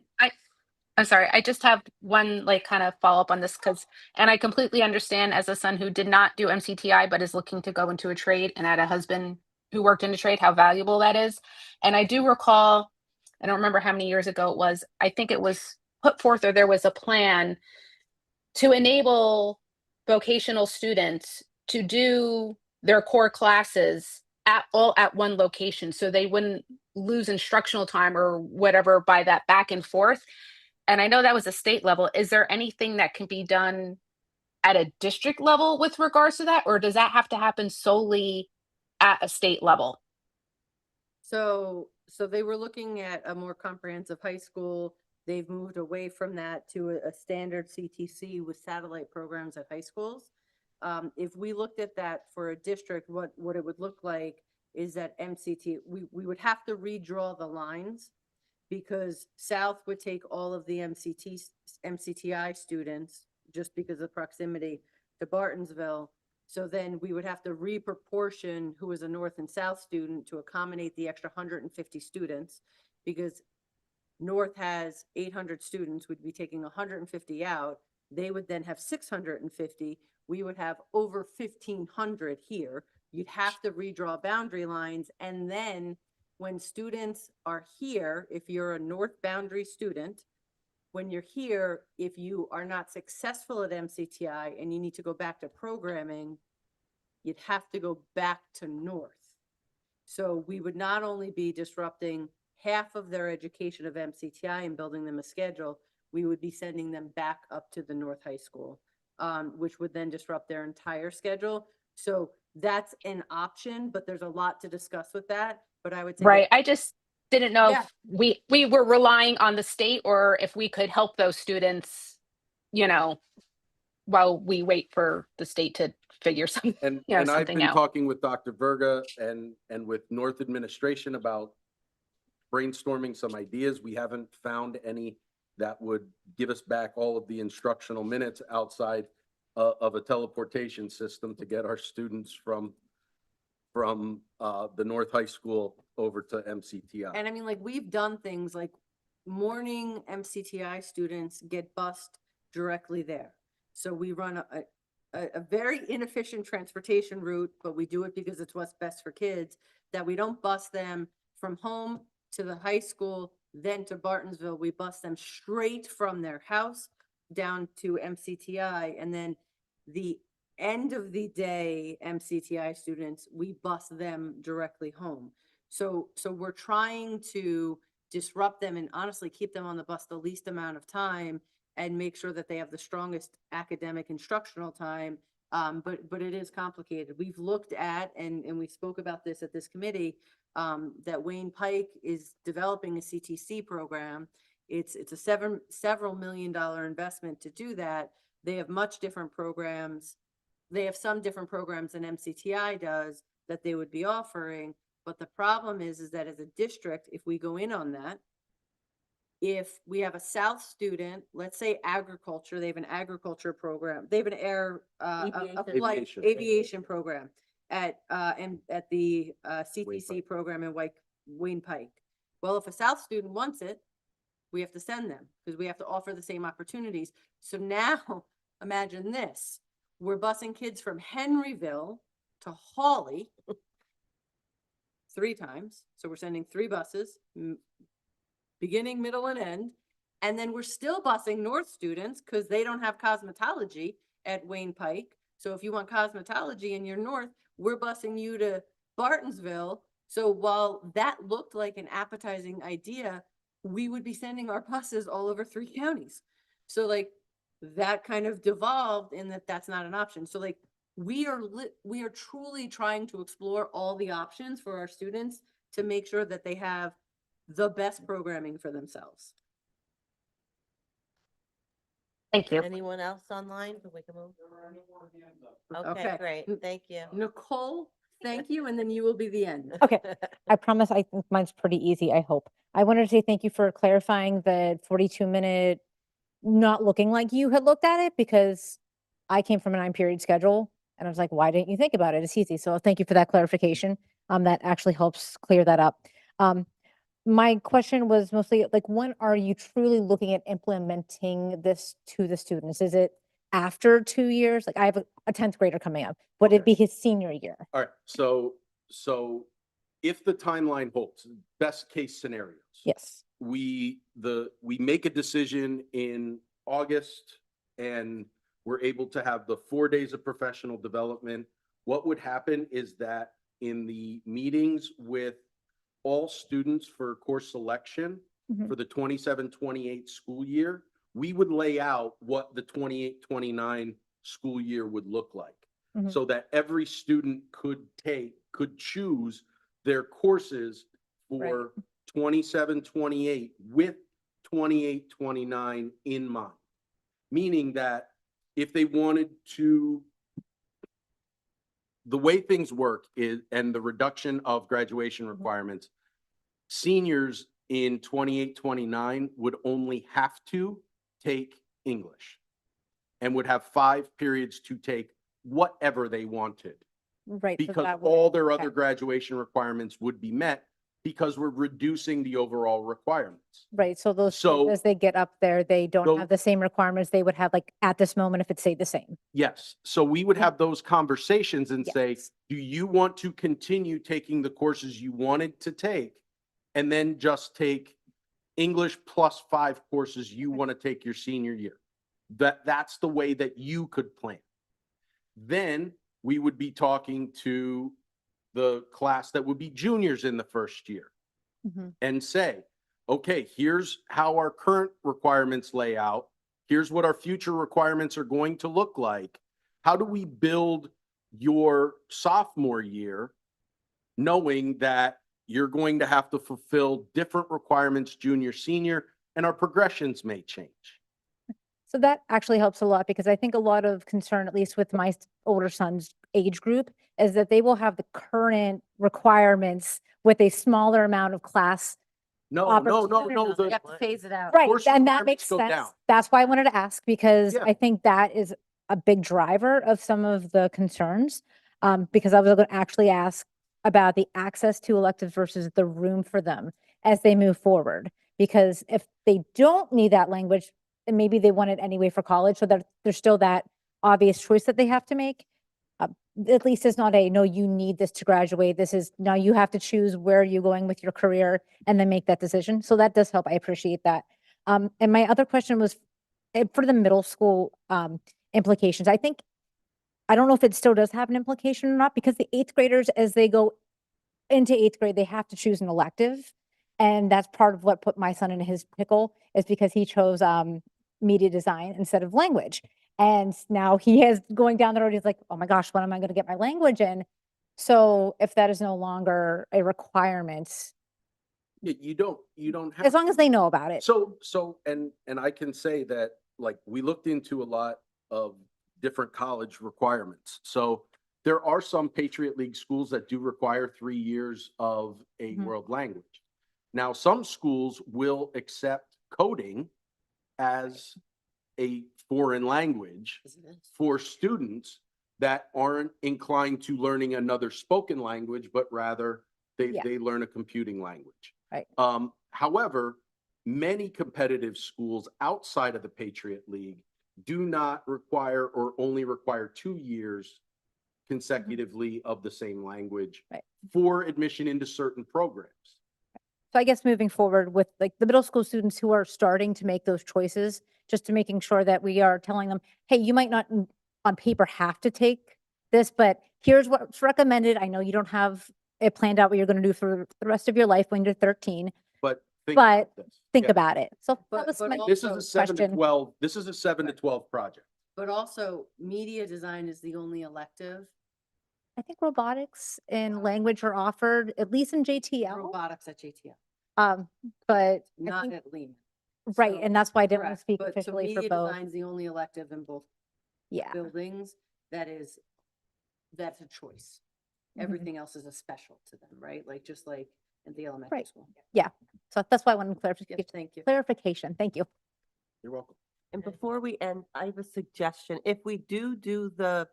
I'm sorry, I just have one like kind of follow up on this and I completely understand as a son who did not do MCTI but is looking to go into a trade and had a husband who worked in a trade, how valuable that is. And I do recall, I don't remember how many years ago it was, I think it was put forth or there was a plan to enable vocational students to do their core classes all at one location so they wouldn't lose instructional time or whatever by that back and forth. And I know that was a state level. Is there anything that can be done at a district level with regards to that? Or does that have to happen solely at a state level? So they were looking at a more comprehensive high school. They've moved away from that to a standard CTC with satellite programs at high schools. If we looked at that for a district, what it would look like is that we would have to redraw the lines, because South would take all of the MCTI students just because of proximity to Bartonsville. So then we would have to reproportion who was a North and South student to accommodate the extra 150 students, because North has 800 students, we'd be taking 150 out. They would then have 650. We would have over 1,500 here. You'd have to redraw boundary lines. And then when students are here, if you're a North boundary student, when you're here, if you are not successful at MCTI and you need to go back to programming, you'd have to go back to North. So we would not only be disrupting half of their education of MCTI and building them a schedule, we would be sending them back up to the North High School, which would then disrupt their entire schedule. So that's an option, but there's a lot to discuss with that. But I would say, right. I just didn't know Yeah. if we were relying on the state or if we could help those students, you know, while we wait for the state to figure something, and I've something been out. talking with Dr. Verga and with North administration about brainstorming some ideas. We haven't found any that would give us back all of the instructional minutes outside of a teleportation system to get our students from the North High School over to MCTI. and I mean, like, we've done things like morning MCTI students get bused directly there. So we run a very inefficient transportation route, but we do it because it's what's best for kids, that we don't bus them from home to the high school, then to Bartonsville. We bus them straight from their house down to MCTI, and then the end of the day MCTI students, we bus them directly home. So we're trying to disrupt them and honestly keep them on the bus the least amount of time and make sure that they have the strongest academic instructional time. But it is complicated. We've looked at, and we spoke about this at this committee, that Wayne Pike is developing a CTC program. It's a several $7 million investment to do that. They have much different programs. They have some different programs than MCTI does that they would be offering. But the problem is that as a district, if we go in on that, if we have a South student, let's say agriculture, they have an agriculture program, they have an flight aviation program at the CTC program in Wayne Pike. Well, if a South student wants it, we have to send them because we have to offer the same opportunities. So now imagine this, we're busing kids from Henryville to Hawley 3 times. So we're sending 3 buses, beginning, middle, and end. And then we're still busing North students because they don't have cosmetology at Wayne Pike. So if you want cosmetology in your North, we're busing you to Bartonsville. So while that looked like an appetizing idea, we would be sending our buses all over 3 counties. So like that kind of devolved in that that's not an option. So like we are truly trying to explore all the options for our students to make sure that they have the best programming for themselves. Thank you. Anyone else online? We can move. Okay, great. Thank you. Nicole, thank you. And then you will be the end. Okay. I promise I think mine's pretty easy, I hope. I wanted to say thank you for clarifying the 42-minute not looking like you had looked at it, because I came from a 9-period schedule and I was like, why didn't you think about it? It's easy. So thank you for that clarification. That actually helps clear that up. My question was mostly like, when are you truly looking at implementing this to the students? Is it after 2 years? Like I have a 10th grader coming up. Would it be his senior year? All right, so if the timeline holds, best case scenarios. Yes. We make a decision in August and we're able to have the 4 days of professional development. What would happen is that in the meetings with all students for course selection for the 27-28 school year, we would lay out what the 28-29 school year would look like, so that every student could choose their courses for 27-28 with 28-29 in mind. Meaning that if they wanted to, the way things work is, and the reduction of graduation requirements, seniors in 28-29 would only have to take English and would have 5 periods to take whatever they wanted. Right. so Because that would- all their okay. other graduation requirements would be met because we're reducing the overall requirements. Right. So those, So- as they get up there, they don't Tho- have the same requirements they would have like at this moment if it stayed the same. Yes, so we would have those conversations and say, Yes. do you want to continue taking the courses you wanted to take? And then just take English plus 5 courses you want to take your senior year. That's the way that you could plan. Then we would be talking to the class that would be juniors in the first year and say, okay, here's how our current requirements lay out. Here's what our future requirements are going to look like. How do we build your sophomore year knowing that you're going to have to fulfill different requirements junior, senior, and our progressions may change? So that actually helps a lot, because I think a lot of concern, at least with my older son's age group, is that they will have the current requirements with a smaller amount of class. No. You have to phase it out. Right, course and that requirements makes go sense. down. That's why I wanted to ask, because Yeah. I think that is a big driver of some of the concerns. Because I was going to actually ask about the access to electives versus the room for them as they move forward. Because if they don't need that language, and maybe they want it anyway for college, so that there's still that obvious choice that they have to make. At least it's not a, no, you need this to graduate. This is, now you have to choose where you're going with your career and then make that decision. So that does help. I appreciate that. And my other question was for the middle school implications. I don't know if it still does have an implication or not, because the 8th graders, as they go into 8th grade, they have to choose an elective. And that's part of what put my son in his pickle, is because he chose media design instead of language. And now he is going down the road. He's like, oh my gosh, when am I going to get my language in? So if that is no longer a requirement, You don't have. as long as they know about it. And I can say that, like, we looked into a lot of different college requirements. So there are some Patriot League schools that do require 3 years of a world language. Now, some schools will accept coding as a foreign language for students that aren't inclined to learning another spoken language, but rather they learn a computing language. Right. However, many competitive schools outside of the Patriot League do not require, or only require 2 years consecutively of the same language Right. for admission into certain programs. So I guess moving forward with like the middle school students who are starting to make those choices, just to making sure that we are telling them, hey, you might not on paper have to take this, but here's what's recommended. I know you don't have it planned out what you're going to do for the rest of your life when you're 13, But think but about this. think Yeah. about it. So that But- was but my al- This is also a 7 to question. 12, this is a 7 to 12 project. But also, media design is the only elective. I think robotics and language are offered, at least in JTL. Robotics at JTL, But I not think, at Lehman. right, So- and that's why I didn't want Correct, to speak but so officially for media both. design's the only elective in both Yeah. buildings that's a choice. Mhm. Everything else is a special to them, right? Like, just like in the elementary Right. school. So that's why I wanted Yes, thank you. clarification. Thank you. You're welcome. And before we end, I have a suggestion. If we do the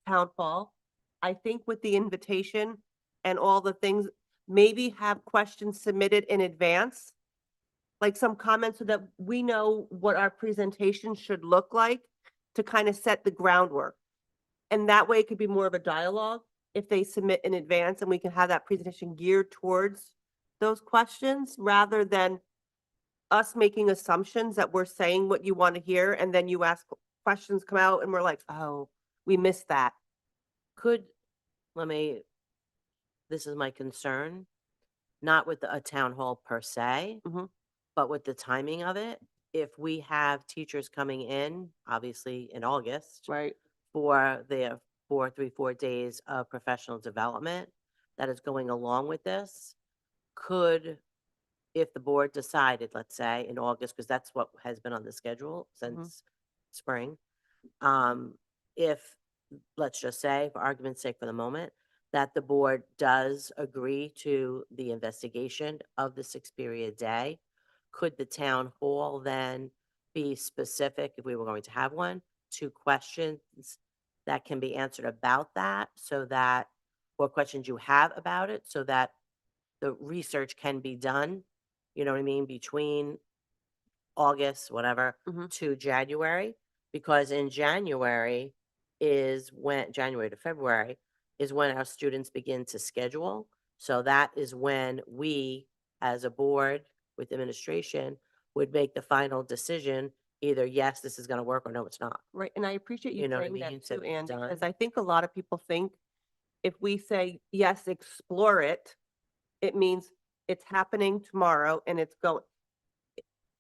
town hall, I think with the invitation and all the things, maybe have questions submitted in advance. Like some comments so that we know what our presentation should look like to kind of set the groundwork. And that way it could be more of a dialogue if they submit in advance and we can have that presentation geared towards those questions rather than us making assumptions that we're saying what you want to hear and then you ask questions come out and we're like, oh, we missed that. This is my concern, not with a town hall per se, but with the timing of it. If we have teachers coming in, obviously in August. Right. For their 4 days of professional development that is going along with this, if the board decided, let's say, in August, because that's what has been on the schedule since spring. If, let's just say, for argument's sake for the moment, that the board does agree to the investigation of the 6-period day, could the town hall then be specific, if we were going to have one, to questions that can be answered about that so that, or questions you have about it, so that the research can be done, you know what I mean, between August, whatever, to January? Because in January January to February is when our students begin to schedule. So that is when we, as a board with administration, would make the final decision, either yes, this is going to work, or no, it's not. Right, and I appreciate you You know what I saying mean? that To too, be Anne, done. because I think a lot of people think if we say, yes, explore it, it means it's happening tomorrow and it's going.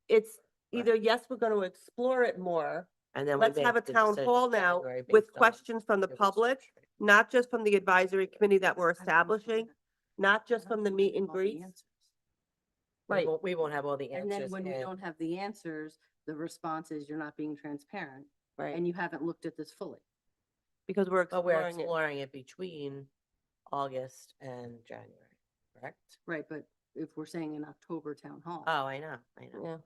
It's Right. either, yes, we're going to explore it more. And then we Let's have a make the town decision hall now January with based on questions from the your public, research. not just from the advisory committee that we're establishing, not just from the meet and All the greets. answers. Right. We won't have all the And answers. then when we and- don't have the answers, the response is you're not being transparent Right, and you haven't looked at this fully. because we're But we're exploring it. exploring it between August and January, correct? Right, but if we're saying in October town hall. Oh, I know. Yeah.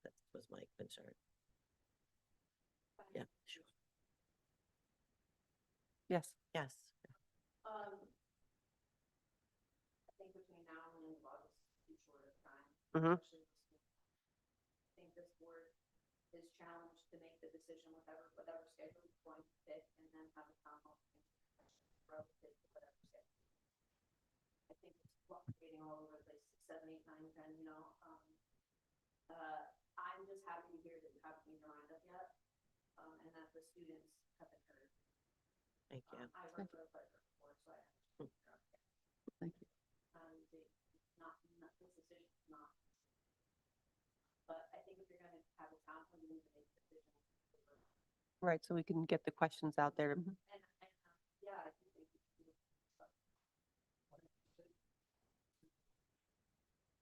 That was my concern. Yeah, sure. Yes. Yes. I think between now and the end of August, too short of time. Mhm. I think this board is challenged to make the decision whatever schedule it's going to fit and then have a town hall. Relative to whatever schedule. I think it's fluctuating all over the place, 6, 7, 8, 9, 10, you know. I'm just happy to hear that you haven't made your mind up yet, and that the students have been heard. Thank you. I work for a pleasure before, so I Thank you. this decision is not. But I think if you're gonna have a town, hall, you need to make a decision. Right, so we can get the questions out there. And yeah, I think they could.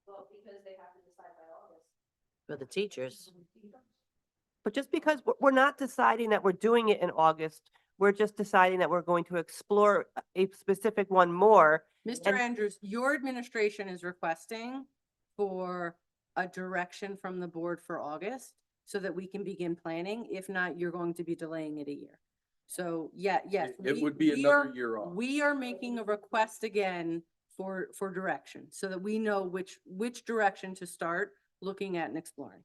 Well, because they have to decide by August. For the teachers. But just because we're not deciding that we're doing it in August, we're just deciding that we're going to explore a specific one more. Mr. And- Andrews, your administration is requesting for a direction from the board for August so that we can begin planning. If not, you're going to be delaying it a year. So, yes. It would be we another are- year off. We are making a request again for direction so that we know which direction to start looking at and exploring.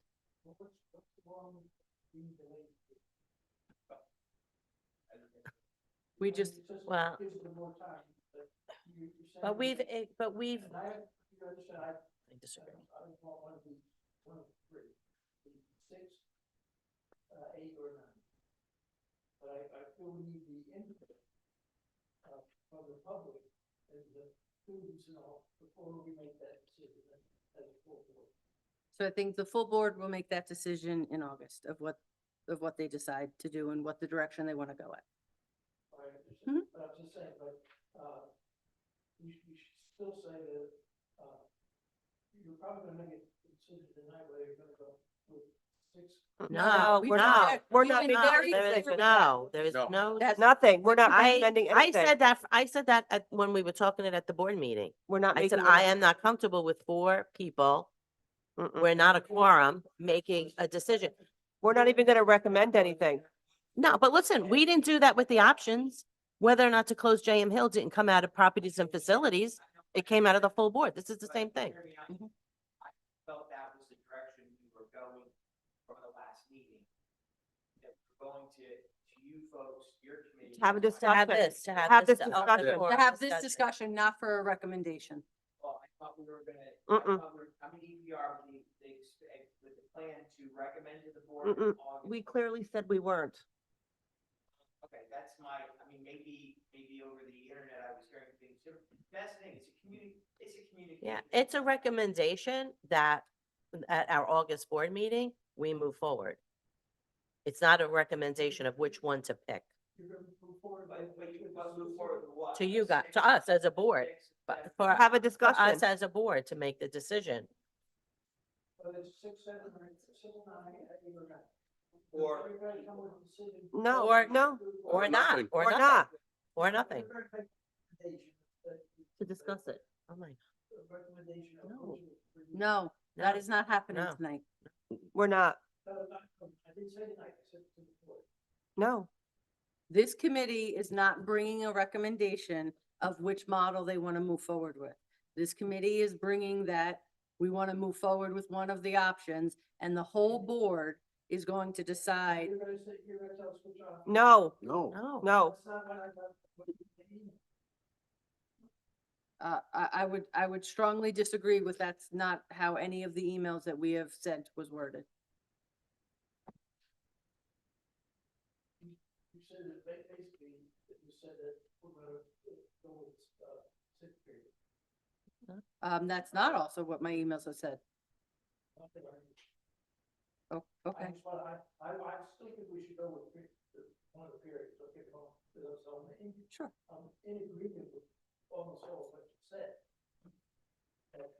We just, Well, Gives them more time, you're but saying- we've, And I, you understand, I disagree. I don't want one of the three, the 6, 8, or 9. But I feel we need the input from the public and the students and all before we make that decision as a full board. so I think the full board will make that decision in August of what they decide to do and what the direction they want to go at. I understand, but I'm just saying, but, you should still say that, you're probably gonna make a decision tonight whether you're gonna go with 6. No, we no, don't- we're we've not been making very a clear decision. with no, there is No. no. That's- Nothing, we're not I recommending anything. I said that when we were talking it at the board meeting. We're not I said, making. I am not comfortable with 4 people. Mm-mm. We're not a quorum making a decision. We're not even gonna recommend anything. No, but listen, we didn't do that with the options. Whether or not to close JM Hill didn't come out of properties and facilities. It came out of the full board. This is the same thing. I felt that was the direction we were going from the last meeting. That we're going to you folks, your committee. Have a To have discussion. this, to have Have this. this to open discussion. for To a have this discussion, not for a recommendation. Well, I thought we were gonna, Mm-mm. I'm an EPR, with the plan to recommend to the board. in Mm-mm. August. We clearly said we weren't. Okay, that's my, I mean, maybe over the internet I was hearing things different. That's the thing, it's a communication. Yeah, it's a recommendation that at our August board meeting, we move forward. It's not a recommendation of which one to pick. You're gonna move forward by. But you must move forward with what? To you guys, to us as a board, but for Have a for discussion. us as a board to make the decision. Whether it's 6, 7, or 6, 9, 8, or 9. Or- Everybody come with a decision. No, Or- no, Or not, nothing. or or nothing, not. or nothing, We're gonna make a recommendation that- to discuss it. Oh my, a recommendation of No. which of the- No, that No. is not happening No. tonight. We're not. No, I didn't say tonight, I said to the board. No. This committee is not bringing a recommendation of which model they want to move forward with. This committee is bringing that we want to move forward with one of the options, and the whole board is going to decide. You're gonna say, you're gonna tell us which option. No, No. no. no. That's not what I got. what you mean. I would strongly disagree with that's not how any of the emails that we have sent was worded. You said that basically, you said that we're gonna go with, 6th period. That's not also what my emails have said. Nothing like that. Oh, I okay. just want, I still think we should go with one of the periods, okay, well, because Sure. I'm in agreement with almost all of what you said. But,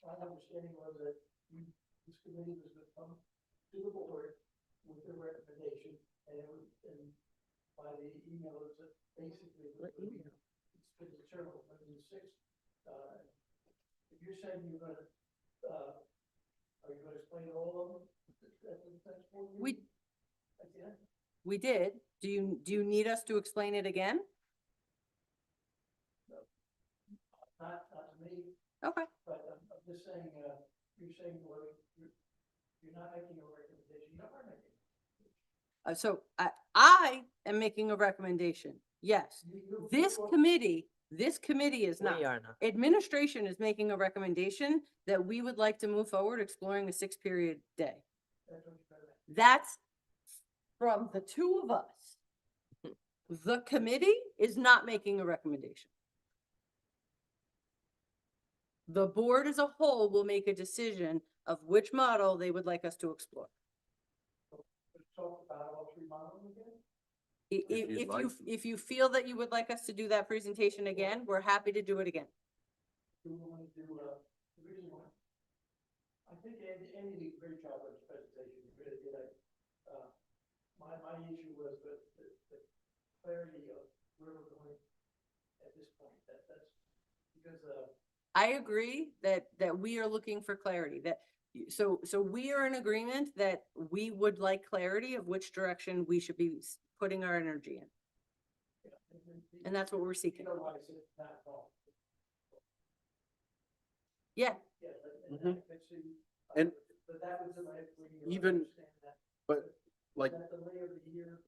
my understanding was that this committee was gonna come to the board with a recommendation, and it was, and by the email, it was basically, it would be, it's been determined when the 6th, if you're saying you're gonna, are you gonna explain all of them? at the next board We, meeting? Again? we did. Do you need us to explain it again? Not to me, Okay. but I'm just saying, you're saying, well, you're not making a recommendation, you are making. So I am making a recommendation. Yes. This committee is not. We are not. Administration is making a recommendation that we would like to move forward exploring a 6-period day. That's what you're saying. That's from the two of us. The committee is not making a recommendation. The board as a whole will make a decision of which model they would like us to explore. Let's talk about all 3 models again. you'd like to. If you feel that you would like us to do that presentation again, we're happy to do it again. Do we want to do, the reason why? I think Andy did a great job with his presentation, he really did. My issue was the clarity of where we're going at this point, that's because, I agree that we are looking for clarity, so we are in agreement that we would like clarity of which direction we should be putting our energy in. And that's what we're seeking. otherwise it's not wrong. Yeah, Yeah, Mhm. I could see, And but that was the way we even- understand that. but like, That delay of the year,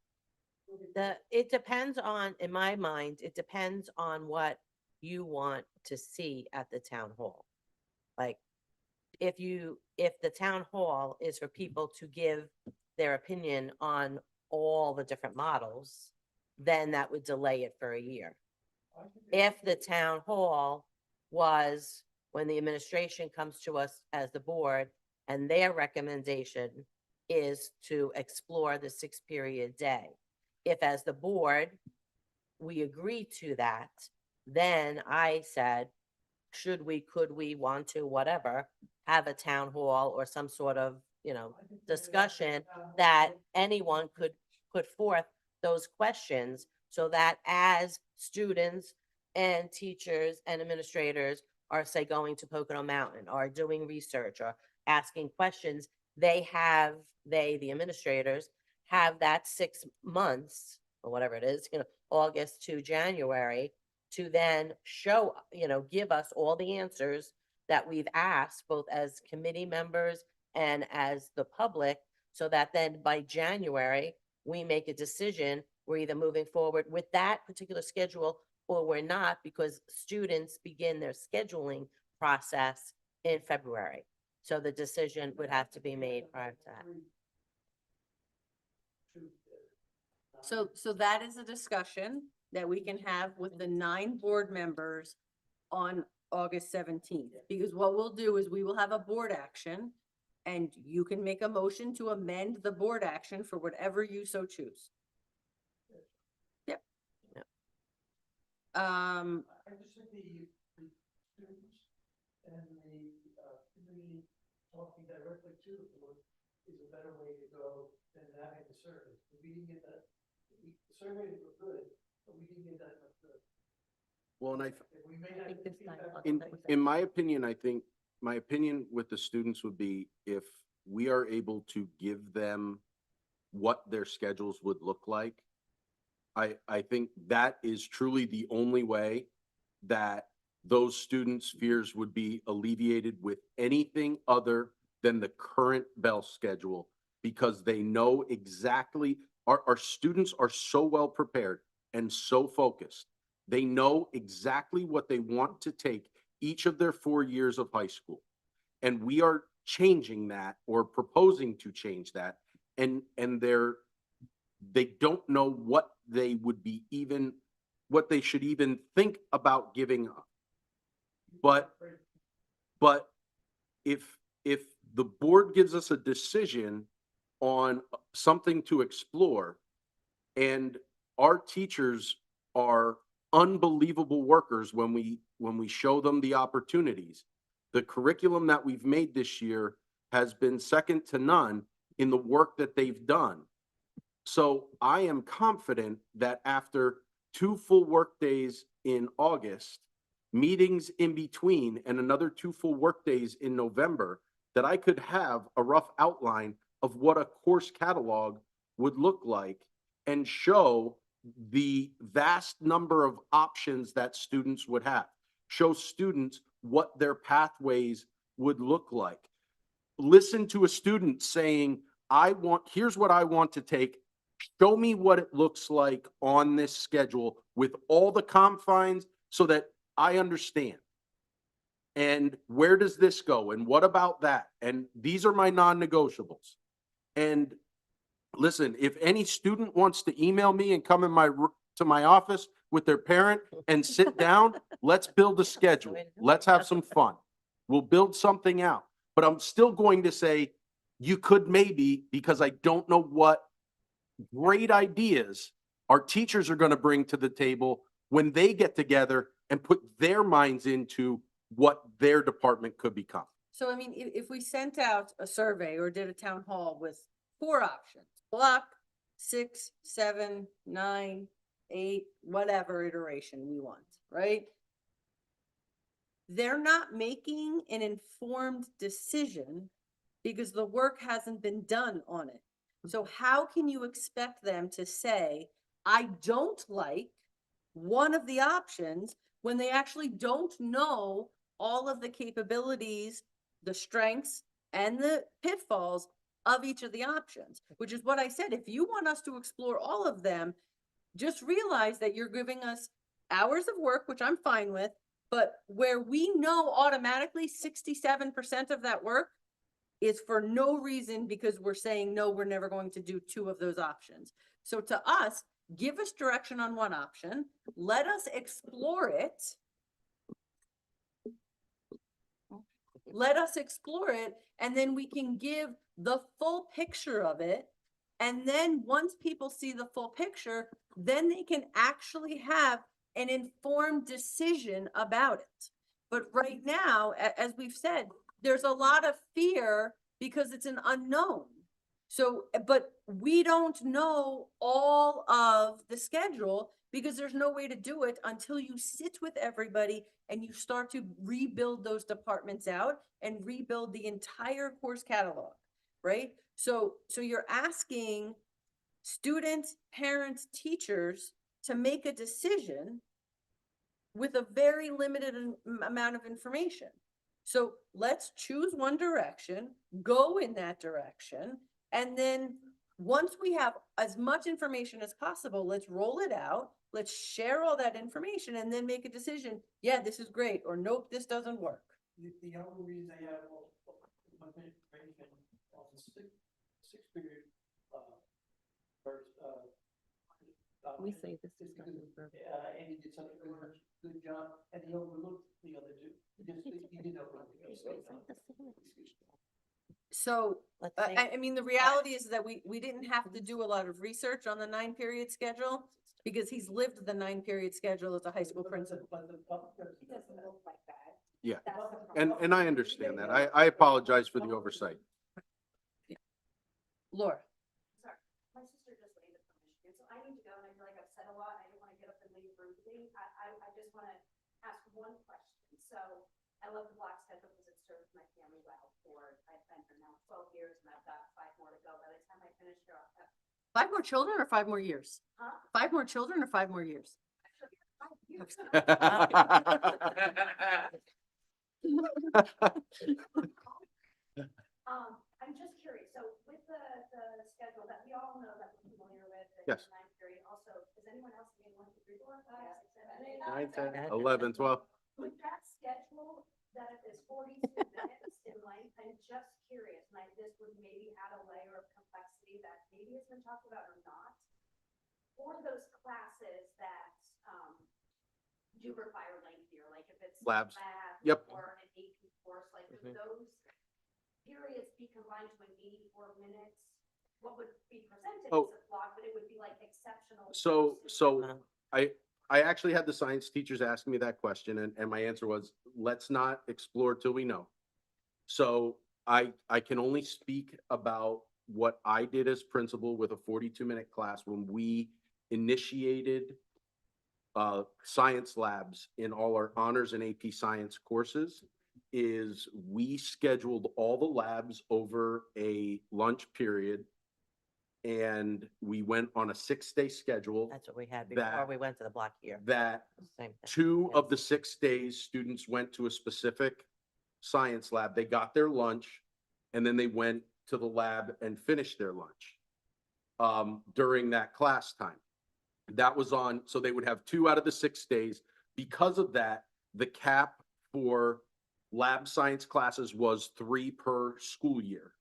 It depends on, in my mind, it depends on what you want to see at the town hall. Like, if the town hall is for people to give their opinion on all the different models, then that would delay it for a year. If the town hall was, when the administration comes to us as the board and their recommendation is to explore the 6-period day. If as the board, we agree to that, then I said, should we, could we, want to, whatever, have a town hall or some sort of, discussion that anyone could put forth those questions so that as students and teachers and administrators are, say, going to Pocono Mountain or doing research or asking questions, the administrators, have that 6 months or whatever it is, August to January, to then show, give us all the answers that we've asked, both as committee members and as the public, so that then by January, we make a decision. We're either moving forward with that particular schedule or we're not, because students begin their scheduling process in February. So the decision would have to be made prior to that. So that is a discussion that we can have with the 9 board members on August 17th. Because what we'll do is we will have a board action and you can make a motion to amend the board action for whatever you so choose. Yep. Yep. I just think the students and the community talking directly to the board is a better way to go than having the survey. We didn't get that. The surveys were good, but we didn't get that much good. Well, and If we made that feedback- in my opinion, I think my opinion with the students would be if we are able to give them what their schedules would look like, I think that is truly the only way that those students' fears would be alleviated with anything other than the current Bell schedule, because they know exactly, our students are so well prepared and so focused. They know exactly what they want to take each of their 4 years of high school. And we are changing that or proposing to change that. And they don't know what they would be even, what they should even think about giving up. But if the board gives us a decision on something to explore, and our teachers are unbelievable workers when we show them the opportunities. The curriculum that we've made this year has been second to none in the work that they've done. So I am confident that after 2 full work days in August, meetings in between, and another 2 full work days in November, that I could have a rough outline of what a course catalog would look like and show the vast number of options that students would have. Show students what their pathways would look like. Listen to a student saying, here's what I want to take. Show me what it looks like on this schedule with all the confines so that I understand. And where does this go? And what about that? And these are my non-negotiables. And listen, if any student wants to email me and come to my office with their parent and sit down, let's build a schedule. Let's have some fun. We'll build something out. But I'm still going to say you could maybe, because I don't know what great ideas our teachers are going to bring to the table when they get together and put their minds into what their department could become. So, I mean, if we sent out a survey or did a town hall with 4 options, block, 6, 7, 9, 8, whatever iteration we want, right? They're not making an informed decision because the work hasn't been done on it. So how can you expect them to say, I don't like one of the options, when they actually don't know all of the capabilities, the strengths, and the pitfalls of each of the options, which is what I said. If you want us to explore all of them, just realize that you're giving us hours of work, which I'm fine with, but where we know automatically 67% of that work is for no reason because we're saying, no, we're never going to do two of those options. So to us, give us direction on one option, let us explore it. Let us explore it, and then we can give the full picture of it. And then once people see the full picture, then they can actually have an informed decision about it. But right now, as we've said, there's a lot of fear because it's an unknown. So, but we don't know all of the schedule because there's no way to do it until you sit with everybody and you start to rebuild those departments out and rebuild the entire course catalog, right? So you're asking students, parents, teachers to make a decision with a very limited amount of information. So let's choose one direction, go in that direction, and then once we have as much information as possible, let's roll it out, let's share all that information, and then make a decision. Yeah, this is great, or nope, this doesn't work. The only reason I have much information on the sixth period, We say this is because, Andy did such a good job, and he overlooked the other two. He didn't overlook the other. So, Let's say- I mean, the reality is that we didn't have to do a lot of research on the 9-period schedule because he's lived the 9-period schedule as a high school principal. It doesn't look like that. Yeah, That's the problem. and I understand that. I apologize for the oversight. Laura. Sorry, my sister just landed from Michigan, so I need to go, and I feel like I've said a lot, I didn't want to get up and leave rudely. I just want to ask one question. So I love the block schedule because it served my family well I've been here now 12 years, and I've got 5 more to go. By the time I finish here, I'll have 5 more children or 5 more years? Huh? 5 more children or 5 more years? actually 5 years. I'm just curious, so with the schedule that we all know that we're familiar with, the Yes. 9th period, also, is anyone else being 1, 2, 3, 4, 5, 6, 7, 8, 9, 10, 11, 12. With that schedule, that is 42 minutes in length, I'm just curious, and this would maybe add a layer of complexity that maybe has been talked about or not. For those classes that do require lengthier, like if it's Labs. lab Yep. or an AP course, like would those periods be combined to an 84 minutes? What would be presented Oh. as a block, but it would be like exceptional. So Uh-huh. I actually had the science teachers ask me that question, and my answer was, let's not explore till we know. So I can only speak about what I did as principal with a 42-minute class when we initiated science labs in all our honors and AP science courses. Is we scheduled all the labs over a lunch period, and we went on a 6-day schedule. That's what we had before That- we went to the block here. That Same thing. 2 of Yes. the 6 days, students went to a specific science lab. They got their lunch, and then they went to the lab and finished their lunch during that class time. That was on, so they would have 2 out of the 6 days. Because of that, the cap for lab science classes was 3 per school year.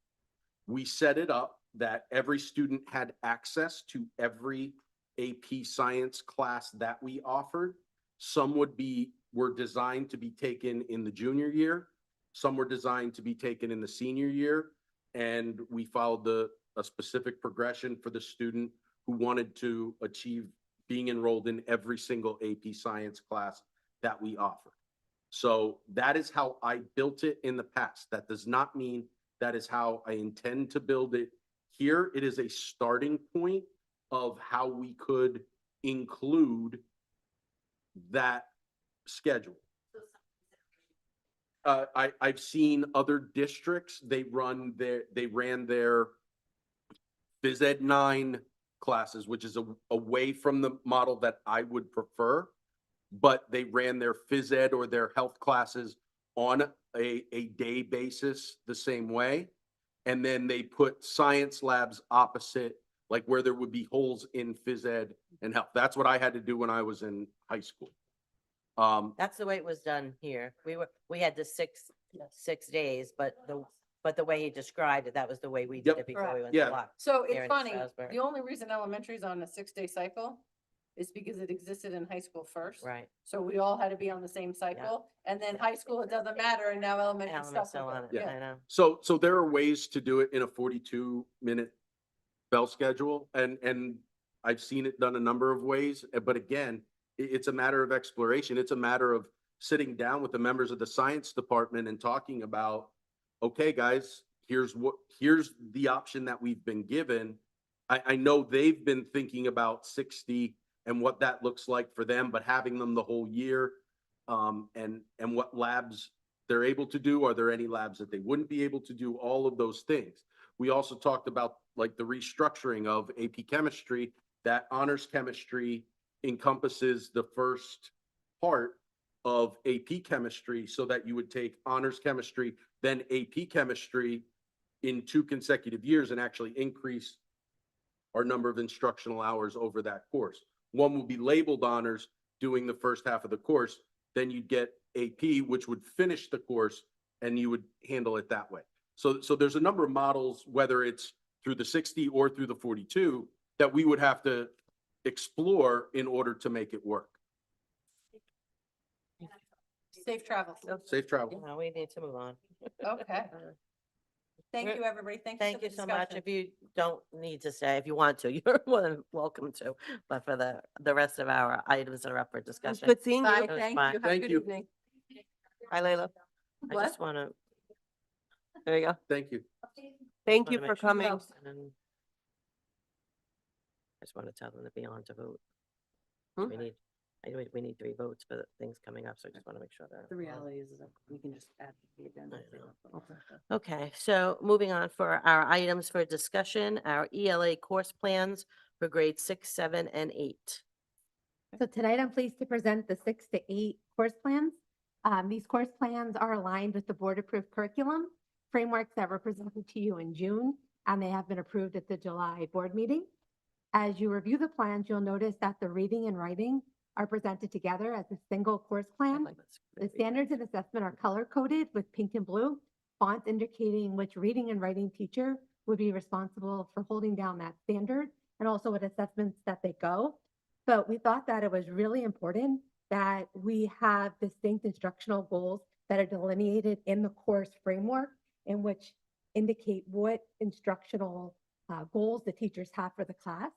We set it up that every student had access to every AP science class that we offered. Some were designed to be taken in the junior year. Some were designed to be taken in the senior year. And we followed a specific progression for the student who wanted to achieve being enrolled in every single AP science class that we offer. So that is how I built it in the past. That does not mean that is how I intend to build it here. It is a starting point of how we could include that schedule. I've seen other districts, they ran their Phys Ed 9 classes, which is away from the model that I would prefer, but they ran their Phys Ed or their health classes on a day basis the same way. and then they put science labs opposite, like where there would be holes in phys ed and health. That's what I had to do when I was in high school. That's the way it was done here. We had the 6 days, but the way he described it, that was the way we did Yep. it before we Correct. went to Yeah. block. So here it's in funny, Strasburg. the only reason elementary is on a 6-day cycle is because it existed in high school first. Right. So we all had to be on the same cycle, and then high school, it doesn't matter, and now elementary Element's stuff. still on it, Yeah. I know. So there are ways to do it in a 42-minute bell schedule, and I've seen it done a number of ways. But again, it's a matter of exploration. It's a matter of sitting down with the members of the science department and talking about, okay, guys, here's the option that we've been given. I know they've been thinking about 60 and what that looks like for them, but having them the whole year, and what labs they're able to do. Are there any labs that they wouldn't be able to do? All of those things. We also talked about like the restructuring of AP chemistry, that honors chemistry encompasses the first part of AP chemistry, so that you would take honors chemistry, then AP chemistry in 2 consecutive years and actually increase our number of instructional hours over that course. One will be labeled honors, doing the first half of the course, then you'd get AP, which would finish the course, and you would handle it that way. So there's a number of models, whether it's through the 60 or through the 42, that we would have to explore in order to make it work. Safe travels. Safe travel. No, we need to move on. Okay. Thank We're- you, everybody. Thank Thank you you for so the much. discussion. If you don't need to stay, if you want to, you're more than welcome to. But for the rest of our items that are up for discussion. Good seeing Bye, you. It was thank fine. you. Have a Thank good you. evening. Hi, Layla. I What? just want to, there you go. Thank you. Thank Wanna you make for sure- coming. and then I just want to tell them to be on to vote. Hmm? We need 3 votes for the things coming up, so I just want to make sure that. The reality is that we can just add the agenda. Okay, so moving on for our items for discussion, our ELA course plans for grades 6, 7, and 8. So tonight I'm pleased to present the 6 to 8 course plans. These course plans are aligned with the board approved curriculum frameworks that were presented to you in June, and they have been approved at the July board meeting. As you review the plans, you'll notice that the reading and writing are presented together as a single course plan. The standards and assessment are color coded with pink and blue, fonts indicating which reading and writing teacher would be responsible for holding down that standard, and also what assessments that they go. But we thought that it was really important that we have distinct instructional goals that are delineated in the course framework, in which indicate what instructional goals the teachers have for the class,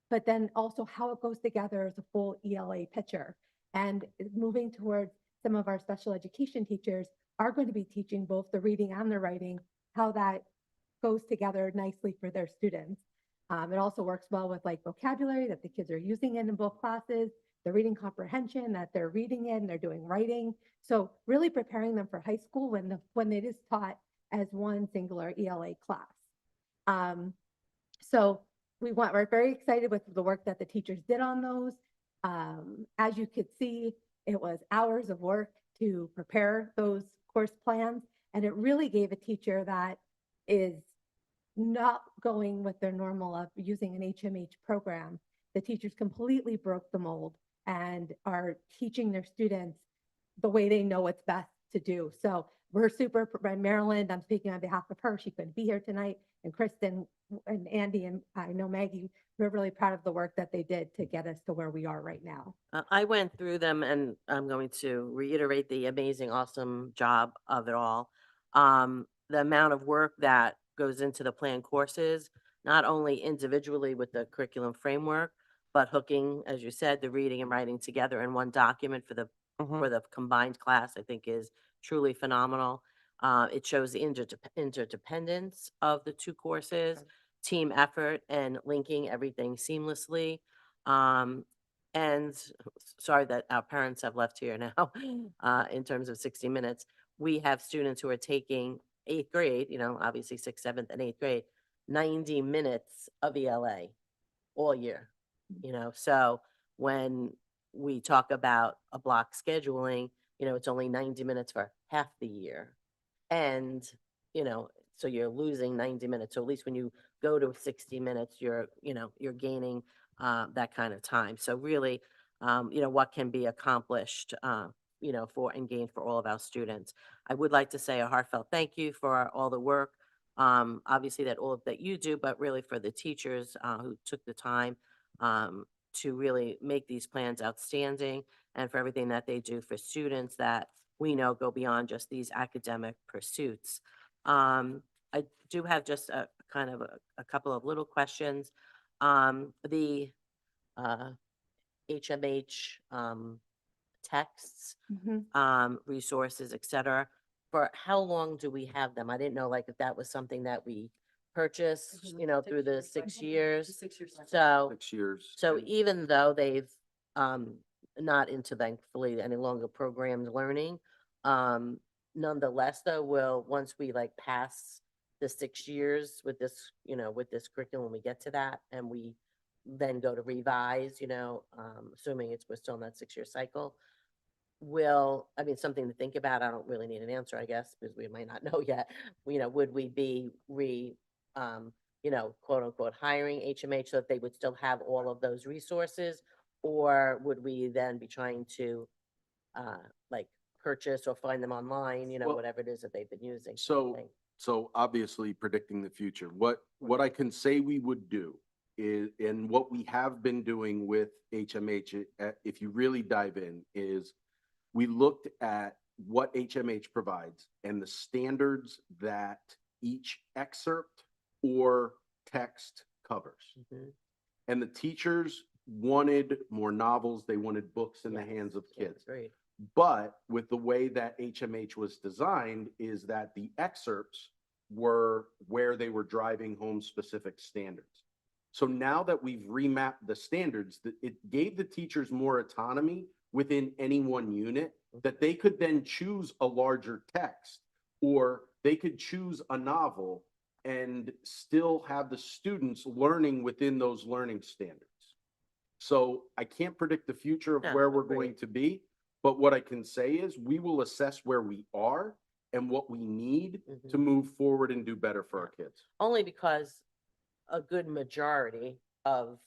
but then also how it goes together as a full ELA picture. And moving towards some of our special education teachers are going to be teaching both the reading and the writing, how that goes together nicely for their students. It also works well with like vocabulary that the kids are using in both classes, the reading comprehension that they're reading in, they're doing writing. So really preparing them for high school when it is taught as one singular ELA class. So we're very excited with the work that the teachers did on those. As you could see, it was hours of work to prepare those course plans, and it really gave a teacher that is not going with their normal of using an HMH program. The teachers completely broke the mold and are teaching their students the way they know what's best to do. So we're super, Maryland, I'm speaking on behalf of her, she couldn't be here tonight, and Kristen and Andy, and I know Maggie, we're really proud of the work that they did to get us to where we are right now. I went through them, and I'm going to reiterate the amazing, awesome job of it all. The amount of work that goes into the planned courses, not only individually with the curriculum framework, but hooking, as you said, the reading and writing together in one document for the combined class, I think is truly phenomenal. It shows the interdependence of the 2 courses, team effort, and linking everything seamlessly. And sorry that our parents have left here now in terms of 60 minutes. We have students who are taking 8th grade, obviously 6th, 7th, and 8th grade, 90 minutes of ELA all year, So when we talk about a block scheduling, it's only 90 minutes for half the year. And, so you're losing 90 minutes. So at least when you go to 60 minutes, you're gaining that kind of time. So really, what can be accomplished, for and gained for all of our students. I would like to say a heartfelt thank you for all the work, obviously that all that you do, but really for the teachers who took the time to really make these plans outstanding, and for everything that they do for students that we know go beyond just these academic pursuits. I do have just a kind of a couple of little questions. The HMH texts, resources, et cetera, for how long do we have them? I didn't know like if that was something that we purchased, through the 6 years. 6 years. So, 6 years. so and- even though they've not into thankfully any longer programmed learning, nonetheless though, once we like pass the 6 years with this, with this curriculum, we get to that and we then go to revise, assuming we're still in that 6-year cycle, something to think about. I don't really need an answer, I guess, because we might not know yet. Would we be quote unquote, hiring HMH so that they would still have all of those resources? Or would we then be trying to, like purchase or find them online, Well, whatever it is that they've been using? So obviously predicting the future, what I can say we would do is, and what we have been doing with HMH, if you really dive in, is we looked at what HMH provides and the standards that each excerpt or text covers. Mhm. And the teachers wanted more novels, they wanted books in the hands of Yeah, kids. great. But with the way that HMH was designed is that the excerpts were where they were driving home specific standards. So now that we've remapped the standards, it gave the teachers more autonomy within any one unit, that they could then choose a larger text, or they could choose a novel and still have the students learning within those learning standards. So I can't predict the future of No, where we're agreed. going to be, but what I can say is we will assess where we are and what we need to Mhm. move forward and do better for our kids. Only because a good majority of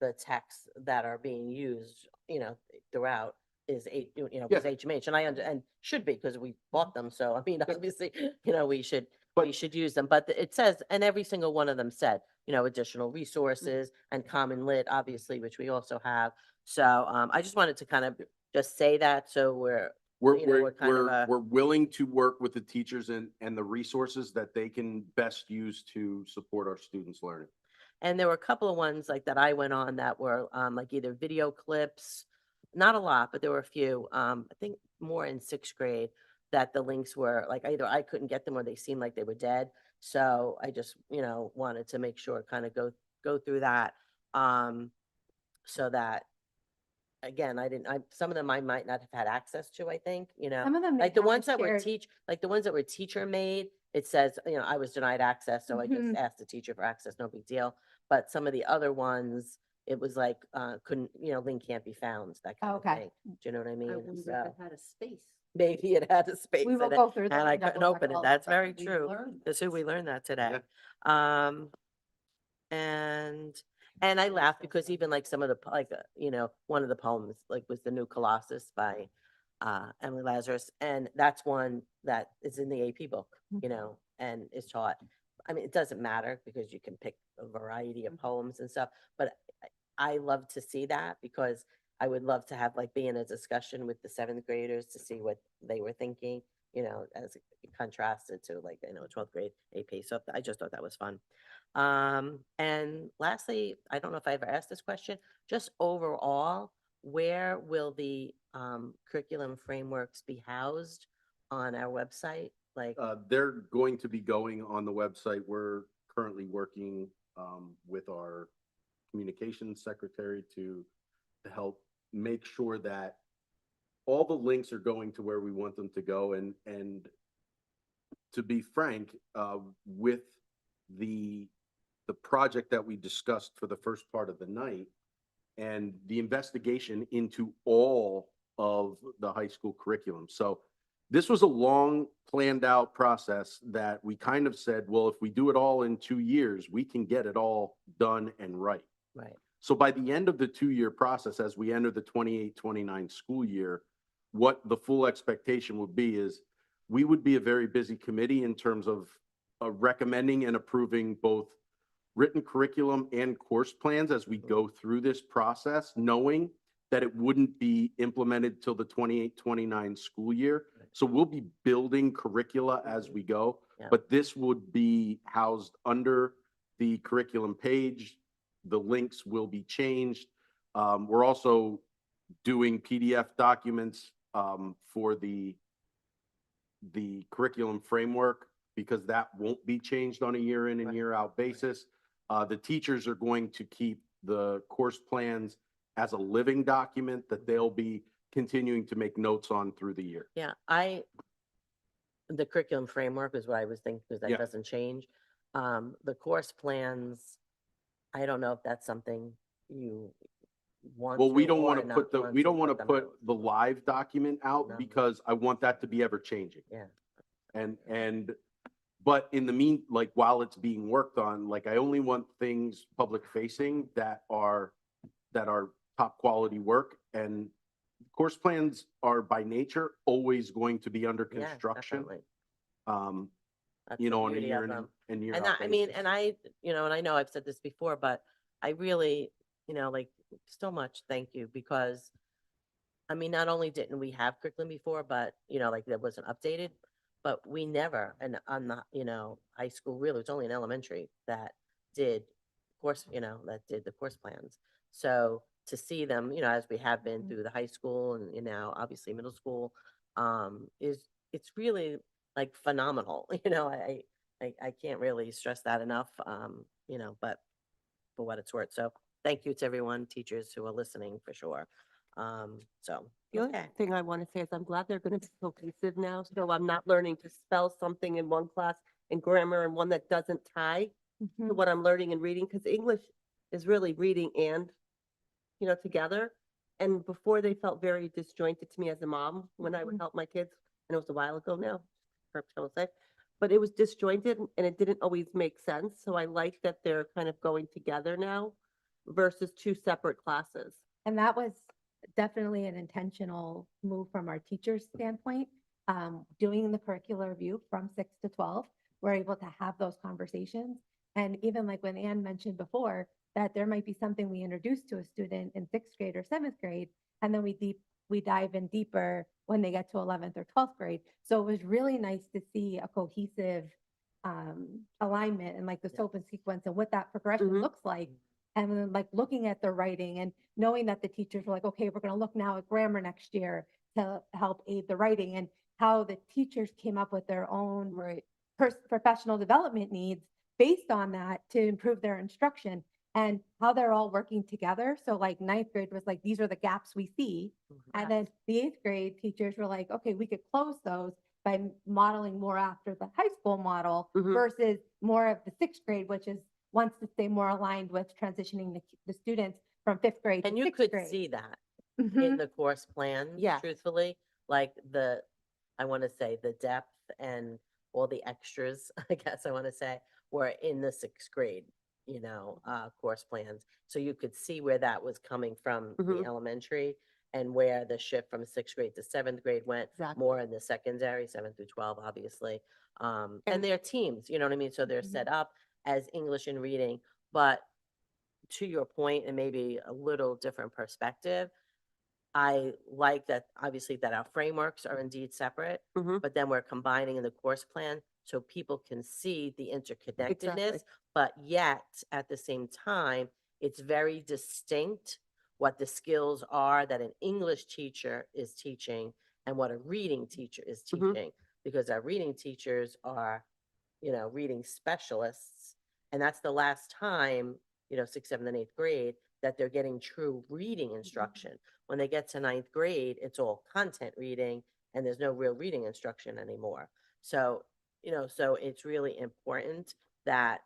the texts that are being used, throughout is Yeah. HMH, and and should be because we bought them. So I mean, obviously, we should But- use them. But it says, and every single one of them said, additional resources and common lit, obviously, which we also have. So I just wanted to kind of just say that, so we're We're kind of we're willing to work with the teachers and the resources that they can best use to support our students' learning. And there were a couple of ones like that I went on that were like either video clips, not a lot, but there were a few, I think more in 6th grade, that the links were like either I couldn't get them or they seemed like they were dead. So I just, wanted to make sure, kind of go through that. So that, again, some of them I might not have had access to, I think, Some of them they like the haven't ones that were shared. like the ones that were teacher made, it says, I was denied access, so I just Mhm. asked the teacher for access, no big deal. But some of the other ones, it was like, couldn't, link can't be found, that kind of Okay. thing. Do you know what I I mean? wonder if So it had a space. maybe it had a space We will in it, go through them and I and double couldn't check open it. all of That's them. very We true. learned That's who we learned that today. Yeah. And I laughed because even like some of the, one of the poems, like was the New Colossus by Emily Lazarus. And that's one that is in the AP book, and is taught. I mean, it doesn't matter because you can pick a variety of poems and stuff, but I love to see that because I would love to have be in a discussion with the 7th graders to see what they were thinking, as it contrasted to 12th grade AP. So I just thought that was fun. And lastly, I don't know if I ever asked this question, just overall, where will the curriculum frameworks be housed on our website? They're going to be going on the website. We're currently working with our communications secretary to help make sure that all the links are going to where we want them to go. And to be frank, with the project that we discussed for the first part of the night and the investigation into all of the high school curriculum. So this was a long planned out process that we kind of said, well, if we do it all in 2 years, we can get it all done and right. Right. So by the end of the 2-year process, as we enter the 28-29 school year, what the full expectation would be is we would be a very busy committee in terms of recommending and approving both written curriculum and course plans as we go through this process, knowing that it wouldn't be implemented till the 28-29 school year. So we'll be building curricula as we go, Yeah. but this would be housed under the curriculum page. The links will be changed. We're also doing PDF documents for the curriculum framework because that won't be changed on a year in and year out basis. The teachers are going to keep the course plans as a living document that they'll be continuing to make notes on through the year. Yeah, the curriculum framework is what I was thinking, because that Yeah. doesn't change. The course plans, I don't know if that's something you want. Well, we to don't or want to not put we don't want to them put out. the live document out No. because I want that to be ever changing. Yeah. But in the like while it's being worked on, like I only want things public facing that are top quality work, and course plans are by nature always going to be under Yeah, construction. definitely. That's You the know, on a beauty year of in them. and year And out I mean, basis. and I know I've said this before, but I really, like so much thank you, because I mean, not only didn't we have curriculum before, but like that wasn't updated, but we never, and on the, high school, really, it's only in elementary that did that did the course plans. So to see them, as we have been through the high school and now obviously middle school, it's really like phenomenal. I can't really stress that enough, but for what it's worth. So thank you to everyone, teachers who are listening for sure. The only thing I want to say is I'm glad they're going to be cohesive now, so I'm not learning to spell something in one class and grammar in one that doesn't tie to what I'm learning and reading, because English is really reading and, together. And before they felt very disjointed to me as a mom when I would help my kids, and it was a while ago now, perhaps I will say, but it was disjointed and it didn't always make sense. So I like that they're kind of going together now versus two separate classes. And that was definitely an intentional move from our teachers' standpoint. Doing the curricular review from 6 to 12, we're able to have those conversations. And even like when Anne mentioned before, that there might be something we introduce to a student in 6th grade or 7th grade, and then we dive in deeper when they get to 11th or 12th grade. So it was really nice to see a cohesive alignment and like the scope and sequence and what that progression looks like. And then like looking at the writing and knowing that the teachers were like, okay, we're going to look now at grammar next year to help aid the writing, and how the teachers came up with their own professional development needs based on that to improve their instruction, and how they're all working together. So like 9th grade was like, these are the gaps we see. And then the 8th grade teachers were like, okay, we could close those by modeling more after the high school model versus more of the 6th grade, which is wants to stay more aligned with transitioning the students from 5th grade And to you 6th could grade. see that Mhm. in the course plans, Yeah. truthfully, like I want to say the depth and all the extras, I guess I want to say, were in the 6th grade, course plans. So you could see where that was coming from the elementary, and where the shift from 6th grade to 7th grade went Exactly. more in the secondary, 7 through 12, obviously. And their teams, you know what I mean? So they're set up as English and reading, but to your point, and maybe a little different perspective, I like that obviously that our frameworks are indeed separate, but then we're combining in the course plan so people can see the interconnectedness, Exactly. but yet at the same time, it's very distinct what the skills are that an English teacher is teaching and what a reading teacher is teaching, because our reading teachers are, reading specialists. And that's the last time, 6th, 7th, and 8th grade that they're getting true reading instruction. When they get to 9th grade, it's all content reading and there's no real reading instruction anymore. So, so it's really important that,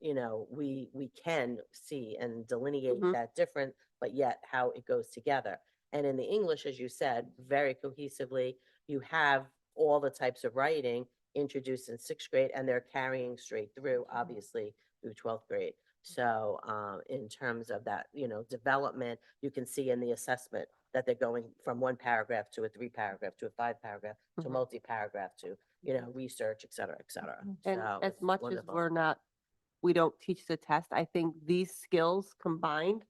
we can see and delineate that different, but yet how it goes together. And in the English, as you said, very cohesively, you have all the types of writing introduced in 6th grade, and they're carrying straight through, obviously, through 12th grade. So, in terms of that, development, you can see in the assessment that they're going from 1 paragraph to a 3-paragraph to a 5-paragraph to Mhm. multi-paragraph to, research, et cetera, et cetera. And So as it's much wonderful. as we don't teach the test, I think these skills combined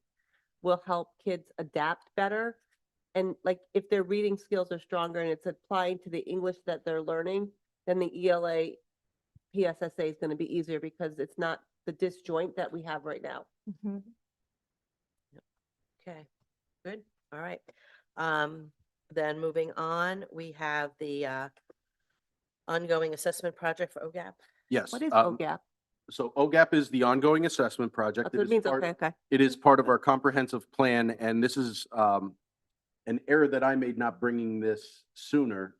will help kids adapt better. And like, if their reading skills are stronger and it's applying to the English that they're learning, then the ELA PSSA is going to be easier because it's not the disjoint that we have right now. Okay, good, all right. Then moving on, we have the ongoing assessment project for OGAP. Yes. What is OGAP? So OGAP is the ongoing assessment project. Oh, so It it is means, part- okay. It is part of our comprehensive plan, and this is an error that I made not bringing this sooner.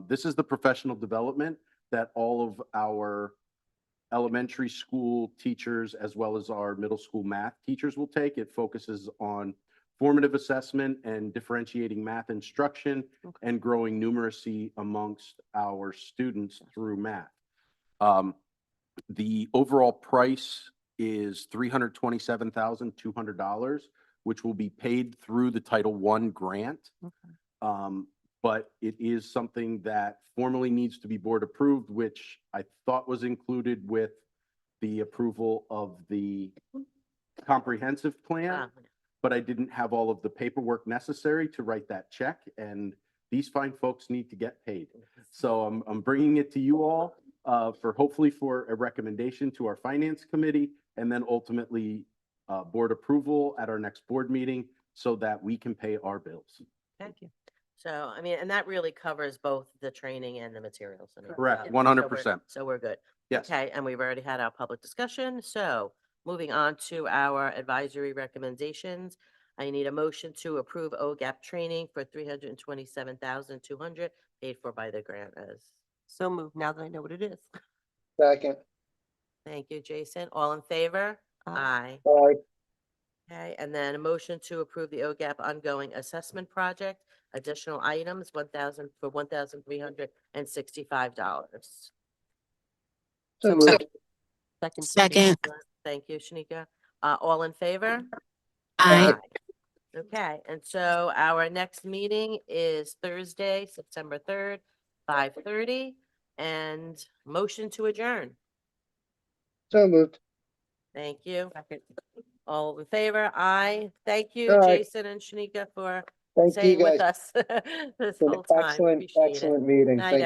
This is the professional development that all of our elementary school teachers, as well as our middle school math teachers, will take. It focuses on formative assessment and differentiating math instruction and growing numeracy amongst our students through math. The overall price is $327,200, which will be paid through the Title I grant. But it is something that formally needs to be board approved, which I thought was included with the approval of the comprehensive plan, but I didn't have all of the paperwork necessary to write that check, and these fine folks need to get paid. So I'm bringing it to you all hopefully for a recommendation to our finance committee, and then ultimately board approval at our next board meeting so that we can pay our bills. Thank you. So, and that really covers both the training and the materials. Correct, So 100%. So we're good. Yes. Okay, and we've already had our public discussion. So moving on to our advisory recommendations. I need a motion to approve OGAP training for $327,200 paid for by the grant as. So moved now that I know what it is. Second. Thank you, Jason. All in favor? Aye. Aye. Okay, and then a motion to approve the OGAP ongoing assessment project, additional items, $1,365. So moved. Second. Thank you, Shanika. All in favor? Aye. Okay, and so our next meeting is Thursday, September 3rd, 5:30, and motion to adjourn. So moved. Thank you. All in favor? Aye. Thank you, Aye. Jason and Shanika, for Thank you, staying with guys. us this Been whole time. excellent, Appreciate it. excellent meeting. Night, Thank